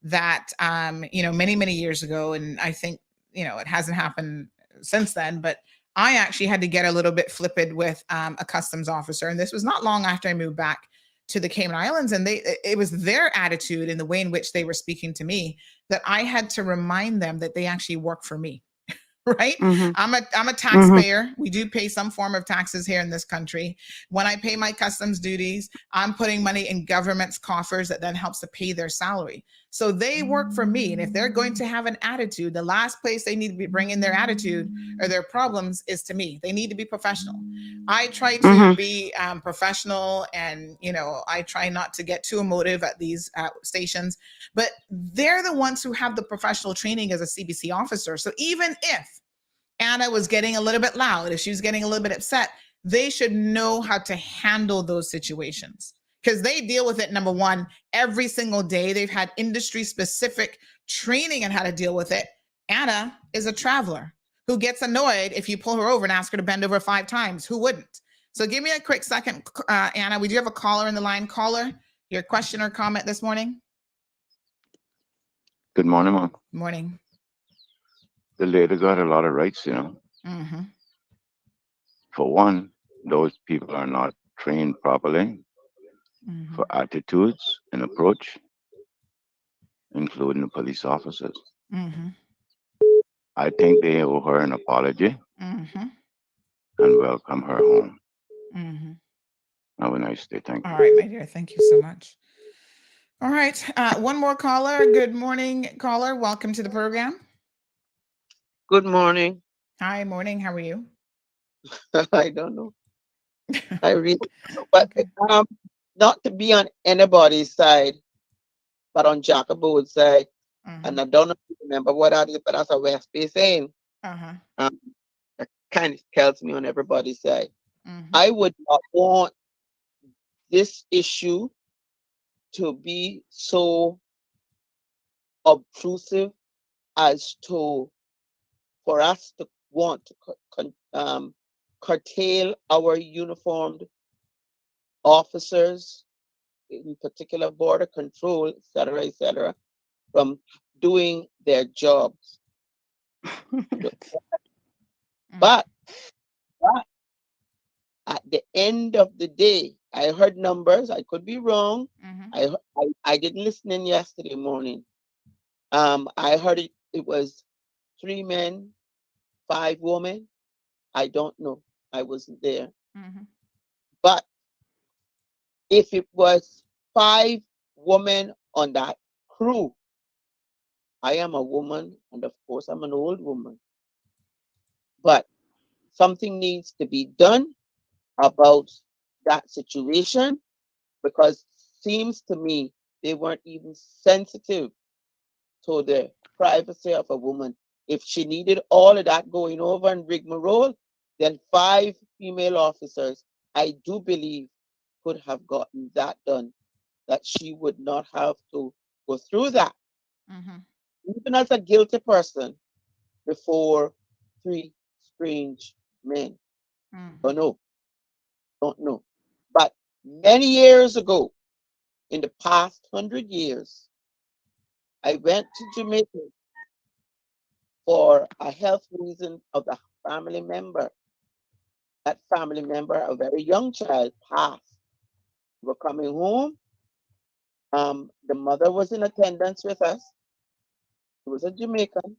that many, many years ago, and I think it hasn't happened since then, but I actually had to get a little bit flippant with a customs officer. And this was not long after I moved back to the Cayman Islands. And it was their attitude and the way in which they were speaking to me that I had to remind them that they actually work for me. Right? I'm a taxpayer. We do pay some form of taxes here in this country. When I pay my customs duties, I'm putting money in government's coffers that then helps to pay their salary. So they work for me. And if they're going to have an attitude, the last place they need to be bringing their attitude or their problems is to me. They need to be professional. I try to be professional, and I try not to get too emotive at these stations, but they're the ones who have the professional training as a CBC officer. So even if Anna was getting a little bit loud, if she was getting a little bit upset, they should know how to handle those situations because they deal with it, number one, every single day. They've had industry specific training on how to deal with it. Anna is a traveler who gets annoyed if you pull her over and ask her to bend over 5 times. Who wouldn't? So give me a quick second, Anna. We do have a caller in the line. Caller, your question or comment this morning? Good morning, Mom. Morning. The lady got a lot of rights, For one, those people are not trained properly for attitudes and approach, including the police officers. I think they owe her an apology and welcome her home. Have a nice day. Thank you. All right, my dear. Thank you so much. All right. One more caller. Good morning, caller. Welcome to the program. Good morning. Hi, morning. How are you? I don't know. I really, but not to be on anybody's side, but on Jacobo's side. And I don't know if you remember what that is, but that's a West Bay saying. It kind of tells me on everybody's side. I would not want this issue to be so obtrusive as to for us to want to curtail our uniformed officers, in particular border control, et cetera, from doing their jobs. But at the end of the day, I heard numbers. I could be wrong. I didn't listen in yesterday morning. I heard it was 3 men, 5 women. I don't know. I wasn't there. But if it was 5 women on that crew, I am a woman, and of course, I'm an old woman. But something needs to be done about that situation, because seems to me they weren't even sensitive to the privacy of a woman. If she needed all of that going over and rigmarole, then 5 female officers, I do believe, could have gotten that done, that she would not have to go through that, even as a guilty person, before 3 strange men. Don't know. But many years ago, in the past 100 years, I went to Jamaica for a health reason of a family member. That family member, a very young child, passed. We were coming home. The mother was in attendance with us. She was a Jamaican.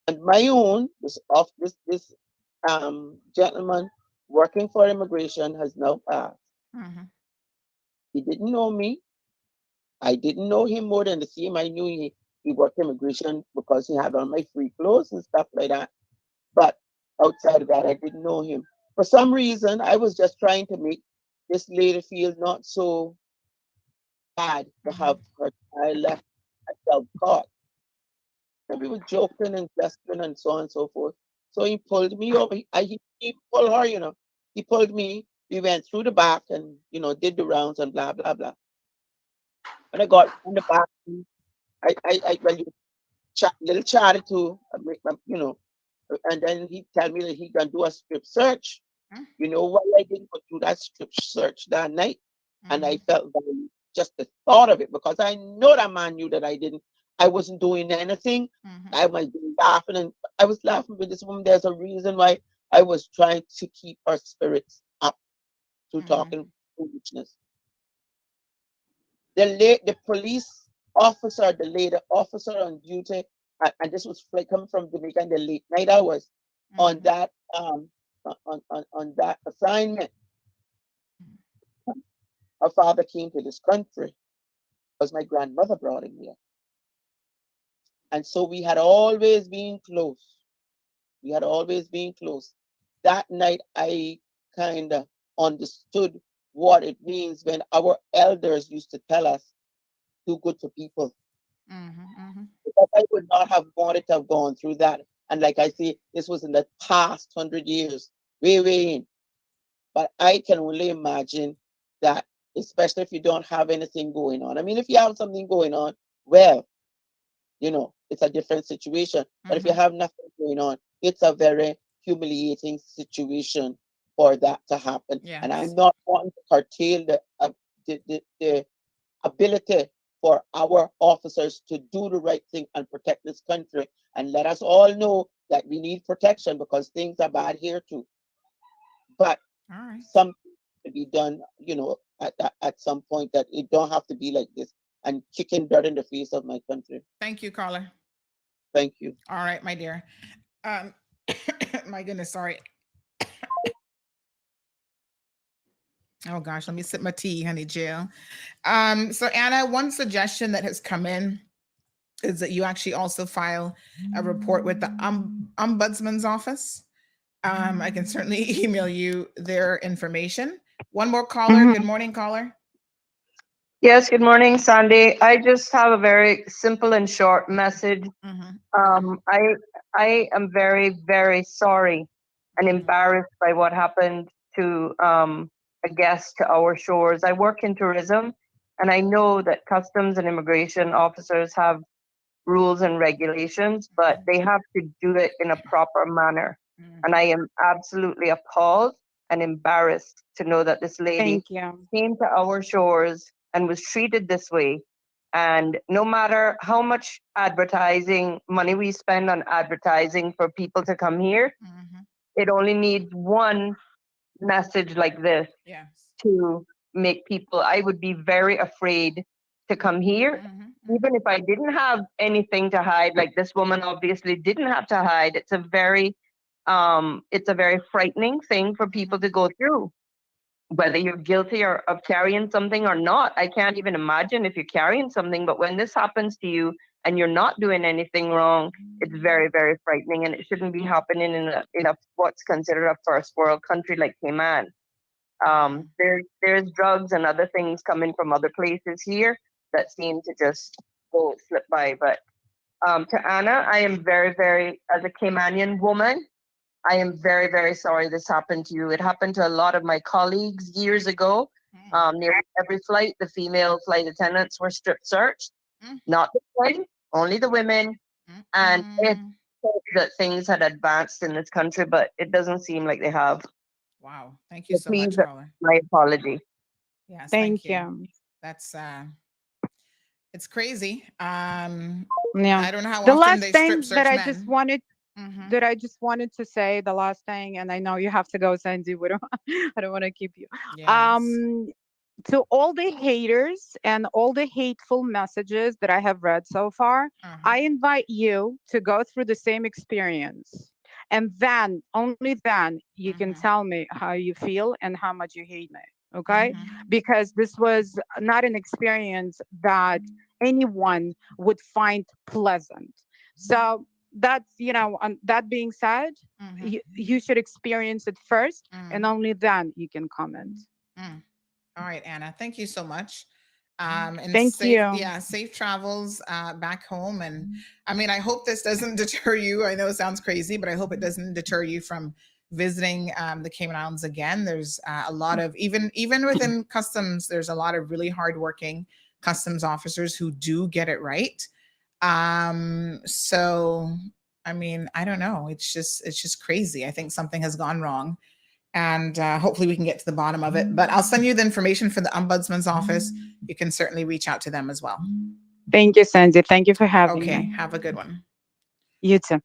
And my own, this gentleman working for immigration has now passed. He didn't know me. I didn't know him more than the same. I knew he worked immigration because he had on my free clothes and stuff like that. But outside of that, I didn't know him. For some reason, I was just trying to make this lady feel not so bad to have her child left. I felt caught. And we were joking and gesturing and so on and so forth. So he pulled me over. He pulled her, He pulled me. We went through the back and, did the rounds and blah, blah, blah. When I got in the back, well, you little chatty too, and then he tell me that he can do a strip search. You know why I didn't go through that strip search that night? And I felt just the thought of it, because I know that man knew that I wasn't doing anything. I was laughing, and I was laughing with this woman. There's a reason why I was trying to keep her spirits up through talking foolishness. The police officer, the lady officer on duty, and this was coming from Jamaica in the late night hours, on that on that assignment. Her father came to this country because my grandmother brought him here. And so we had always been close. That night, I kind of understood what it means when our elders used to tell us, do good to people. Because I would not have wanted to have gone through that. And like I say, this was in the past 100 years, way in. But I can only imagine that, especially if you don't have anything going on. I mean, if you have something going on, well, it's a different situation. But if you have nothing going on, it's a very humiliating situation for that to happen. Yes. And I'm not wanting to curtail the ability for our officers to do the right thing and protect this country. And let us all know that we need protection, because things are bad here too. But something to be done, at some point, that it don't have to be like this and kicking dirt in the face of my country. Thank you, caller. Thank you. All right, my dear. My goodness, sorry. Oh gosh, let me sip my tea, honey, Jill. So Anna, one suggestion that has come in is that you actually also file a report with the Ombudsman's office. I can certainly email you their information. One more caller. Good morning, caller. Yes, good morning, Sandy. I just have a very simple and short message. I am very, very sorry and embarrassed by what happened to a guest to our shores. I work in tourism, and I know that customs and immigration officers have rules and regulations, but they have to do it in a proper manner. And I am absolutely appalled and embarrassed to know that this lady came to our shores and was treated this way. And no matter how much advertising money we spend on advertising for people to come here, it only needs one message like this to make people, I would be very afraid to come here. Even if I didn't have anything to hide, like this woman obviously didn't have to hide. It's a very frightening thing for people to go through. whether you're guilty or of carrying something or not. I can't even imagine if you're carrying something, but when this happens to you and you're not doing anything wrong, it's very, very frightening, and it shouldn't be happening in a what's considered a first world country like Cayman. There's drugs and other things coming from other places here that seem to just go slip by. But to Anna, I am very, very, as a Caymanian woman, I am very, very sorry this happened to you. It happened to a lot of my colleagues years ago. Nearly every flight, the female flight attendants were strip searched. Not the men, only the women. And it hoped that things had advanced in this country, but it doesn't seem like they have. Wow. Thank you so Please, much, caller. my apology. Yes, Thank you. That's it's crazy. Yeah. I don't know how The often last they thing strip that search I just men. wanted that I just wanted to say, the last thing, and I know you have to go, Sandy. We don't, I don't want to keep you. To all the haters and all the hateful messages that I have read so far, I invite you to go through the same experience. And then, only then, you can tell me how you feel and how much you hate me. Okay? Because this was not an experience that anyone would find pleasant. So that's, that being said, you should experience it first, and only then you can comment. All right, Anna, thank you so much. And Thank safe, you. yeah, safe travels back home. And I mean, I hope this doesn't deter you. I know it sounds crazy, but I hope it doesn't deter you from visiting the Cayman Islands again. There's a lot of, even within customs, there's a lot of really hardworking customs officers who do get it right. So I mean, I don't know. It's just crazy. I think something has gone wrong, and hopefully we can get to the bottom of it. But I'll send you the information for the ombudsman's office. You can certainly reach out to them as well. Thank you, Sandy. Thank you for having me. Okay, have a good one. You too.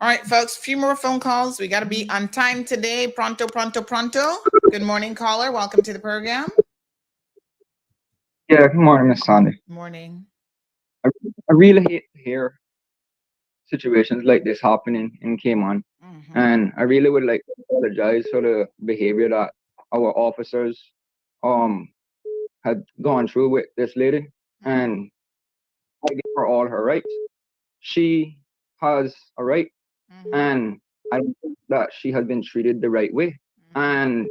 All right, folks, a few more phone calls. We got to be on time today. Pronto, pronto, pronto. Good morning, caller. Welcome to the program. Yeah, good morning, Miss Sandy. Morning. I really hate to hear situations like this happening in Cayman. And I really would like to apologize for the behavior that our officers had gone through with this lady. And I give her all her rights. She has a right, and I don't think that she has been treated the right way. And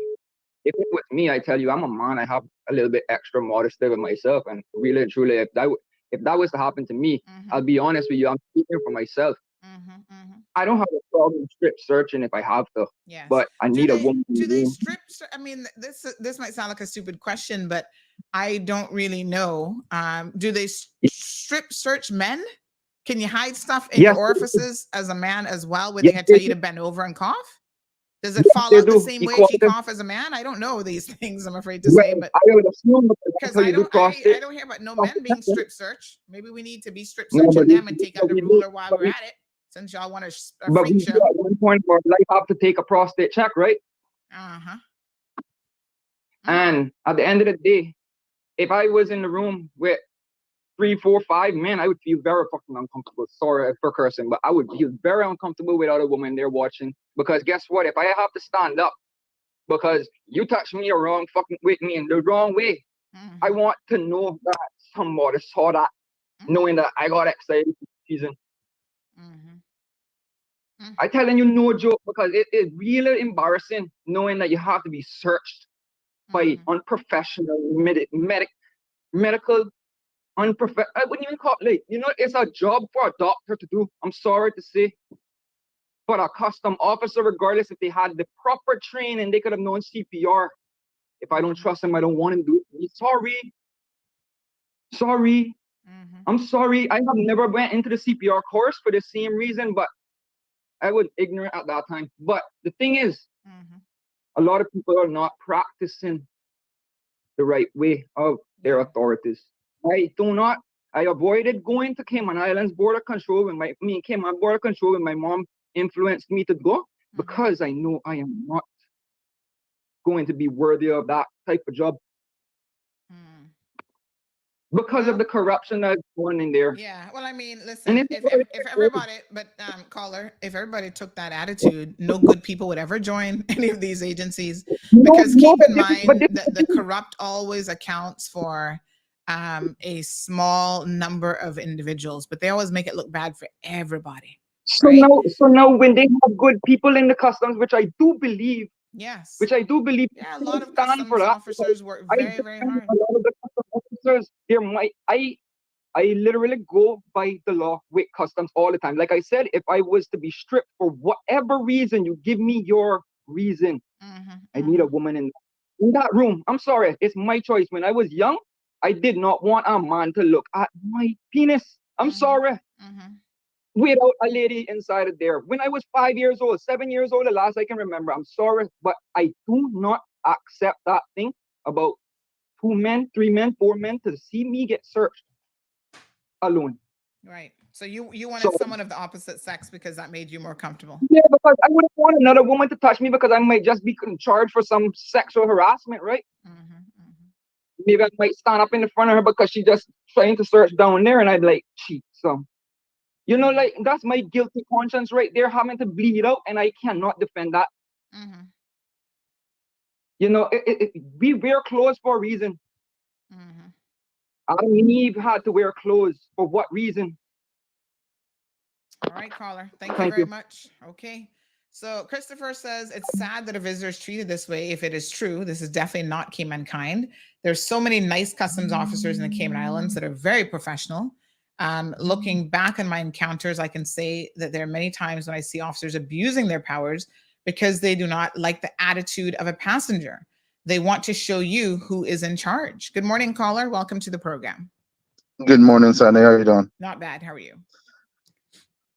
if it was me, I tell you, I'm a man. I have a little bit extra modesty with myself, and really and truly, if that was to happen to me, I'll be honest with you, I'm speaking for myself. I don't have a problem strip searching if I have to, but I need a woman. Do they strip? I mean, this might sound like a stupid question, but I don't really know. Do they strip search men? Can you hide stuff in your orifices as a man as well, where they had tell you to bend over and cough? Does it fall out the same way if you cough as a man? I don't know these things, I'm afraid to say, but I would assume because I don't hear about no men being strip searched. Maybe we need to be strip searching them and take out the ruler while we're at it, since y'all want to but we freak show. at one point where life have to take a prostate check, right? And at the end of the day, if I was in the room with 3, 4, 5 men, I would feel very fucking uncomfortable. Sorry for cursing, but I would feel very uncomfortable without a woman there watching. Because guess what? If I have to stand up because you touch me or wrong fucking with me in the wrong way, I want to know that somebody saw that, knowing that I got excited for the season. I telling you no joke, because it is really embarrassing knowing that you have to be searched by unprofessional medical unprofessional. I wouldn't even call it, it's a job for a doctor to do. I'm sorry to say, but a custom officer, regardless if they had the proper training, they could have known CPR. If I don't trust him, I don't want him to do it. Sorry. I'm sorry. I have never went into the CPR course for the same reason, but I was ignorant at that time. But the thing is, a lot of people are not practicing the right way of their authorities. I avoided going to Cayman Islands border control when Cayman border control when my mom influenced me to go, because I know I am not going to be worthy of that type of job. because of the corruption that's going in there. Yeah. Well, I mean, And listen, if everybody, caller, if everybody took that attitude, no good people would ever join any of these agencies. Because keep in mind that the corrupt always accounts for a small number of individuals, but they always make it look bad for everybody. So now when they have good people in the customs, which I do believe, yeah, a lot of customs officers work very, very hard. A lot of the customs officers, I literally go by the law with customs all the time. Like I said, if I was to be stripped for whatever reason, you give me your reason. I need a woman in that room. I'm sorry, it's my choice. When I was young, I did not want a man to look at my penis. I'm sorry. Without a lady inside of there. When I was 5 years old, 7 years old, the last I can remember. I'm sorry, but I do not accept that thing about 2 men, 3 men, 4 men to see me get searched alone. Right. So you wanted someone of the opposite sex because that made you more comfortable. Yeah, because I wouldn't want another woman to touch me because I might just be charged for some sexual harassment, right? Maybe I might stand up in the front of her because she just trying to search down there, and I'd like cheat. So, like that's my guilty conscience right there, having to bleed out, and I cannot defend that. We wear clothes for a reason. Adam and Eve had to wear clothes for what reason? All right, caller. Thank you very much. Okay. So Christopher says it's sad that a visitor is treated this way. If it is true, this is definitely not Cayman kind. There's so many nice customs officers in the Cayman Islands that are very professional. Looking back on my encounters, I can say that there are many times when I see officers abusing their powers because they do not like the attitude of a passenger. They want to show you who is in charge. Good morning, caller. Welcome to the program. Good morning, Sandy. How are you doing? Not bad. How are you?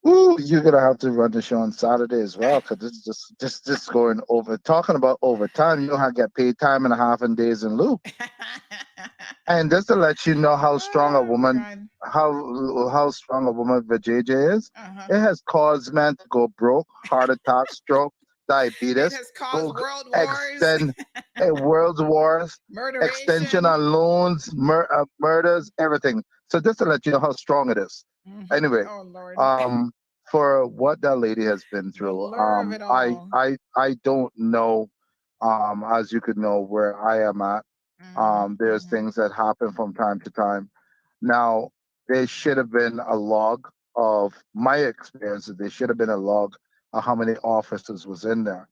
Ooh, you're gonna have to run the show on Saturday as well, because this is just going over. Talking about overtime, you don't have to get paid time and a half and days in lieu. And just to let you know how strong a woman, how strong a woman Vijay is, it has caused men to go broke, heart attack, stroke, diabetes, It has caused world wars, world wars, extension on loans, murders, everything. So just to let you know how strong it is. Anyway, for what that lady has been through, I don't know, as you could know where I am at. There's things that happen from time to time. Now, there should have been a log of my experiences. There should have been a log of how many officers was in there.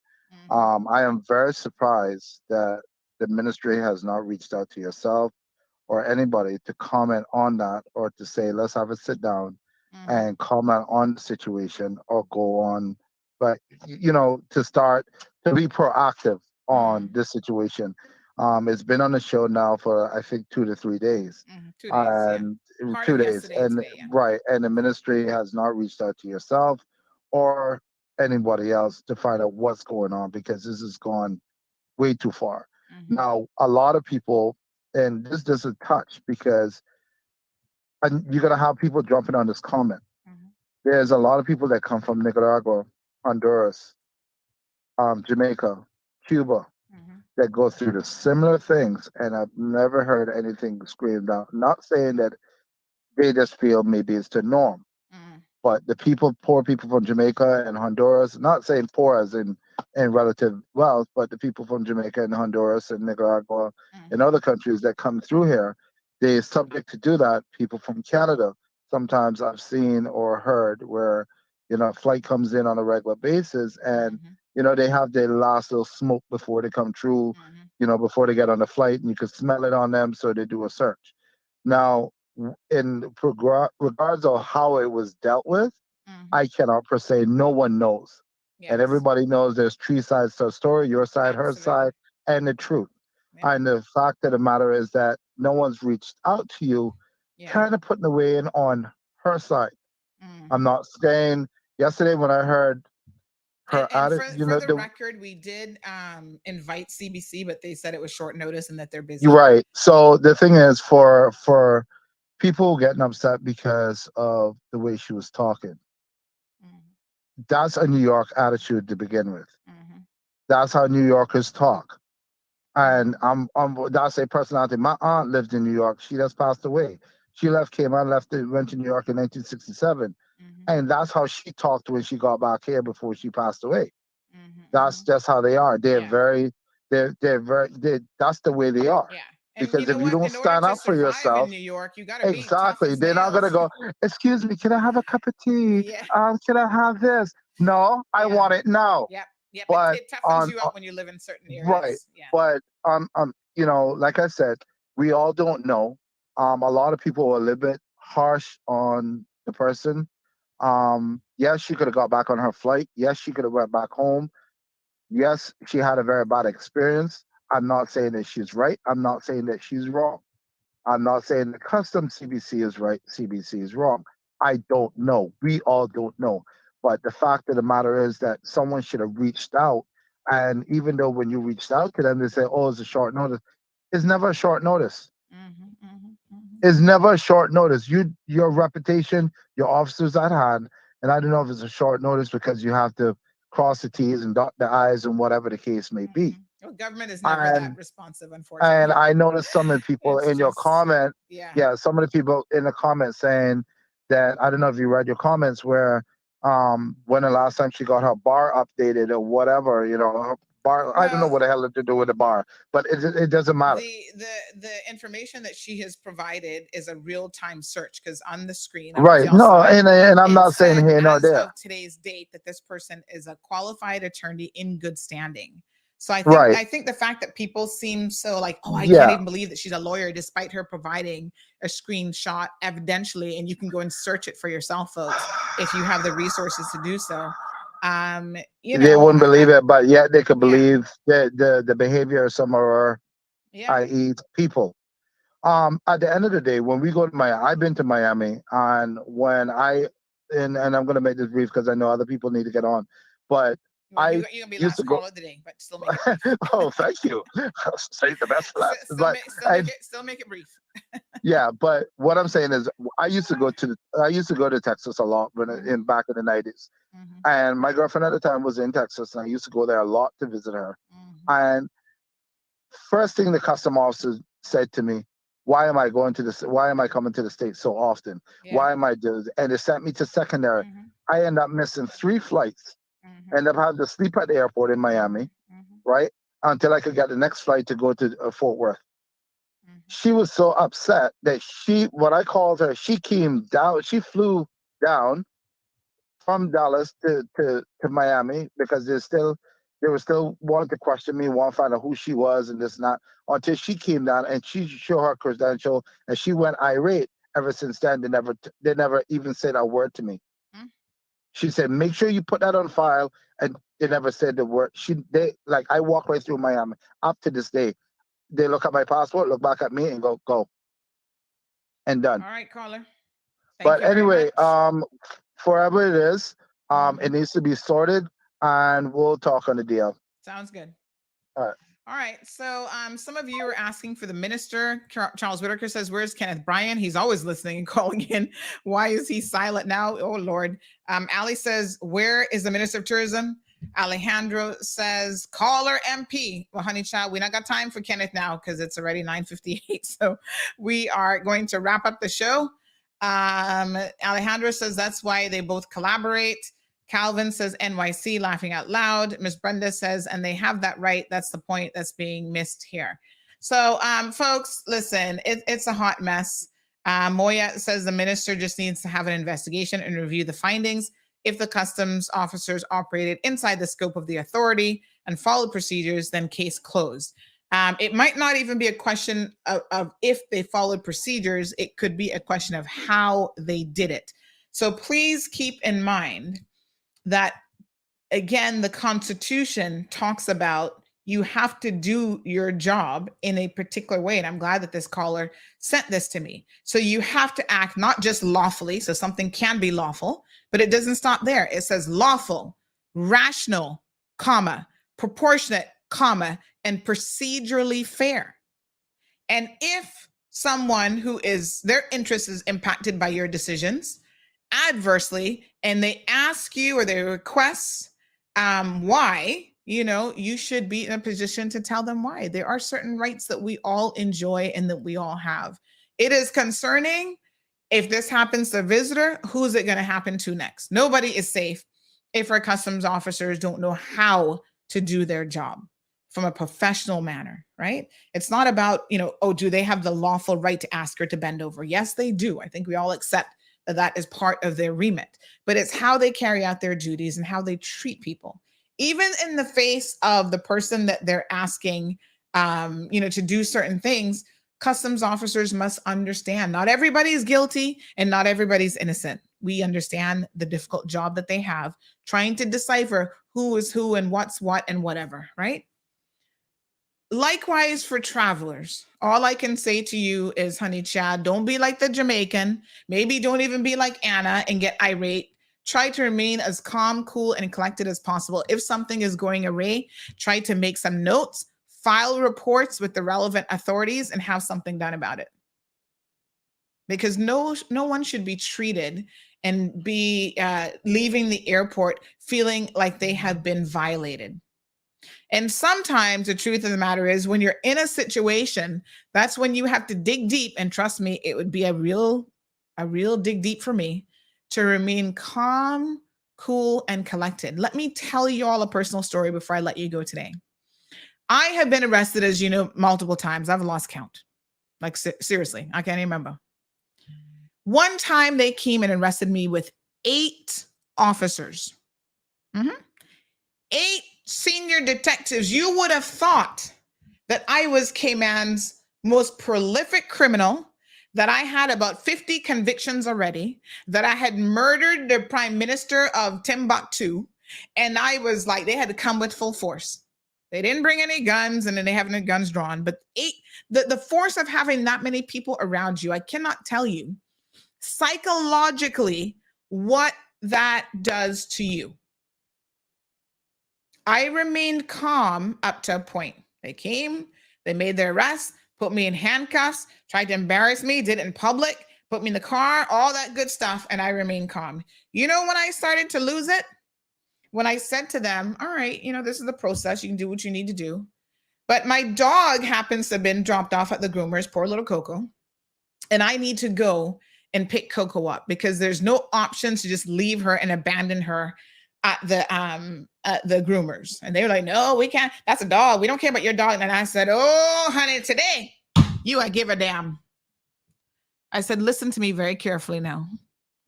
I am very surprised that the ministry has not reached out to yourself or anybody to comment on that, or to say, let's have a sit down and comment on the situation, or go on, but to start to be proactive on this situation. It's been on the show now for I think 2 to 3 days. 2 days, And 2 days, and right, and the ministry has not reached out to yourself or anybody else to find out what's going on, because this has gone way too far. Now, a lot of people, and this doesn't touch, because you're gonna have people jumping on this comment. There's a lot of people that come from Nicaragua, Honduras, Jamaica, Cuba, that go through the similar things, and I've never heard anything screamed out. Not saying that they just feel maybe it's the norm, but the poor people from Jamaica and Honduras, not saying poor as in relative wealth, but the people from Jamaica and Honduras and Nicaragua and other countries that come through here, they're subject to do that. People from Canada, sometimes I've seen or heard where, a flight comes in on a regular basis, and, they have their last little smoke before they come through, before they get on the flight, and you can smell it on them, so they do a search. Now, in regards of how it was dealt with, I cannot per se, no one knows. And everybody knows there's 3 sides to a story, your side, her side, and the truth. And the fact of the matter is that no one's reached out to you, kind of putting the weight in on her side. I'm not saying, yesterday when I heard her and for the record, we did invite CBC, but they said it was short notice and that they're busy. Right. So the thing is, for people getting upset because of the way she was talking, that's a New York attitude to begin with. That's how New Yorkers talk. And that's a personality. My aunt lived in New York. She just passed away. She left Cayman, went to New York in 1967. And that's how she talked when she got back here before she passed away. That's just how they are. They're very, that's the way they are. Yeah. And Because you know if you what? don't In order stand to up for survive yourself, in New York, you got to be tough exactly, as they're not gonna nails. go, excuse me, can I have a cup of tea? Yeah. Can I have this? No, I want it now. Yep. Yep. But It toughens you up when you live in certain areas. right. Yeah. But you know, like I said, we all don't know. A lot of people are a little bit harsh on the person. Yes, she could have got back on her flight. Yes, she could have went back home. Yes, she had a very bad experience. I'm not saying that she's right. I'm not saying that she's wrong. I'm not saying the custom CBC is right, CBC is wrong. I don't know. We all don't know. But the fact of the matter is that someone should have reached out. And even though when you reached out to them, they say, oh, it's a short notice. It's never a short notice. It's never a short notice. Your reputation, your officers at hand, and I don't know if it's a short notice because you have to cross the T's and dot the I's and whatever the case may be. Well, government is never that responsive, And unfortunately. I noticed some of the people It's in your just- comment, yeah. some of the people in the comments saying that, I don't know if you read your comments where when the last time she got her bar updated or whatever, you know, her bar, I don't know what the hell to do with the bar, but it doesn't matter. The information that she has provided is a real-time search because on the screen, Right. No, and I'm not saying here nor as there. of today's date that this person is a qualified attorney in good standing. So Right. I think the fact that people seem so like, oh, I Yeah. can't even believe that she's a lawyer, despite her providing a screenshot evidentially, and you can go and search it for yourself, folks, if you have the resources to do so. You know, They wouldn't believe it, but yet they could believe the behavior of some of our, i.e. people. At the end of the day, when we go to I've been to Miami, and when and I'm gonna make this brief because I know other people need to get on, but you're gonna be last caller today, but still make it brief. Oh, thank you. Save the best for last. Still make it brief. Yeah, but what I'm saying is, I used to go to Texas a lot when back in the 90s, and my girlfriend at the time was in Texas, and I used to go there a lot to visit her. And first thing the custom officer said to me, why am I coming to the States so often? Why am I doing this? And it sent me to secondary. I end up missing 3 flights. End up having to sleep at the airport in Miami, right? Until I could get the next flight to go to Fort Worth. She was so upset that she came down, she flew down from Dallas to Miami because they were still wanting to question me, want to find out who she was and this and that, until she came down and she showed her credential and she went irate. Ever since then, they never even said a word to me. She said, make sure you put that on file, and they never said the word. I walk right through Miami up to this day. They look at my passport, look back at me, and go, and done. All right, caller. But anyway, forever it is, it needs to be sorted, and we'll talk on the deal. Sounds good. All right. All right. So some of you are asking for the minister. Charles Whitaker says, where's Kenneth Bryan? He's always listening and calling in. Why is he silent now? Oh, Lord. Ali says, where is the Minister of Tourism? Alejandro says, caller MP. Well, honey child, we not got time for Kenneth now because it's already 9:58. So we are going to wrap up the show. Alejandro says that's why they both collaborate. Calvin says NYC, laughing out loud. Miss Brenda says, and they have that right. That's the point that's being missed here. So, folks, listen, it's a hot mess. Moya says the minister just needs to have an investigation and review the findings. If the customs officers operated inside the scope of the authority and followed procedures, then case closed. It might not even be a question of if they followed procedures. It could be a question of how they did it. So please keep in mind that, again, the Constitution talks about you have to do your job in a particular way. And I'm glad that this caller sent this to me. So you have to act not just lawfully. So something can be lawful, but it doesn't stop there. It says lawful, rational, comma, proportionate, comma, and procedurally fair. And if someone who is their interest is impacted by your decisions adversely, and they ask you or they request why, you should be in a position to tell them why. There are certain rights that we all enjoy and that we all have. It is concerning if this happens to a visitor, who's it going to happen to next? Nobody is safe if our customs officers don't know how to do their job from a professional manner, right? It's not about, do they have the lawful right to ask her to bend over? Yes, they do. I think we all accept that that is part of their remit, but it's how they carry out their duties and how they treat people, even in the face of the person that they're asking, to do certain things. Customs officers must understand not everybody's guilty and not everybody's innocent. We understand the difficult job that they have trying to decipher who is who and what's what and whatever, right? Likewise for travelers, all I can say to you is, honey Chad, don't be like the Jamaican. Maybe don't even be like Anna and get irate. Try to remain as calm, cool, and collected as possible. If something is going awry, try to make some notes, file reports with the relevant authorities, and have something done about it. Because no one should be treated and be leaving the airport feeling like they have been violated. And sometimes the truth of the matter is, when you're in a situation, that's when you have to dig deep. And trust me, it would be a real dig deep for me to remain calm, cool, and collected. Let me tell you all a personal story before I let you go today. I have been arrested, as you know, multiple times. I've lost count. Like, seriously, I can't even remember. One time they came and arrested me with 8 officers. 8 senior detectives. You would have thought that I was Cayman's most prolific criminal, that I had about 50 convictions already, that I had murdered the prime minister of Timbuktu. And I was like, they had to come with full force. They didn't bring any guns, and then they have no guns drawn. But the force of having that many people around you, I cannot tell you psychologically what that does to you. I remained calm up to a point. They came, they made their arrest, put me in handcuffs, tried to embarrass me, did it in public, put me in the car, all that good stuff, and I remained calm. You know when I started to lose it? When I said to them, all right, this is the process. You can do what you need to do. But my dog happens to have been dropped off at the groomers, poor little Coco. And I need to go and pick Coco up because there's no option to just leave her and abandon her at the groomers. And they were like, no, we can't. That's a dog. We don't care about your dog. And I said, oh, honey, today I give a damn. I said, listen to me very carefully now,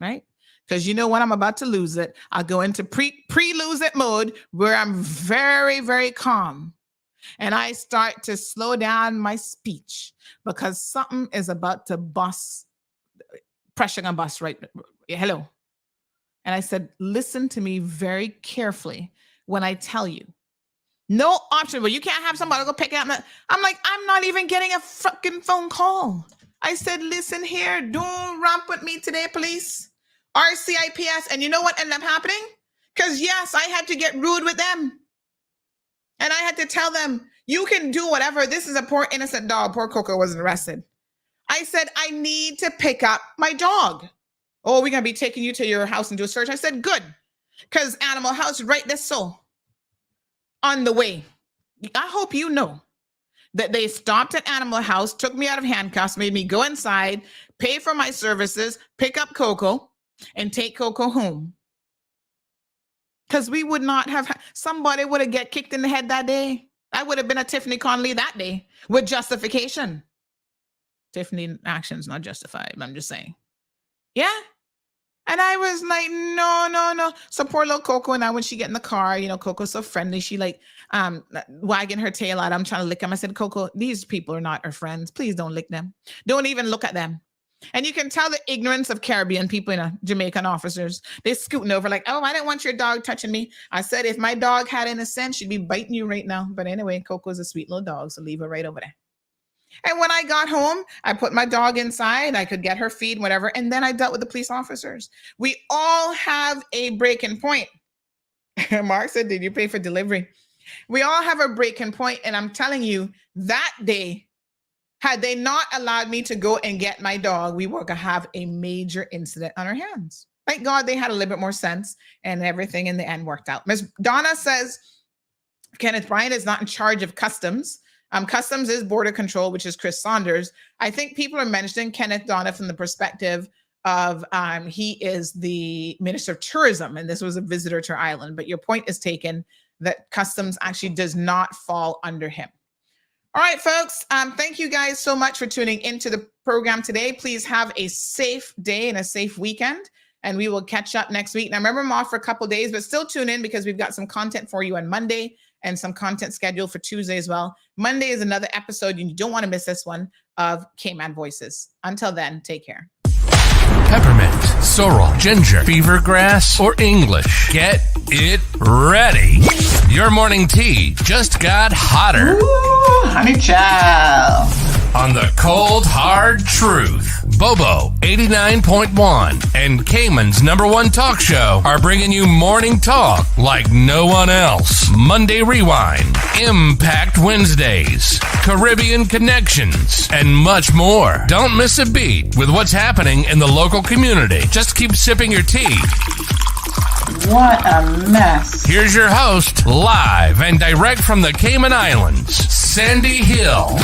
right? Because when I'm about to lose it, I'll go into pre-lose it mode where I'm very, very calm. And I start to slow down my speech because something is about to bust, pressure on bust, right? Hello. And I said, listen to me very carefully when I tell you. No option, but you can't have somebody go pick up. I'm like, I'm not even getting a fucking phone call. I said, listen here, don't romp with me today, police. Or CIPS. And you know what ended up happening? Because yes, I had to get rude with them. And I had to tell them, you can do whatever. This is a poor innocent dog. Poor Coco wasn't arrested. I said, I need to pick up my dog. Oh, we're going to be taking you to your house and do a search. I said, good. Because Animal House right this so on the way. I hope you know that they stopped at Animal House, took me out of handcuffs, made me go inside, pay for my services, pick up Coco, and take Coco home. Because we would not have, somebody would have get kicked in the head that day. I would have been a Tiffany Conley that day with justification. Tiffany action's not justified, I'm just saying. Yeah. And I was like, no. So poor little Coco, and now when she get in the car, Coco's so friendly. She like wagging her tail out. I'm trying to lick them. I said, Coco, these people are not our friends. Please don't lick them. Don't even look at them. And you can tell the ignorance of Caribbean people, Jamaican officers. They're scooting over like, oh, I didn't want your dog touching me. I said, if my dog had any sense, she'd be biting you right now. But anyway, Coco's a sweet little dog, so leave her right over there. And when I got home, I put my dog inside. I could get her feed, whatever. And then I dealt with the police officers. We all have a breaking point. Mark said, did you pay for delivery? We all have a breaking point. And I'm telling you, that day, had they not allowed me to go and get my dog, we were going to have a major incident on our hands. Thank God they had a little bit more sense and everything in the end worked out. Ms. Donna says, Kenneth Bryant is not in charge of customs. Customs is border control, which is Chris Saunders. I think people are mentioning Kenneth Donna from the perspective of he is the Minister of Tourism, and this was a visitor to our island. But your point is taken that customs actually does not fall under him. All right, folks. Thank you guys so much for tuning into the program today. Please have a safe day and a safe weekend, and we will catch up next week. Now, remember, I'm off for a couple days, but still tune in because we've got some content for you on Monday and some content scheduled for Tuesday as well. Monday is another episode, and you don't want to miss this one, of Cayman Voices. Until then, take care. Peppermint, sorrel, ginger, fever grass, or English. Get it ready. Your morning tea just got hotter. Ooh, honey child. On the Cold Hard Truth, Bobo 89.1 and Cayman's #1 talk show are bringing you morning talk like no one else. Monday Rewind, Impact Wednesdays, Caribbean Connections, and much more. Don't miss a beat with what's happening in the local community. Just keep sipping your tea. What a mess. Here's your host, live and direct from the Cayman Islands, Sandy Hill.